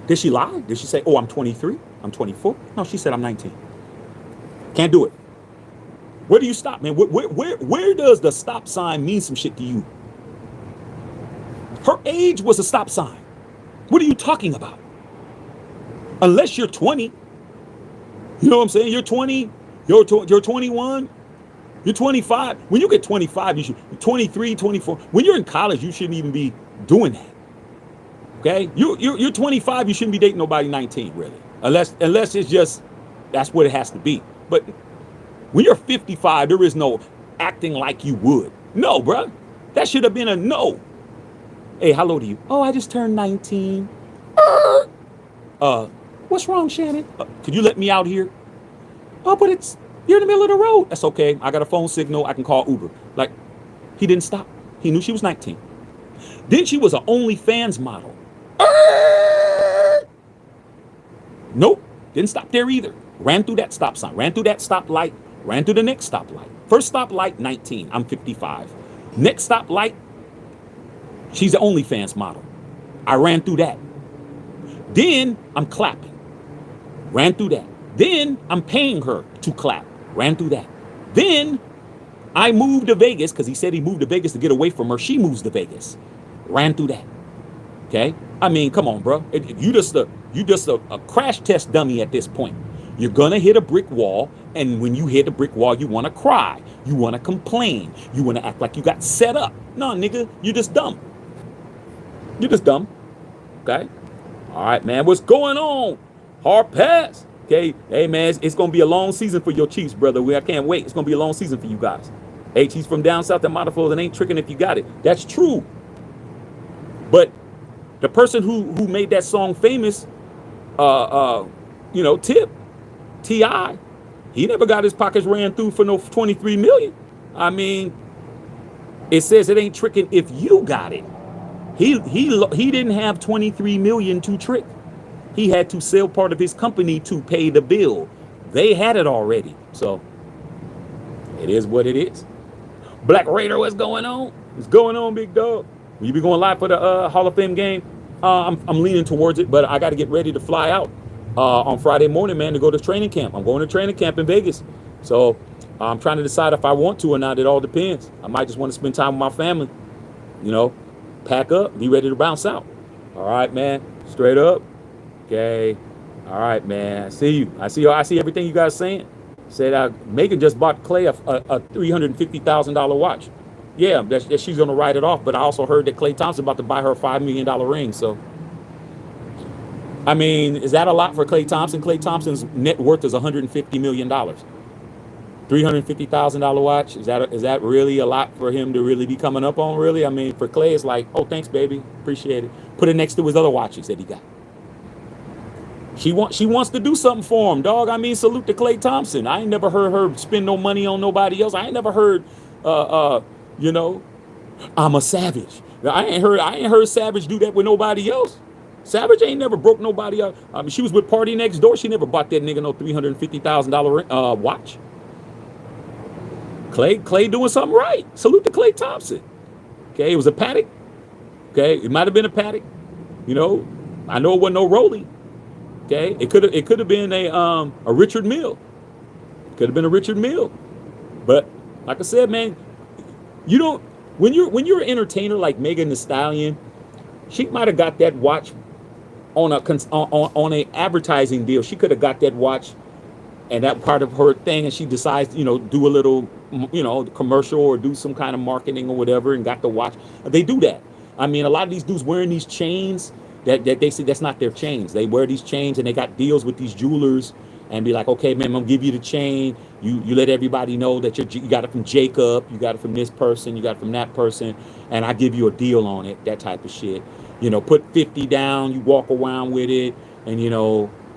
Did she lie? Did she say, oh, I'm 23? I'm 24? No, she said I'm 19. Can't do it. Where do you stop, man? Where does the stop sign mean some shit to you? Her age was a stop sign. What are you talking about? Unless you're 20. You know what I'm saying? You're 20. You're 21. You're 25. When you get 25, you should 23, 24. When you're in college, you shouldn't even be doing that. Okay? You're 25, you shouldn't be dating nobody 19, really. Unless it's just that's what it has to be. But when you're 55, there is no acting like you would. No, bro. That should have been a no. Hey, how old are you? Oh, I just turned 19. What's wrong, Shannon? Could you let me out here? Oh, but you're in the middle of the road. That's okay. I got a phone signal. I can call Uber. Like, he didn't stop. He knew she was 19. Then she was an OnlyFans model. Nope. Didn't stop there either. Ran through that stop sign. Ran through that stoplight. Ran through the next stoplight. First stoplight, 19. I'm 55. Next stoplight, she's an OnlyFans model. I ran through that. Then I'm clapping. Ran through that. Then I'm paying her to clap. Ran through that. Then I moved to Vegas because he said he moved to Vegas to get away from her. She moves to Vegas. Ran through that. Okay? I mean, come on, bro. You just a crash test dummy at this point. You're gonna hit a brick wall, and when you hit a brick wall, you want to cry, you want to complain, you want to act like you got set up. No, nigga, you're just dumb. You're just dumb. Okay. All right, man. What's going on? Hard pass. Okay. Hey, man, it's gonna be a long season for your Chiefs, brother. I can't wait. It's gonna be a long season for you guys. Hey, Chiefs from down south that modified and ain't tricking if you got it. That's true. But the person who made that song famous, Tip, T.I., he never got his pockets ran through for no 23 million. I mean, it says it ain't tricking if you got it. He didn't have 23 million to trick. He had to sell part of his company to pay the bill. They had it already. So it is what it is. Black Raider, what's going on? What's going on, big dog? Will you be going live for the Hall of Fame game? I'm leaning towards it, but I got to get ready to fly out on Friday morning, man, to go to training camp. I'm going to training camp in Vegas. So I'm trying to decide if I want to or not. It all depends. I might just want to spend time with my family, pack up, be ready to bounce out. All right, man. Straight up. Okay. All right, man. I see you. I see everything you guys saying. Said Megan just bought Clay a $350,000 watch. Yeah, that she's going to write it off. But I also heard that Klay Thompson about to buy her a $5 million ring. So, I mean, is that a lot for Klay Thompson? Klay Thompson's net worth is $150 million. $350,000 watch. Is that really a lot for him to really be coming up on, really? I mean, for Klay, it's like, oh, thanks, baby. Appreciate it. Put it next to his other watches that he got. She wants to do something for him, dog. I mean, salute to Klay Thompson. I ain't never heard her spend no money on nobody else. I ain't never heard I'm a savage. I ain't heard Savage do that with nobody else. Savage ain't never broke nobody up. I mean, she was with Party Next Door. She never bought that nigga no $350,000 watch. Klay doing something right. Salute to Klay Thompson. Okay, it was a Paddock. Okay, it might have been a Paddock. I know it wasn't no Rolly. Okay, it could have been a Richard Mille. Could have been a Richard Mille. But like I said, man, you don't when you're an entertainer like Megan Thee Stallion, she might have got that watch on a advertising deal. She could have got that watch and that part of her thing, and she decides, do a little, commercial or do some kind of marketing or whatever, and got the watch. They do that. I mean, a lot of these dudes wearing these chains that they say that's not their chains. They wear these chains and they got deals with these jewelers and be like, okay, man, I'm gonna give you the chain. You let everybody know that you got it from Jacob, you got it from this person, you got it from that person, and I give you a deal on it, that type of shit. Put 50 down, you walk around with it, and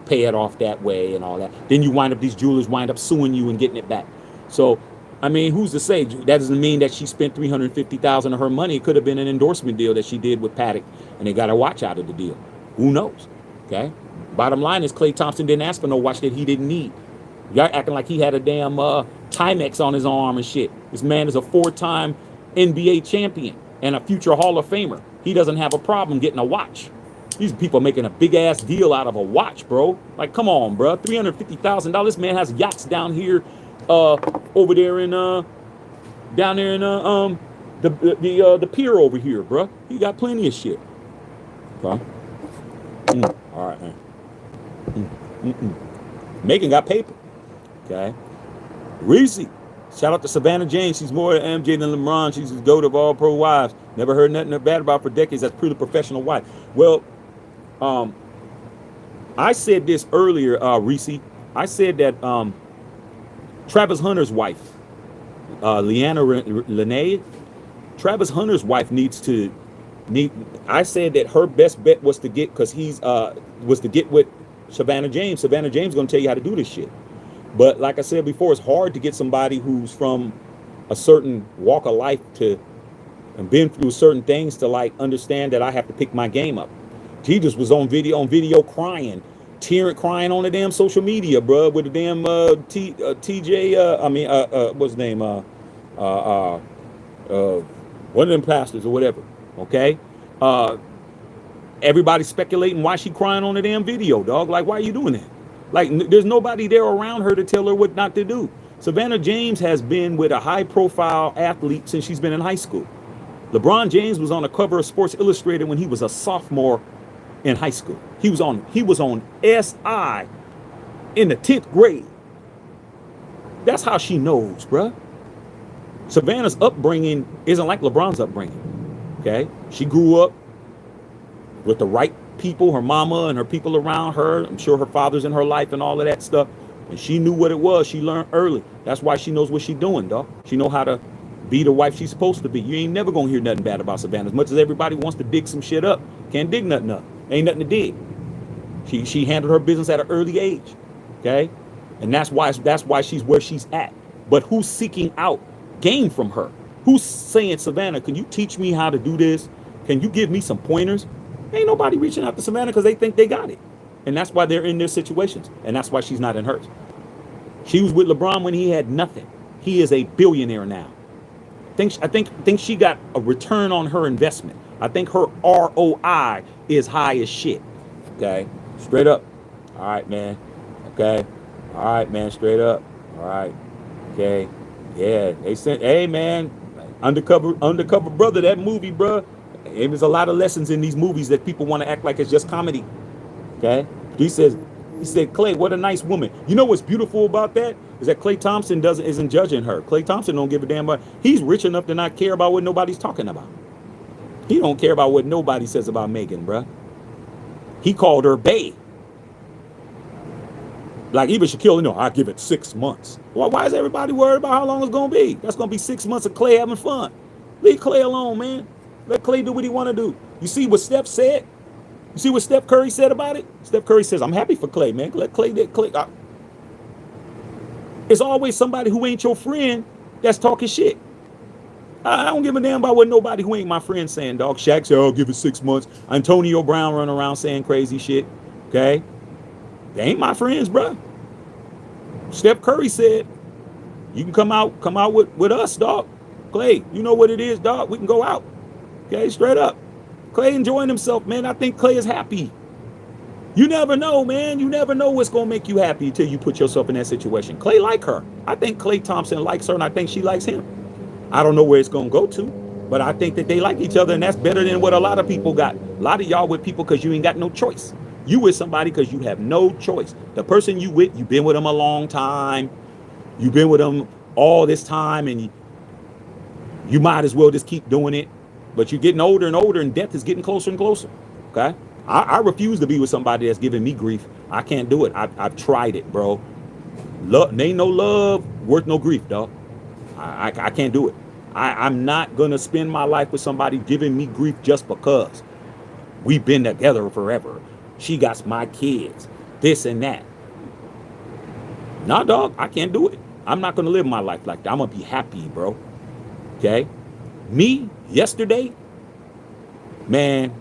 pay it off that way and all that. Then these jewelers wind up suing you and getting it back. So, I mean, who's to say? That doesn't mean that she spent $350,000 of her money. It could have been an endorsement deal that she did with Paddock, and they got a watch out of the deal. Who knows? Okay. Bottom line is Klay Thompson didn't ask for no watch that he didn't need. Y'all acting like he had a damn Timex on his arm and shit. This man is a 4-time NBA champion and a future Hall of Famer. He doesn't have a problem getting a watch. These people are making a big ass deal out of a watch, bro. Like, come on, bro. $350,000. This man has yachts down here, over there in the pier over here, bro. He got plenty of shit. Okay. All right, man. Megan got paper. Okay. Reese. Shout out to Savannah James. She's more MJ than LeBron. She's the GOAT of all pro wives. Never heard nothing bad about her for decades. That's pretty professional wife. Well, I said this earlier, Reese. I said that Travis Hunter's wife, Leanna Lene, Travis Hunter's wife I said that her best bet was to get, because was to get with Savannah James. Savannah James is going to tell you how to do this shit. But like I said before, it's hard to get somebody who's from a certain walk of life and been through certain things to like understand that I have to pick my game up. He just was on video crying, crying on the damn social media, bro, with the damn TJ. What's his name? One of them pastors or whatever. Okay. Everybody's speculating why she crying on the damn video, dog. Like, why are you doing that? Like, there's nobody there around her to tell her what not to do. Savannah James has been with a high-profile athlete since she's been in high school. LeBron James was on the cover of Sports Illustrated when he was a sophomore in high school. He was on SI in the 10th grade. That's how she knows, bruh. Savannah's upbringing isn't like LeBron's upbringing. Okay? She grew up with the right people, her mama and her people around her. I'm sure her father's in her life and all of that stuff. And she knew what it was. She learned early. That's why she knows what she's doing, dog. She know how to be the wife she's supposed to be. You ain't never gonna hear nothing bad about Savannah. As much as everybody wants to dig some shit up, can't dig nothing up. Ain't nothing to dig. She handled her business at an early age. Okay? And that's why she's where she's at. But who's seeking out game from her? Who's saying, Savannah, can you teach me how to do this? Can you give me some pointers? Ain't nobody reaching out to Savannah because they think they got it. And that's why they're in their situations. And that's why she's not in hers. She was with LeBron when he had nothing. He is a billionaire now. I think she got a return on her investment. I think her ROI is high as shit. Okay? Straight up. All right, man. Okay? All right, man. Straight up. All right. Okay? Yeah. They said, hey, man, Undercover Brother, that movie, bro. There's a lot of lessons in these movies that people want to act like it's just comedy. Okay? He said, Klay, what a nice woman. You know what's beautiful about that? Is that Klay Thompson isn't judging her. Klay Thompson don't give a damn about. He's rich enough to not care about what nobody's talking about. He don't care about what nobody says about Megan, bruh. He called her bae. Like even Shaquille, I give it 6 months. Well, why is everybody worried about how long it's gonna be? That's gonna be 6 months of Klay having fun. Leave Klay alone, man. Let Klay do what he want to do. You see what Steph said? You see what Steph Curry said about it? Steph Curry says, I'm happy for Klay, man. Let Klay. It's always somebody who ain't your friend that's talking shit. I don't give a damn about what nobody who ain't my friend saying, dog. Shaq said, I'll give it 6 months. Antonio Brown running around saying crazy shit. Okay? They ain't my friends, bro. Steph Curry said, you can come out with us, dog. Klay, you know what it is, dog. We can go out. Okay, straight up. Klay enjoying himself, man. I think Klay is happy. You never know, man. You never know what's going to make you happy until you put yourself in that situation. Klay like her. I think Klay Thompson likes her, and I think she likes him. I don't know where it's going to go to, but I think that they like each other, and that's better than what a lot of people got. A lot of y'all with people because you ain't got no choice. You with somebody because you have no choice. The person you with, you've been with them a long time. You've been with them all this time, and you might as well just keep doing it. But you're getting older and older, and death is getting closer and closer. Okay? I refuse to be with somebody that's giving me grief. I can't do it. I've tried it, bro. Love, ain't no love worth no grief, dog. I can't do it. I'm not going to spend my life with somebody giving me grief just because we've been together forever. She got my kids, this and that. Nah, dog, I can't do it. I'm not going to live my life like that. I'm going to be happy, bro. Okay? Me, yesterday, man,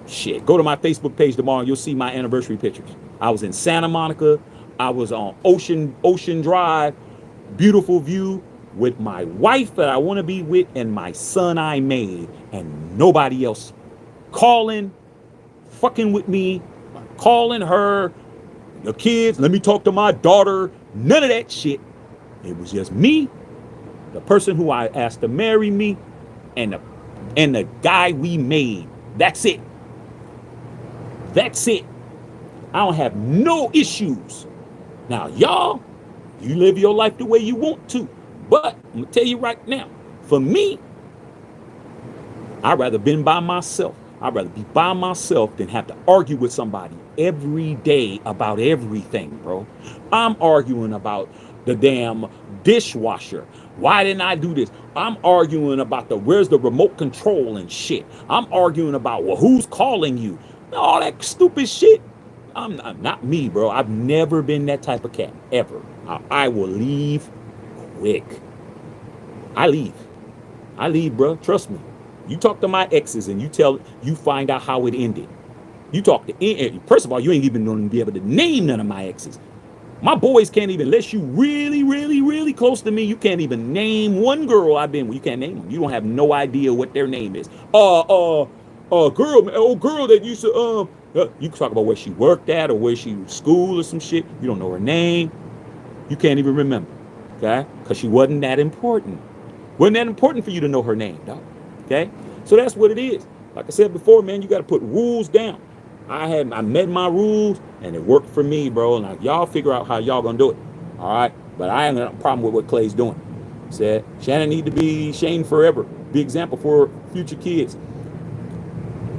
shit. Go to my Facebook page tomorrow. You'll see my anniversary pictures. I was in Santa Monica. I was on Ocean Drive. Beautiful view with my wife that I want to be with and my son I made. And nobody else calling, fucking with me, calling her, the kids, let me talk to my daughter. None of that shit. It was just me, the person who I asked to marry me, and the guy we made. That's it. That's it. I don't have no issues. Now, y'all, you live your life the way you want to. But I'm going to tell you right now, for me, I'd rather been by myself. I'd rather be by myself than have to argue with somebody every day about everything, bro. I'm arguing about the damn dishwasher. Why didn't I do this? I'm arguing about where's the remote control and shit. I'm arguing about, well, who's calling you? All that stupid shit. I'm not me, bro. I've never been that type of cat, ever. I will leave quick. I leave, bro. Trust me. You talk to my exes and you find out how it ended. You talk to, first of all, you ain't even going to be able to name none of my exes. My boys can't even, unless you really, really, really close to me, you can't even name one girl I've been with. You can't name them. You don't have no idea what their name is. Girl that used to, you can talk about where she worked at or where she was school or some shit. You don't know her name. You can't even remember, okay? Because she wasn't that important. Wasn't that important for you to know her name, dog, okay? So that's what it is. Like I said before, man, you got to put rules down. I met my rules and it worked for me, bro. Now y'all figure out how y'all gonna do it. All right. But I ain't got a problem with what Clay's doing. Said Shannon need to be Shane forever. Be example for future kids.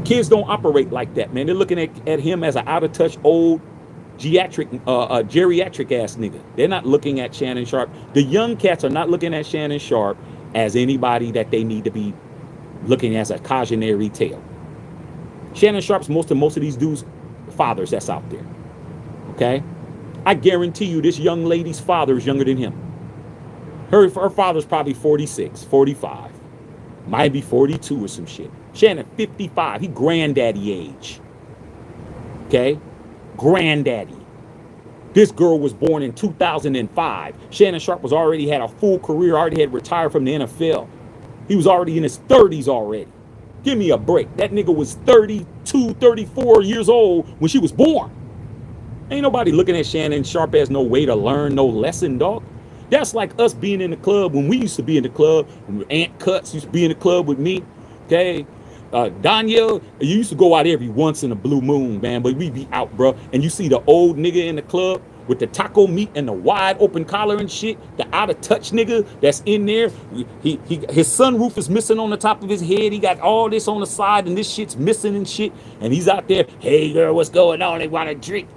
Kids don't operate like that, man. They're looking at him as an out of touch old geriatric ass nigga. They're not looking at Shannon Sharpe. The young cats are not looking at Shannon Sharpe as anybody that they need to be looking as a cautionary tale. Shannon Sharpe's most of these dudes' fathers that's out there. Okay? I guarantee you this young lady's father is younger than him. Her father's probably 46, 45. Might be 42 or some shit. Shannon, 55. He granddaddy age. Okay? Granddaddy. This girl was born in 2005. Shannon Sharpe was already had a full career, already had retired from the NFL. He was already in his 30s already. Give me a break. That nigga was 32, 34 years old when she was born. Ain't nobody looking at Shannon Sharpe as no way to learn no lesson, dog. That's like us being in the club when we used to be in the club. When Aunt Cuts used to be in the club with me. Okay? Danielle, you used to go out every once in a blue moon, man, but we be out, bro. And you see the old nigga in the club with the taco meat and the wide open collar and shit, the out of touch nigga that's in there. His sunroof is missing on the top of his head. He got all this on the side and this shit's missing and shit. And he's out there, hey girl, what's going on? They want to drink.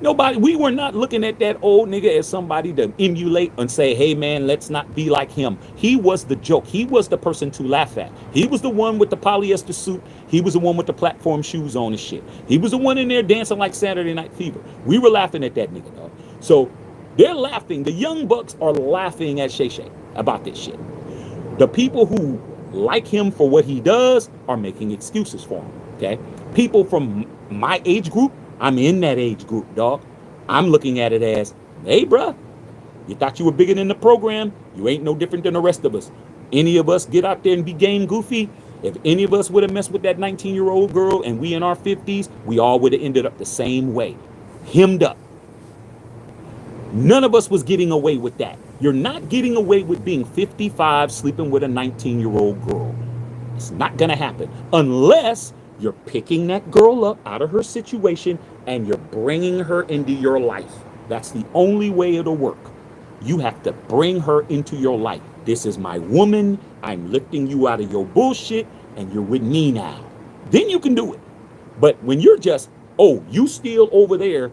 We were not looking at that old nigga as somebody to emulate and say, hey man, let's not be like him. He was the joke. He was the person to laugh at. He was the one with the polyester suit. He was the one with the platform shoes on and shit. He was the one in there dancing like Saturday Night Fever. We were laughing at that nigga, dog. So they're laughing. The young bucks are laughing at Shay Shay about this shit. The people who like him for what he does are making excuses for him, okay? People from my age group, I'm in that age group, dog. I'm looking at it as, hey, bruh, you thought you were bigger than the program? You ain't no different than the rest of us. Any of us get out there and be game goofy? If any of us would have messed with that 19-year-old girl and we in our 50s, we all would have ended up the same way. Hemmed up. None of us was getting away with that. You're not getting away with being 55 sleeping with a 19-year-old girl. It's not going to happen unless you're picking that girl up out of her situation and you're bringing her into your life. That's the only way it'll work. You have to bring her into your life. This is my woman. I'm lifting you out of your bullshit and you're with me now. Then you can do it. But when you're just, oh, you still over there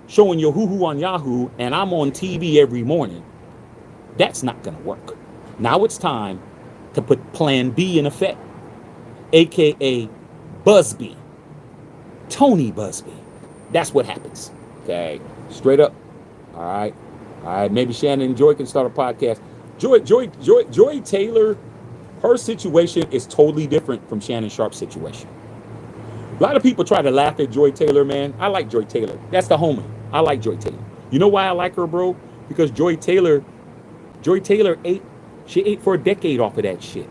showing your hoo-hoo on Yahoo and I'm on TV every morning, that's not going to work. Now it's time to put plan B in effect, AKA Busby, Tony Busby. That's what happens. Okay, straight up. All right. Maybe Shannon and Joy can start a podcast. Joy Taylor, her situation is totally different from Shannon Sharpe's situation. A lot of people try to laugh at Joy Taylor, man. I like Joy Taylor. That's the homie. I like Joy Taylor. You know why I like her, bro? Because Joy Taylor ate. She ate for a decade off of that shit.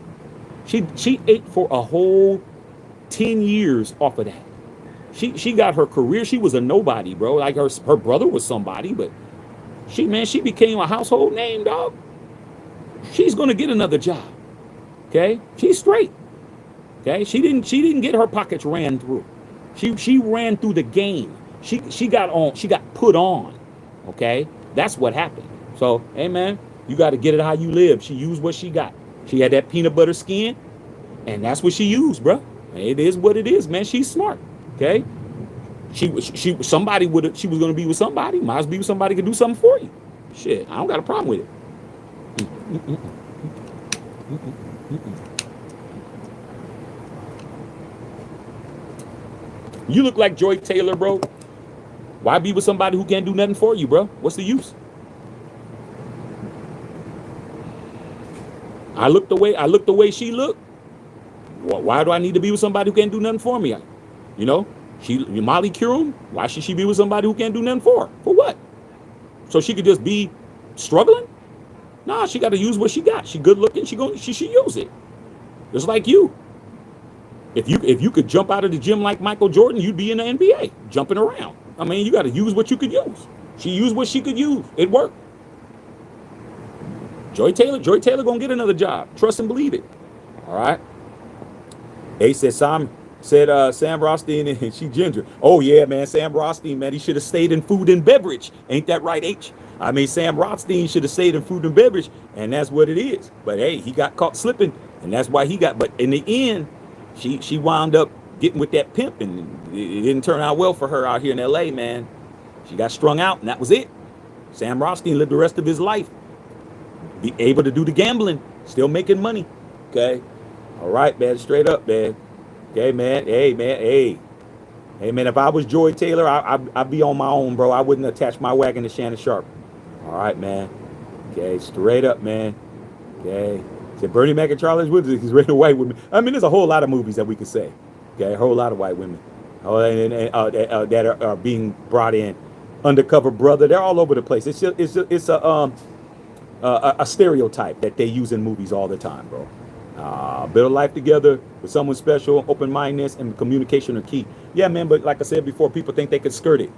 She ate for a whole 10 years off of that. She got her career. She was a nobody, bro. Like her brother was somebody, but she became a household name, dog. She's gonna get another job. Okay? She's straight. Okay? She didn't get her pockets ran through. She ran through the game. She got put on. Okay? That's what happened. So, hey man, you gotta get it how you live. She used what she got. She had that peanut butter skin, and that's what she used, bro. It is what it is, man. She's smart. Okay? She was gonna be with somebody. Might as well be with somebody who can do something for you. Shit, I don't got a problem with it. You look like Joy Taylor, bro. Why be with somebody who can't do nothing for you, bro? What's the use? I look the way she looked. Why do I need to be with somebody who can't do nothing for me? You know, Molly Curum. Why should she be with somebody who can't do nothing for her? For what? So she could just be struggling? Nah, she got to use what she got. She good looking. She use it. Just like you. If you could jump out of the gym like Michael Jordan, you'd be in the NBA jumping around. I mean, you got to use what you could use. She used what she could use. It worked. Joy Taylor gonna get another job. Trust and believe it. All right. Ace says Said Sam Rothstein and she ginger. Oh yeah, man, Sam Rothstein, man, he should have stayed in food and beverage. Ain't that right, H? I mean, Sam Rothstein should have stayed in food and beverage, and that's what it is. But hey, he got caught slipping, and that's why he got. But in the end, she wound up getting with that pimp, and it didn't turn out well for her out here in L.A. Man, she got strung out, and that was it. Sam Rothstein lived the rest of his life, be able to do the gambling, still making money. Okay, all right, man, straight up, man. Okay, man. Hey, man. Hey, man. If I was Joy Taylor, I'd be on my own, bro. I wouldn't attach my wagon to Shannon Sharpe. All right, man. Okay, straight up, man. Okay. Said Bernie Mac and Charles Woods is rated white women. I mean, there's a whole lot of movies that we could say. Okay, a whole lot of white women that are being brought in. Undercover Brother. They're all over the place. It's a stereotype that they use in movies all the time, bro. Build a life together with someone special, open-mindedness, and communication are key. Yeah, man, but like I said before, people think they could skirt it.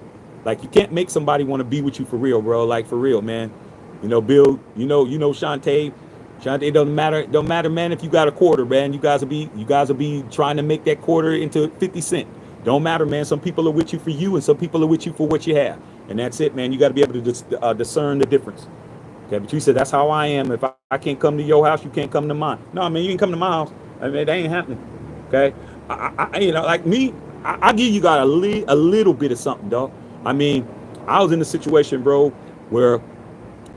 Like, you can't make somebody want to be with you for real, bro. Like, for real, man. You know, Bill, you know, Shantae. Shantae, don't matter, man, if you got a quarter, man. You guys will be trying to make that quarter into 50 cents. Don't matter, man. Some people are with you for you, and some people are with you for what you have. And that's it, man. You got to be able to discern the difference. Okay, but you said that's how I am. If I can't come to your house, you can't come to mine. No, man, you can come to my house. I mean, that ain't happening. Okay, you know, like me, I give you guys a little bit of something, dog. I mean, I was in a situation, bro, where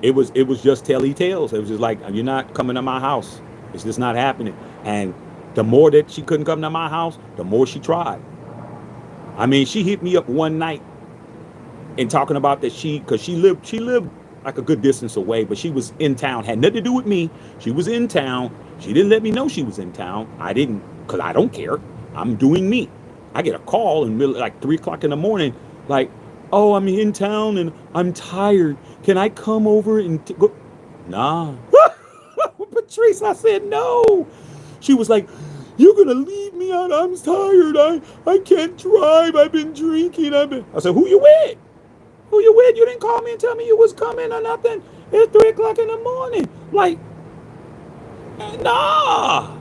it was just tales. It was just like, you're not coming to my house. It's just not happening. And the more that she couldn't come to my house, the more she tried. I mean, she hit me up one night and talking about that because she lived like a good distance away, but she was in town. Had nothing to do with me. She was in town. She didn't let me know she was in town. I didn't, because I don't care. I'm doing me. I get a call in like 3 o'clock in the morning, like, oh, I'm in town and I'm tired. Can I come over and go? Nah. Patrice, I said no. She was like, you're going to leave me out. I'm tired. I can't drive. I've been drinking. I said, who you with? Who you with? You didn't call me and tell me you was coming or nothing. It's 3 o'clock in the morning. Like, nah.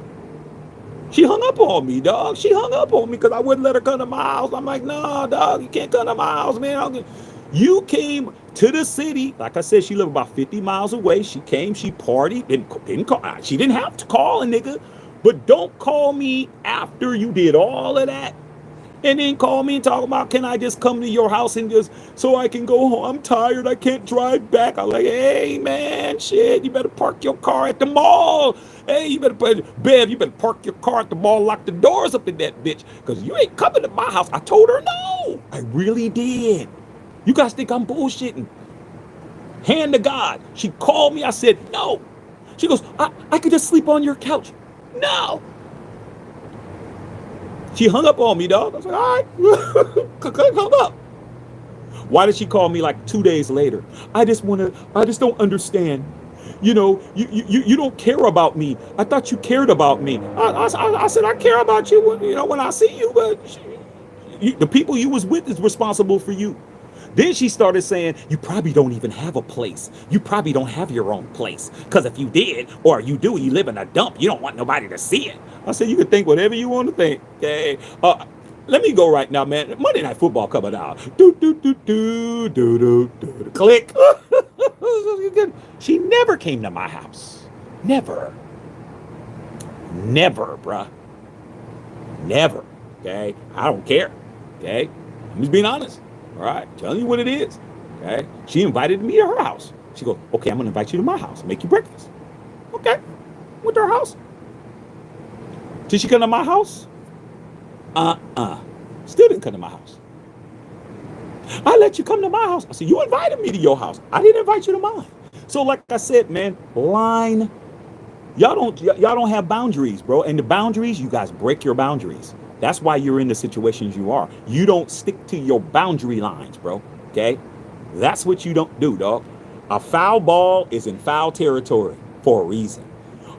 She hung up on me, dog. She hung up on me because I wouldn't let her come to my house. I'm like, nah, dog, you can't come to my house, man. You came to the city. Like I said, she lived about 50 miles away. She came, she partied, didn't call. She didn't have to call a nigga. But don't call me after you did all of that. And then call me and talk about, can I just come to your house and just, so I can go home? I'm tired. I can't drive back. I'm like, hey, man, shit, you better park your car at the mall. Hey, you better park your car at the mall, lock the doors up in that bitch, because you ain't coming to my house. I told her no. I really did. You guys think I'm bullshitting. Hand to God. She called me. I said, no. She goes, I could just sleep on your couch. No. She hung up on me, dog. I was like, all right. Hung up. Why did she call me like 2 days later? I just don't understand. You know, you don't care about me. I thought you cared about me. I said, I care about you when I see you, but the people you was with is responsible for you. Then she started saying, you probably don't even have a place. You probably don't have your own place. Because if you did, or you do, you live in a dump, you don't want nobody to see it. I said, you can think whatever you want to think. Okay. Let me go right now, man. Monday Night Football coming out. Click. She never came to my house. Never. Never, bruh. Never. Okay. I don't care. Okay. I'm just being honest. All right, telling you what it is. Okay, she invited me to her house. She goes, okay, I'm gonna invite you to my house, make you breakfast. Okay, went to her house. Did she come to my house? Still didn't come to my house. I let you come to my house. I said, you invited me to your house. I didn't invite you to mine. So like I said, man, line. Y'all don't have boundaries, bro. And the boundaries, you guys break your boundaries. That's why you're in the situations you are. You don't stick to your boundary lines, bro. Okay? That's what you don't do, dog. A foul ball is in foul territory for a reason.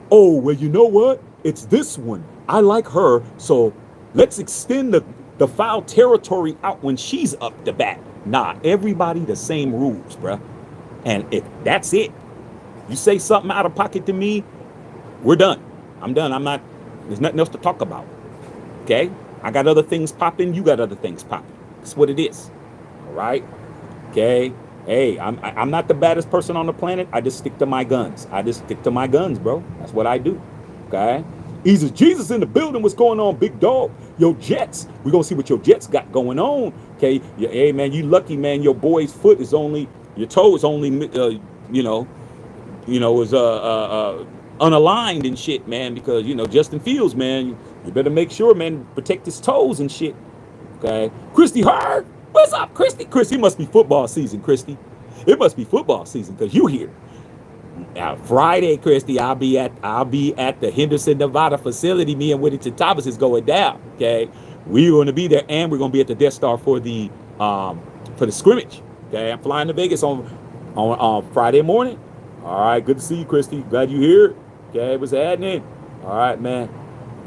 Oh, well, you know what? It's this one. I like her, so let's extend the foul territory out when she's up to bat. Nah, everybody the same rules, bro. And if that's it, you say something out of pocket to me, we're done. I'm done. There's nothing else to talk about. Okay? I got other things popping. You got other things popping. That's what it is. All right. Okay. Hey, I'm not the baddest person on the planet. I just stick to my guns. I just stick to my guns, bro. That's what I do. Okay. Easy Jesus in the building. What's going on, big dog? Your Jets. We're gonna see what your Jets got going on. Okay. Hey man, you lucky man. Your boy's foot is only, your toe is only is unaligned and shit, man, because Justin Fields, man, you better make sure, man, protect his toes and shit. Okay. Christy Hard. What's up, Christy? Christy, it must be football season, Christy. It must be football season because you here. Now, Friday, Christy, I'll be at the Henderson, Nevada facility. Me and Whittington Thomas is going down. Okay, we're going to be there, and we're going to be at the Death Star for the scrimmage. Okay, I'm flying to Vegas on Friday morning. All right, good to see you, Christy. Glad you here. Okay, what's happening? All right, man.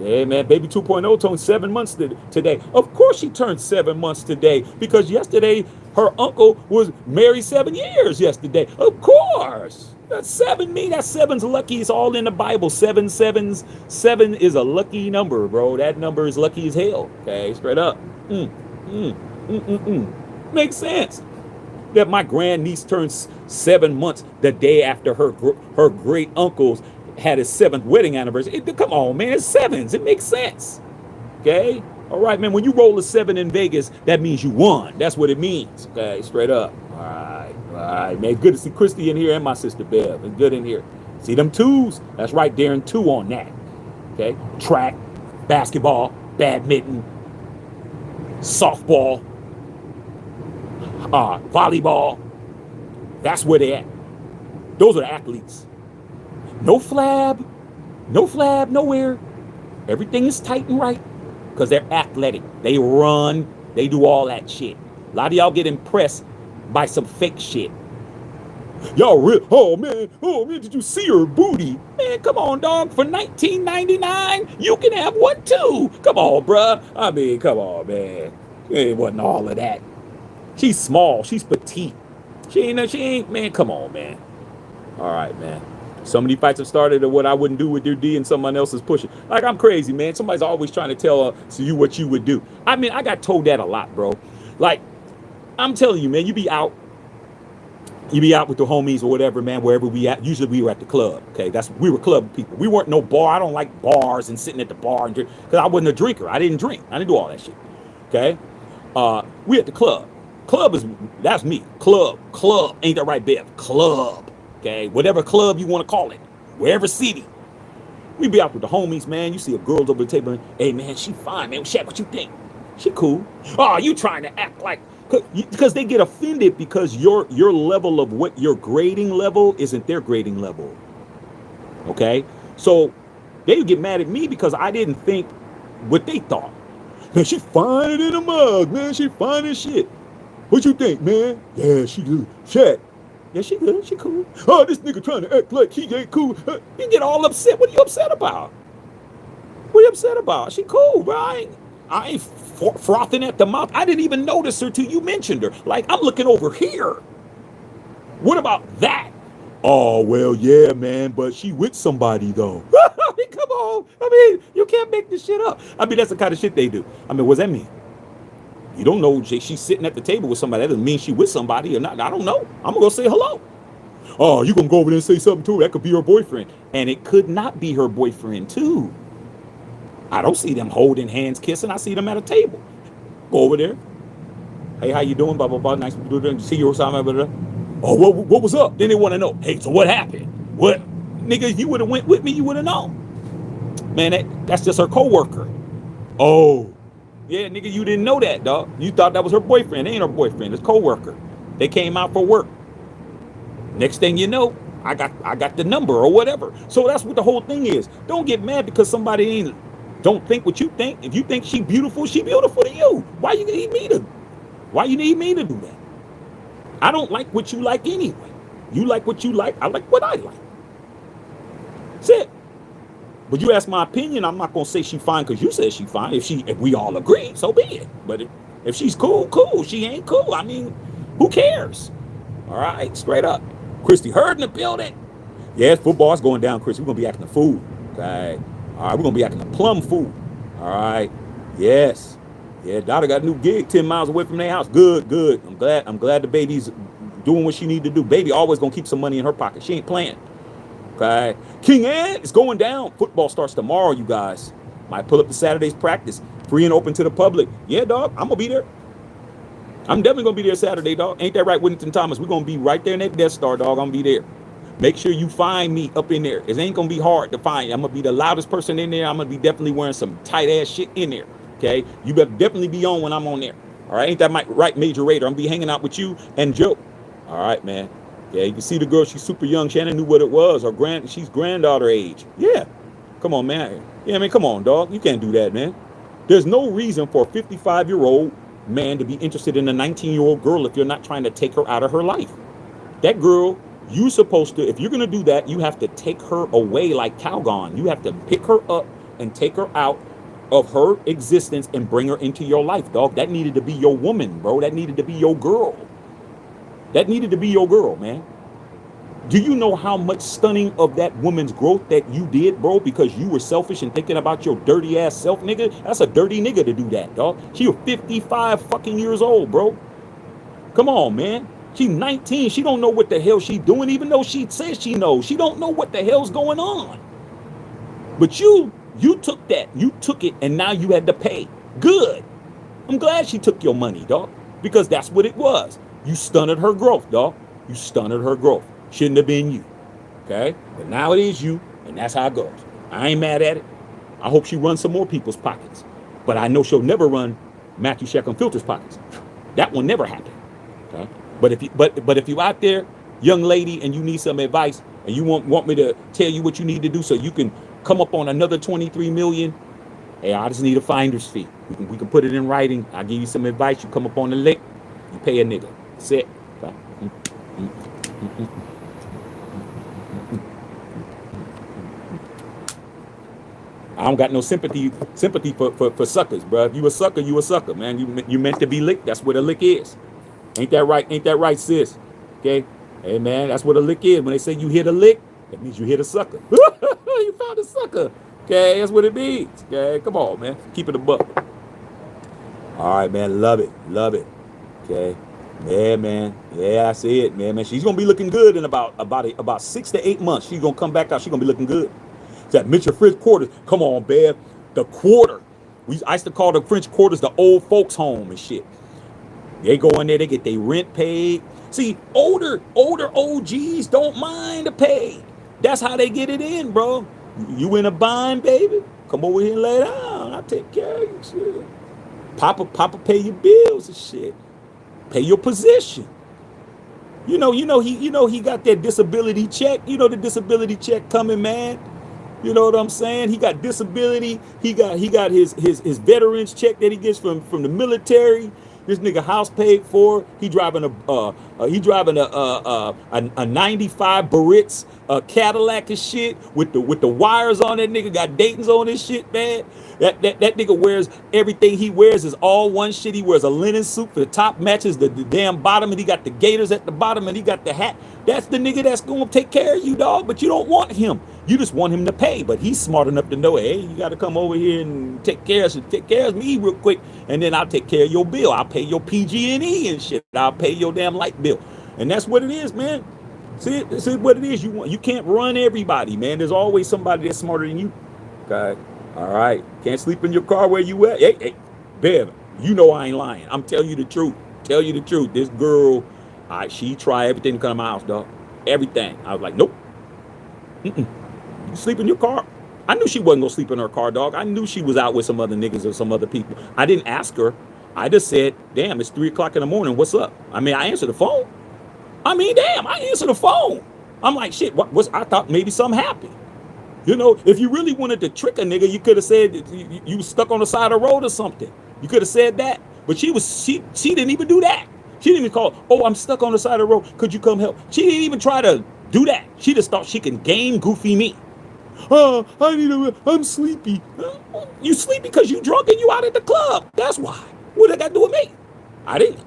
Yeah, man, baby 2.0 turned 7 months today. Of course she turned 7 months today because yesterday her uncle was married 7 years yesterday. Of course. That's 7 me. That 7's lucky. It's all in the Bible. 7 sevens. 7 is a lucky number, bro. That number is lucky as hell. Okay, straight up. Makes sense. That my grandniece turns 7 months the day after her great uncle's had his 7th wedding anniversary. Come on, man, it's 7s. It makes sense. Okay? All right, man, when you roll a 7 in Vegas, that means you won. That's what it means. Okay, straight up. All right, man. Good to see Christy in here and my sister Bev. It's good in here. See them 2s? That's right, Darren, 2 on that. Okay? Track, basketball, badminton, softball, volleyball. That's where they at. Those are the athletes. No flab nowhere. Everything is tight and right because they're athletic. They run, they do all that shit. A lot of y'all get impressed by some fake shit. Y'all real, oh man, did you see her booty? Man, come on, dog. For $19.99, you can have one too. Come on, bruh. I mean, come on, man. It wasn't all of that. She's small, she's petite. She ain't, man, come on, man. All right, man. So many fights have started of what I wouldn't do with your D and someone else is pushing. Like, I'm crazy, man. Somebody's always trying to tell you what you would do. I mean, I got told that a lot, bro. Like, I'm telling you, man, you be out with the homies or whatever, man, wherever we at. Usually we were at the club, okay? We were club people. We weren't no bar. I don't like bars and sitting at the bar and drink, because I wasn't a drinker. I didn't drink. I didn't do all that shit, okay? We at the club. That's me. Club. Ain't that right, Bev? Club. Okay, whatever club you want to call it, wherever city. We be out with the homies, man. You see a girl over the table. Hey, man, she fine, man. Shaq, what you think? She cool. Oh, you trying to act like, because they get offended because your level of what your grading level isn't their grading level. Okay, so they would get mad at me because I didn't think what they thought. Man, she fine in a mug, man. She fine as shit. What you think, man? Yeah, she good. Shaq. Yeah, she good. She cool. Oh, this nigga trying to act like he ain't cool. You get all upset. What are you upset about? What are you upset about? She cool, bro. I ain't frothing at the mouth. I didn't even notice her till you mentioned her. Like, I'm looking over here. What about that? Oh, well, yeah, man, but she with somebody, though. I mean, come on. I mean, you can't make this shit up. I mean, that's the kind of shit they do. I mean, what does that mean? You don't know she's sitting at the table with somebody. That doesn't mean she with somebody or not. I don't know. I'm going to go say hello. Oh, you going to go over there and say something to her? That could be her boyfriend. And it could not be her boyfriend, too. I don't see them holding hands, kissing. I see them at a table. Go over there. Hey, how you doing? Blah, blah, blah. Nice to do that. See you or something. Blah, blah, blah. Oh, what was up? Then they want to know, hey, so what happened? What? Nigga, if you would have went with me, you would have known. Man, that's just her coworker. Oh. Yeah, nigga, you didn't know that, dog. You thought that was her boyfriend. It ain't her boyfriend. It's coworker. They came out for work. Next thing you know, I got the number or whatever. So that's what the whole thing is. Don't get mad because somebody don't think what you think. If you think she beautiful to you. Why you need me to do that? I don't like what you like anyway. You like what you like. I like what I like. That's it. But you ask my opinion, I'm not gonna say she fine because you said she fine. If we all agree, so be it. But if she's cool. She ain't cool. I mean, who cares? All right, straight up. Christy Hurd in the building. Yes, football's going down, Christy. We're gonna be acting the fool. Okay. All right, we're gonna be acting the plum fool. All right. Yes. Yeah, daughter got a new gig 10 miles away from their house. Good, good. I'm glad the baby's doing what she need to do. Baby always gonna keep some money in her pocket. She ain't playing. Okay. King Ed is going down. Football starts tomorrow, you guys. Might pull up the Saturday's practice. Free and open to the public. Yeah, dog. I'm gonna be there. I'm definitely gonna be there Saturday, dog. Ain't that right, Whittington Thomas? We're gonna be right there in that Death Star, dog. I'm gonna be there. Make sure you find me up in there. It ain't gonna be hard to find. I'm gonna be the loudest person in there. I'm gonna be definitely wearing some tight ass shit in there. Okay, you better definitely be on when I'm on there. All right, ain't that right, Major Raider? I'm gonna be hanging out with you and Joe. All right, man. Yeah, you can see the girl. She's super young. Shannon knew what it was. She's granddaughter age. Yeah, come on, man. Yeah, I mean, come on, dog. You can't do that, man. There's no reason for a 55-year-old man to be interested in a 19-year-old girl if you're not trying to take her out of her life. That girl, you supposed to, if you're gonna do that, you have to take her away like Calgon. You have to pick her up and take her out of her existence and bring her into your life, dog. That needed to be your woman, bro. That needed to be your girl. That needed to be your girl, man. Do you know how much stunning of that woman's growth that you did, bro? Because you were selfish and thinking about your dirty ass self, nigga. That's a dirty nigga to do that, dog. She was 55 fucking years old, bro. Come on, man. She's 19. She don't know what the hell she's doing, even though she says she knows. She don't know what the hell's going on. But you took that. You took it, and now you had to pay. Good. I'm glad she took your money, dog, because that's what it was. You stunted her growth, dog. You stunted her growth. Shouldn't have been you. Okay? But now it is you, and that's how it goes. I ain't mad at it. I hope she runs some more people's pockets. But I know she'll never run Matthew Sheckham Filter's pockets. That will never happen. Okay? But if you out there, young lady, and you need some advice, and you want me to tell you what you need to do so you can come up on another 23 million, hey, I just need a finder's fee. We can put it in writing. I'll give you some advice. You come up on the lick, you pay a nigga. That's it. Okay? I don't got no sympathy for suckers, bro. If you a sucker, you a sucker, man. You meant to be licked. That's what a lick is. Ain't that right? Ain't that right, sis? Okay? Hey, man, that's what a lick is. When they say you hit a lick, that means you hit a sucker. You found a sucker. Okay? That's what it means. Okay? Come on, man. Keep it a buck. All right, man. Love it. Love it. Okay? Yeah, man. Yeah, I see it, man. She's going to be looking good in about 6 to 8 months. She's going to come back out. She's going to be looking good. That Mitchell French Quarters. Come on, Bev. The quarter. I used to call the French Quarters the old folks home and shit. They go in there, they get their rent paid. See, older OGs don't mind to pay. That's how they get it in, bro. You in a bind, baby? Come over here and lay down. I'll take care of you, shit. Papa pay your bills and shit. Pay your position. You know he got that disability check. You know the disability check coming, man. You know what I'm saying? He got disability. He got his veterans check that he gets from the military. This nigga house paid for. He driving a 95 Baritz Cadillac and shit with the wires on that nigga. Got Dayton's on this shit, man. That nigga wears everything he wears is all one shit. He wears a linen suit. The top matches the damn bottom, and he got the gaiters at the bottom, and he got the hat. That's the nigga that's gonna take care of you, dog. But you don't want him. You just want him to pay. But he's smart enough to know, hey, you got to come over here and take care of me real quick, and then I'll take care of your bill. I'll pay your PG&E and shit. I'll pay your damn light bill, and that's what it is, man. See what it is. You can't run everybody, man. There's always somebody that's smarter than you. Okay, all right. Can't sleep in your car where you at? Hey, Bev, you know I ain't lying. I'm telling you the truth. Tell you the truth. This girl, she tried everything to come to my house, dog. Everything. I was like, nope. You sleep in your car? I knew she wasn't gonna sleep in her car, dog. I knew she was out with some other niggas or some other people. I didn't ask her. I just said, damn, it's 3 o'clock in the morning. What's up? I mean, I answered the phone. I answered the phone. I'm like, shit, I thought maybe something happened. You know, if you really wanted to trick a nigga, you could have said you was stuck on the side of the road or something. You could have said that. But she didn't even do that. She didn't even call, oh, I'm stuck on the side of the road. Could you come help? She didn't even try to do that. She just thought she can game goofy me. Oh, I'm sleepy. You sleepy because you drunk and you out at the club. That's why. What that got to do with me? I didn't.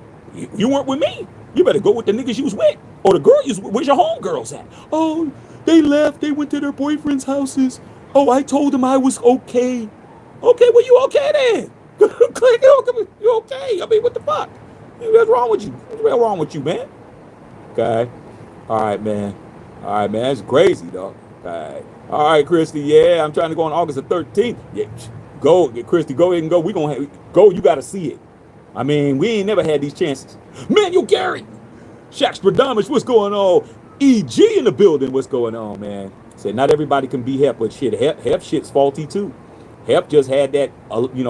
You weren't with me. You better go with the niggas you was with. Or the girl you was with. Where's your homegirls at? Oh, they left. They went to their boyfriends' houses. Oh, I told them I was okay. Okay, well, you okay then? Click, you okay? I mean, what the fuck? What's wrong with you? What's wrong with you, man? Okay. All right, man. All right, man. That's crazy, dog. All right, Christy. Yeah, I'm trying to go on August the 13th. Yeah, go, Christy. Go ahead and go. We gonna go. You got to see it. I mean, we ain't never had these chances. Man, you Gary. Shaq Stradamus, what's going on? EG in the building. What's going on, man? Said not everybody can be Hep, but shit, Hep shit's faulty too. Hep just had that,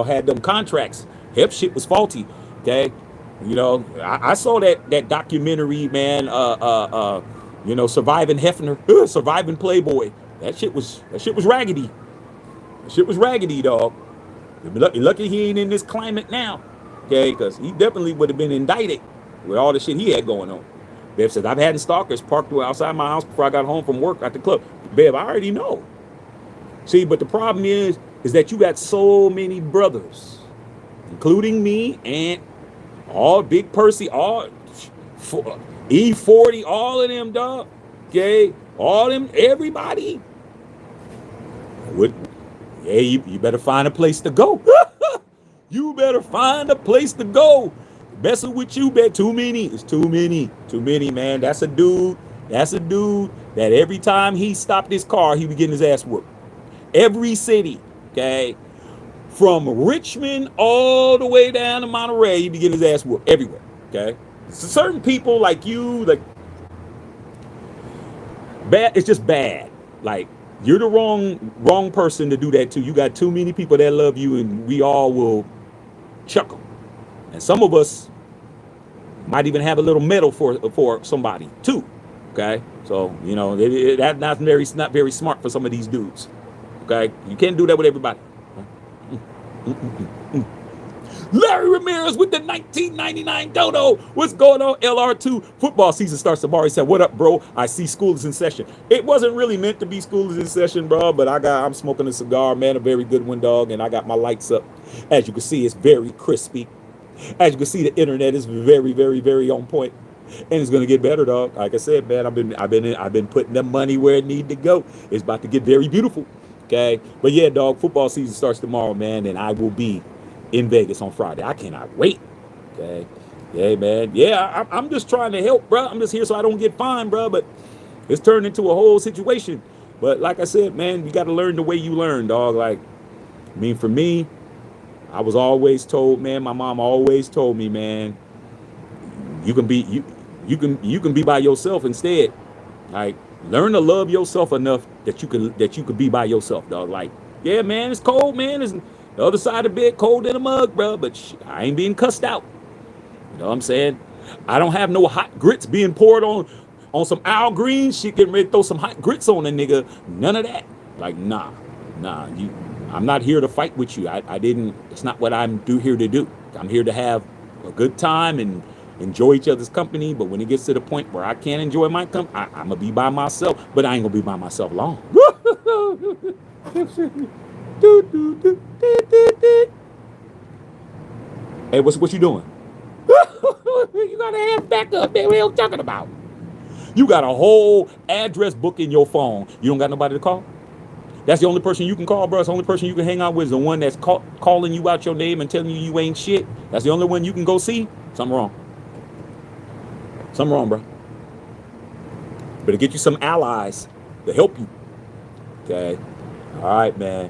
had them contracts. Hep shit was faulty. Okay, I saw that documentary, man. Surviving Hefner, surviving Playboy. That shit was raggedy. That shit was raggedy, dog. You're lucky he ain't in this climate now. Okay, because he definitely would have been indicted with all the shit he had going on. Bev says, I've had stalkers parked outside my house before I got home from work at the club. Bev, I already know. See, but the problem is that you got so many brothers, including me and all Big Percy, all E40, all of them, dog. Okay, all them, everybody. You better find a place to go. You better find a place to go. Messing with you, bet too many. It's too many, man. That's a dude that every time he stopped his car, he would get his ass whooped. Every city, okay, from Richmond all the way down to Monterey, he be getting his ass whooped everywhere. Okay, so certain people like you, like bad. It's just bad. Like you're the wrong person to do that to. You got too many people that love you, and we all will chuckle. And some of us might even have a little medal for somebody too. Okay, so that's not very smart for some of these dudes. Okay, you can't do that with everybody. Larry Ramirez with the 1999 dodo. What's going on? LR2 football season starts tomorrow. He said, "What up, bro? I see school is in session." It wasn't really meant to be school is in session, bro. But I'm smoking a cigar, man, a very good one, dog, and I got my lights up. As you can see, it's very crispy. As you can see, the internet is very, very, very on point, and it's gonna get better, dog. Like I said, man, I've been putting the money where it need to go. It's about to get very beautiful. Okay, but yeah, dog, football season starts tomorrow, man, and I will be in Vegas on Friday. I cannot wait. Okay, yeah, man, yeah, I'm just trying to help, bro. I'm just here so I don't get fined, bro. But it's turned into a whole situation. But like I said, man, you got to learn the way you learn, dog. Like, I mean, for me, I was always told, man. My mom always told me, man, you can be by yourself instead. Like, learn to love yourself enough that you could be by yourself, dog. Like, yeah, man, it's cold, man. It's the other side of the bed, cold in a mug, bro. But I ain't being cussed out. You know what I'm saying? I don't have no hot grits being poured on some Al Green shit, getting ready to throw some hot grits on a nigga. None of that. Like, nah. I'm not here to fight with you. It's not what I'm here to do. I'm here to have a good time and enjoy each other's company. But when it gets to the point where I can't enjoy my company, I'm going to be by myself. But I ain't going to be by myself long. Hey, what you doing? You got to have backup, man. What are you talking about? You got a whole address book in your phone. You don't got nobody to call? That's the only person you can call, bro. It's the only person you can hang out with is the one that's calling you out your name and telling you ain't shit. That's the only one you can go see. Something wrong. Something wrong, bro. Better get you some allies to help you. Okay. All right, man.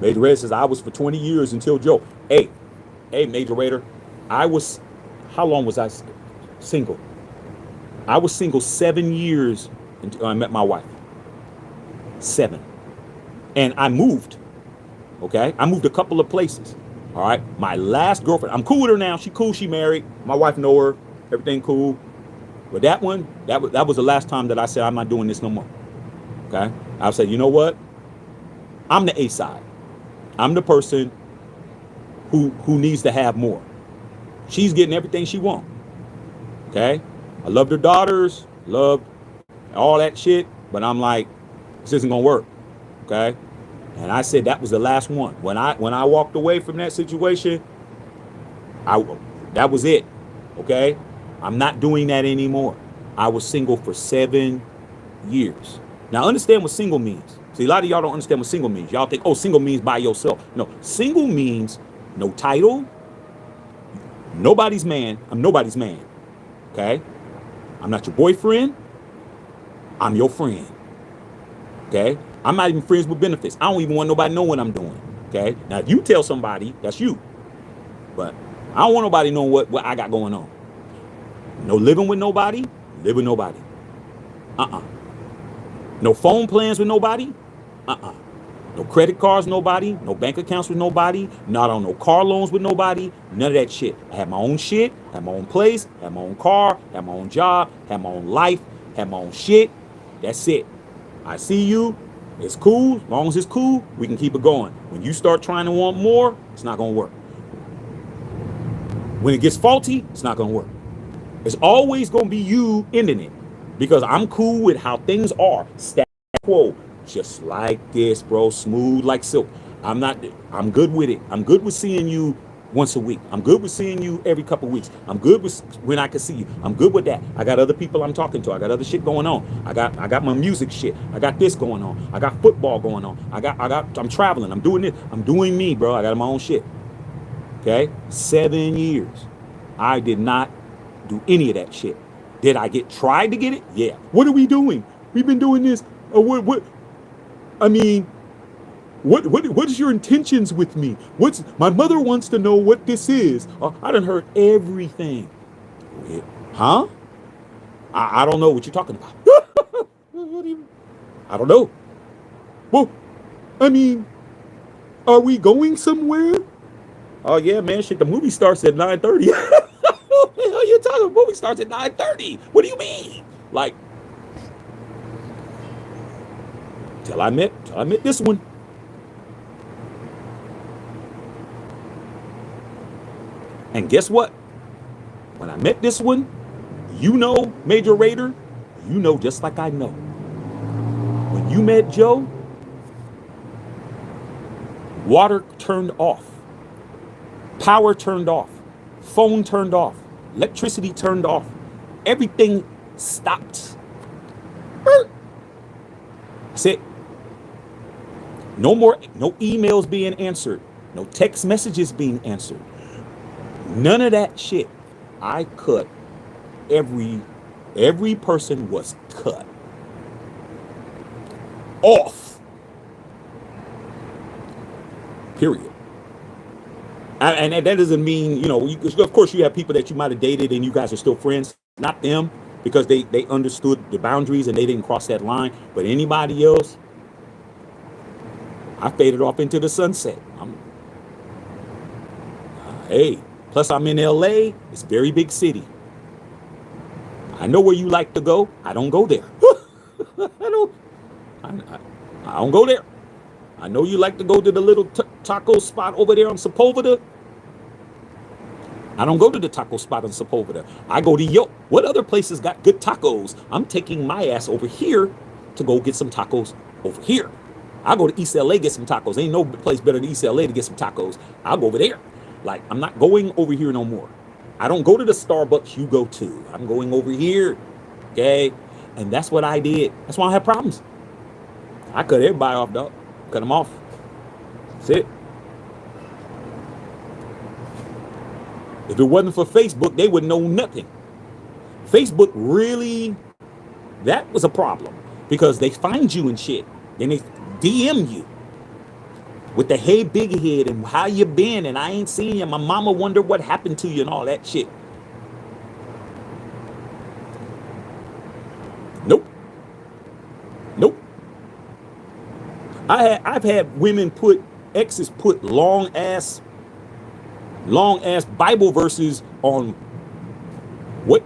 Major Raider says, I was for 20 years until Joe. Hey, Major Raider. How long was I single? I was single 7 years until I met my wife. 7. And I moved, okay? I moved a couple of places, all right? My last girlfriend, I'm cool with her now. She cool, she married. My wife know her, everything cool. But that one, that was the last time that I said, I'm not doing this no more, okay? I said, you know what? I'm the A side. I'm the person who needs to have more. She's getting everything she wants, okay? I loved her daughters, loved all that shit, but I'm like, this isn't gonna work, okay? And I said that was the last one. When I walked away from that situation, that was it, okay? I'm not doing that anymore. I was single for 7 years. Now understand what single means. See, a lot of y'all don't understand what single means. Y'all think, oh, single means by yourself. No, single means no title, nobody's man. I'm nobody's man. Okay? I'm not your boyfriend. I'm your friend. Okay? I'm not even friends with benefits. I don't even want nobody to know what I'm doing. Okay? Now, if you tell somebody, that's you. But I don't want nobody knowing what I got going on. No living with nobody, live with nobody. No phone plans with nobody. No credit cards, nobody. No bank accounts with nobody. Not on no car loans with nobody. None of that shit. I have my own shit. Have my own place. Have my own car. Have my own job. Have my own life. Have my own shit. That's it. I see you. It's cool. As long as it's cool, we can keep it going. When you start trying to want more, it's not going to work. When it gets faulty, it's not going to work. It's always going to be you ending it. Because I'm cool with how things are. Status quo. Just like this, bro. Smooth like silk. I'm good with it. I'm good with seeing you once a week. I'm good with seeing you every couple of weeks. I'm good with when I can see you. I'm good with that. I got other people I'm talking to. I got other shit going on. I got my music shit. I got this going on. I got football going on. I'm traveling. I'm doing this. I'm doing me, bro. I got my own shit. Okay? 7 years. I did not do any of that shit. Did I tried to get it? Yeah. What are we doing? We've been doing this. What is your intentions with me? My mother wants to know what this is. I done heard everything. Huh? I don't know what you're talking about. I don't know. Well, are we going somewhere? Oh yeah, man, shit, the movie starts at 9:30. What the hell you talking about? Movie starts at 9:30. What do you mean? Like, till I met this one. And guess what? When I met this one, Major Raider, just like I know. When you met Joe, water turned off, power turned off, phone turned off, electricity turned off, everything stopped. That's it. No emails being answered, no text messages being answered. None of that shit. I cut every person was cut off. Period. And that doesn't mean, of course you have people that you might have dated and you guys are still friends. Not them, because they understood the boundaries and they didn't cross that line. But anybody else, I faded off into the sunset. Plus I'm in LA. It's a very big city. I know where you like to go. I don't go there. I don't go there. I know you like to go to the little taco spot over there on Sepulveda. I don't go to the taco spot on Sepulveda. I go to what other places got good tacos? I'm taking my ass over here to go get some tacos over here. I'll go to East LA, get some tacos. Ain't no place better than East LA to get some tacos. I'll go over there. Like, I'm not going over here no more. I don't go to the Starbucks you go to. I'm going over here. Okay? And that's what I did. That's why I have problems. I cut everybody off, dog. Cut them off. That's it. If it wasn't for Facebook, they would know nothing. Facebook really, that was a problem. Because they find you and shit. Then they DM you. With the hey big head and how you been and I ain't seen you. My mama wonder what happened to you and all that shit. Nope. I've had women exes put long ass Bible verses on what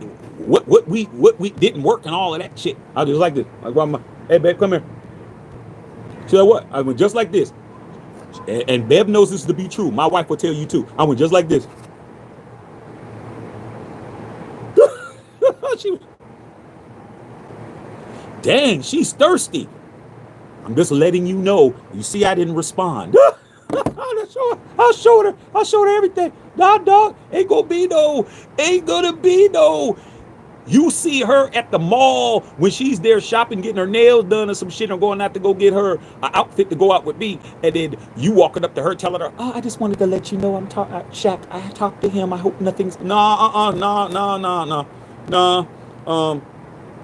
we didn't work and all of that shit. I just like this. Hey babe, come here. She's like, what? I went just like this. And Bev knows this to be true. My wife will tell you too. I went just like this. Dang, she's thirsty. I'm just letting you know. You see, I didn't respond. I'll show her everything. Nah, dog, ain't gonna be no. You see her at the mall when she's there shopping, getting her nails done or some shit, or going out to go get her an outfit to go out with me, and then you walking up to her telling her, "Oh, I just wanted to let you know I'm talking, Shaq. I talked to him. I hope nothing's nah.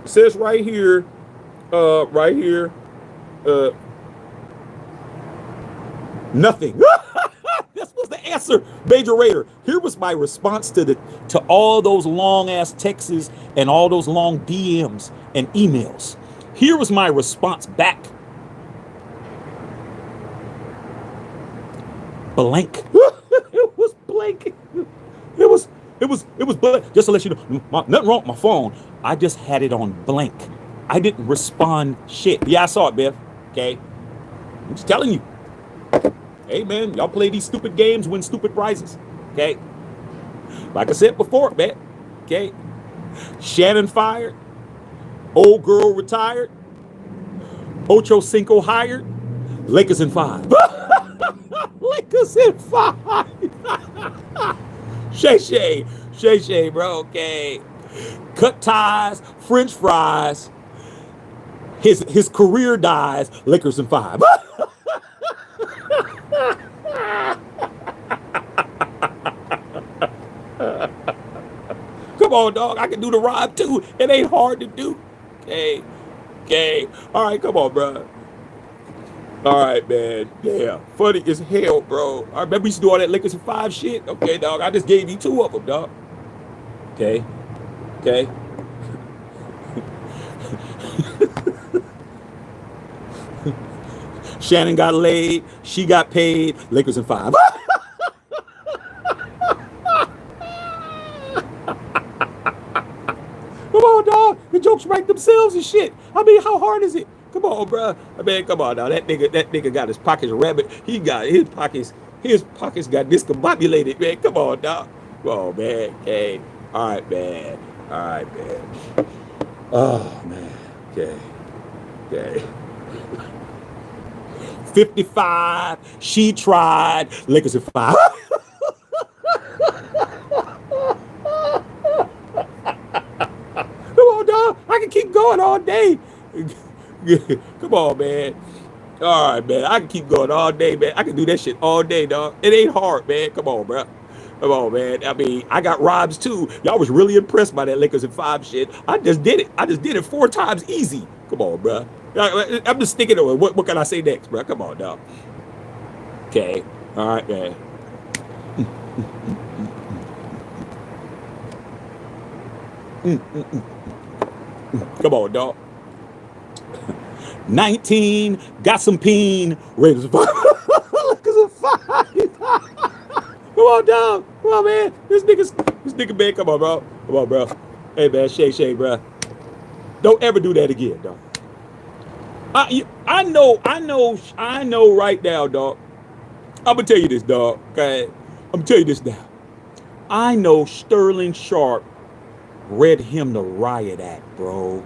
It says right here, right here, uh, nothing." This was the answer, Major Raider. Here was my response to all those long ass texts and all those long DMs and emails. Here was my response back. Blank. It was blank. It was blank. Just to let you know, nothing wrong with my phone. I just had it on blank. I didn't respond shit. Yeah, I saw it, Biff. Okay. I'm just telling you. Hey, man, y'all play these stupid games, win stupid prizes. Okay. Like I said before, man. Okay. Shannon fired. Old girl retired. Ocho Cinco hired. Lakers in 5. Lakers in 5. Shay, bro. Okay. Cut ties, French fries. His career dies. Lakers in 5. Come on, dog. I can do the rhyme too. It ain't hard to do. Okay. All right, come on, bro. All right, man. Yeah, funny as hell, bro. I remember we used to do all that Lakers in 5 shit. Okay, dog. I just gave you 2 of them, dog. Okay. Shannon got laid. She got paid. Lakers in 5. Come on, dog. The jokes write themselves and shit. I mean, how hard is it? Come on, bro. I mean, come on now. That nigga got his pockets rabbit. He got his pockets got discombobulated, man. Come on, dog. Come on, man. Okay. All right, man. Oh, man. Okay. 55. She tried. Lakers in 5. Come on, dog. I can keep going all day. Come on, man. All right, man. I can keep going all day, man. I can do that shit all day, dog. It ain't hard, man. Come on, bro. Come on, man. I mean, I got rhymes too. Y'all was really impressed by that Lakers in 5 shit. I just did it 4 times easy. Come on, bro. I'm just sticking to it. What can I say next, bro? Come on, dog. Okay. All right, man. Come on, dog. 19, got some peen, Raiders in 5. Lakers in 5. Come on, dog. Come on, man. This nigga, man. Come on, bro. Hey, man. Shay, bro. Don't ever do that again, dog. I know right now, dog. I'm gonna tell you this, dog. Okay, I'm gonna tell you this now. I know Sterling Sharpe read him the riot act, bro.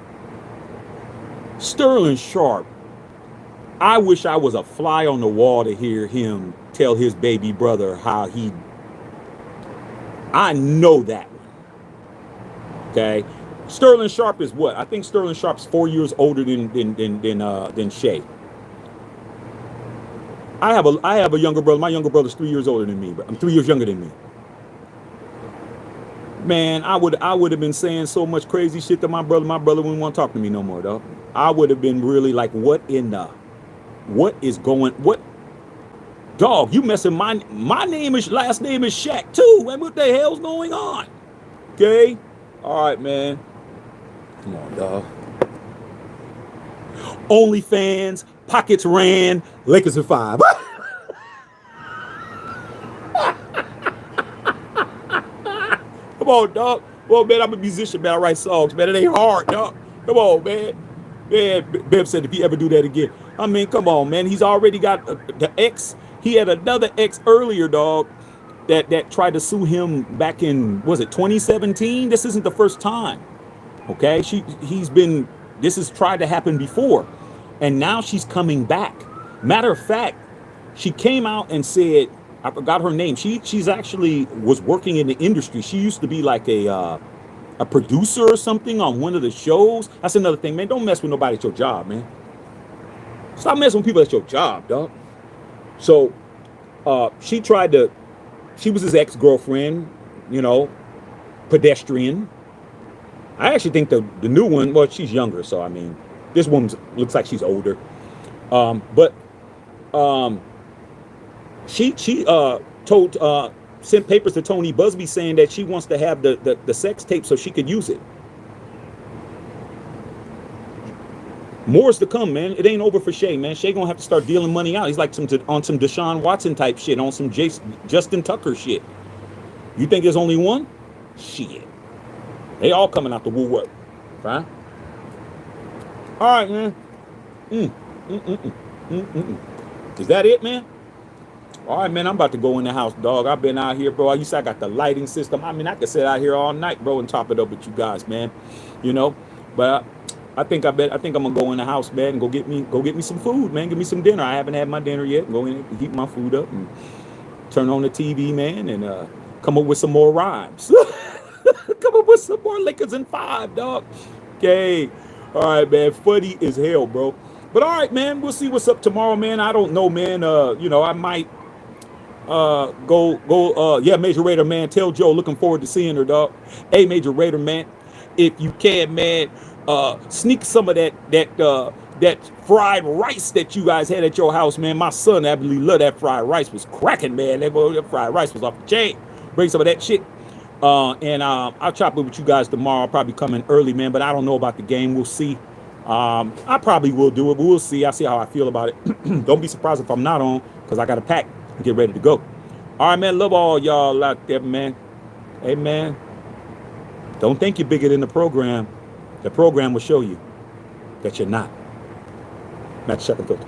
Sterling Sharpe. I wish I was a fly on the wall to hear him tell his baby brother how he. I know that one. Okay. Sterling Sharpe is what? I think Sterling Sharpe's 4 years older than Shay. I have a younger brother. My younger brother's 3 years older than me, but I'm 3 years younger than me. Man, I would have been saying so much crazy shit to my brother. My brother wouldn't want to talk to me no more, dog. I would have been really like, what is going, dog, you messing my last name is Shaq too. Man, what the hell's going on? Okay. All right, man. Come on, dog. OnlyFans, pockets ran, Lakers in 5. Come on, dog. Well, man, I'm a musician, man. I write songs, man. It ain't hard, dog. Come on, man. Man, Bev said if he ever do that again. I mean, come on, man. He's already got the ex. He had another ex earlier, dog, that tried to sue him back in, was it 2017? This isn't the first time. Okay, this has tried to happen before, and now she's coming back. Matter of fact, she came out and said, I forgot her name. She's actually was working in the industry. She used to be like a a producer or something on one of the shows. That's another thing, man. Don't mess with nobody at your job, man. Stop messing with people at your job, dog. So she tried to, she was his ex-girlfriend, you know, pedestrian. I actually think the new one, well, she's younger, so I mean, this woman looks like she's older. But she told sent papers to Tony Busby saying that she wants to have the sex tape so she could use it. More's to come, man. It ain't over for Shay, man. Shay gonna have to start dealing money out. He's like on some Deshaun Watson type shit, on some Justin Tucker shit. You think there's only one? Shit. They all coming out the woodwork. Right? All right, man. Is that it, man? All right, man. I'm about to go in the house, dog. I've been out here, bro. I got the lighting system. I mean, I could sit out here all night, bro, and top it up with you guys, man. You know, but I think I'm gonna go in the house, man, and go get me some food, man. Give me some dinner. I haven't had my dinner yet. Go in and heat my food up and turn on the TV, man, and come up with some more rhymes. Come up with some more Lakers in 5, dog. Okay. All right, man. Funny as hell, bro. But all right, man. We'll see what's up tomorrow, man. I don't know, man. You know, I might yeah, Major Raider, man. Tell Joe, looking forward to seeing her, dog. Hey, Major Raider, man. If you can, man, sneak some of that fried rice that you guys had at your house, man. My son absolutely loved that fried rice. Was cracking, man. That fried rice was off the chain. Bring some of that shit. And I'll chop it with you guys tomorrow. I'll probably come in early, man, but I don't know about the game. We'll see. I probably will do it, but we'll see. I'll see how I feel about it. Don't be surprised if I'm not on, because I got to pack and get ready to go. All right, man. Love all y'all out there, man. Hey, man. Don't think you're bigger than the program. The program will show you that you're not. Matt Shepard.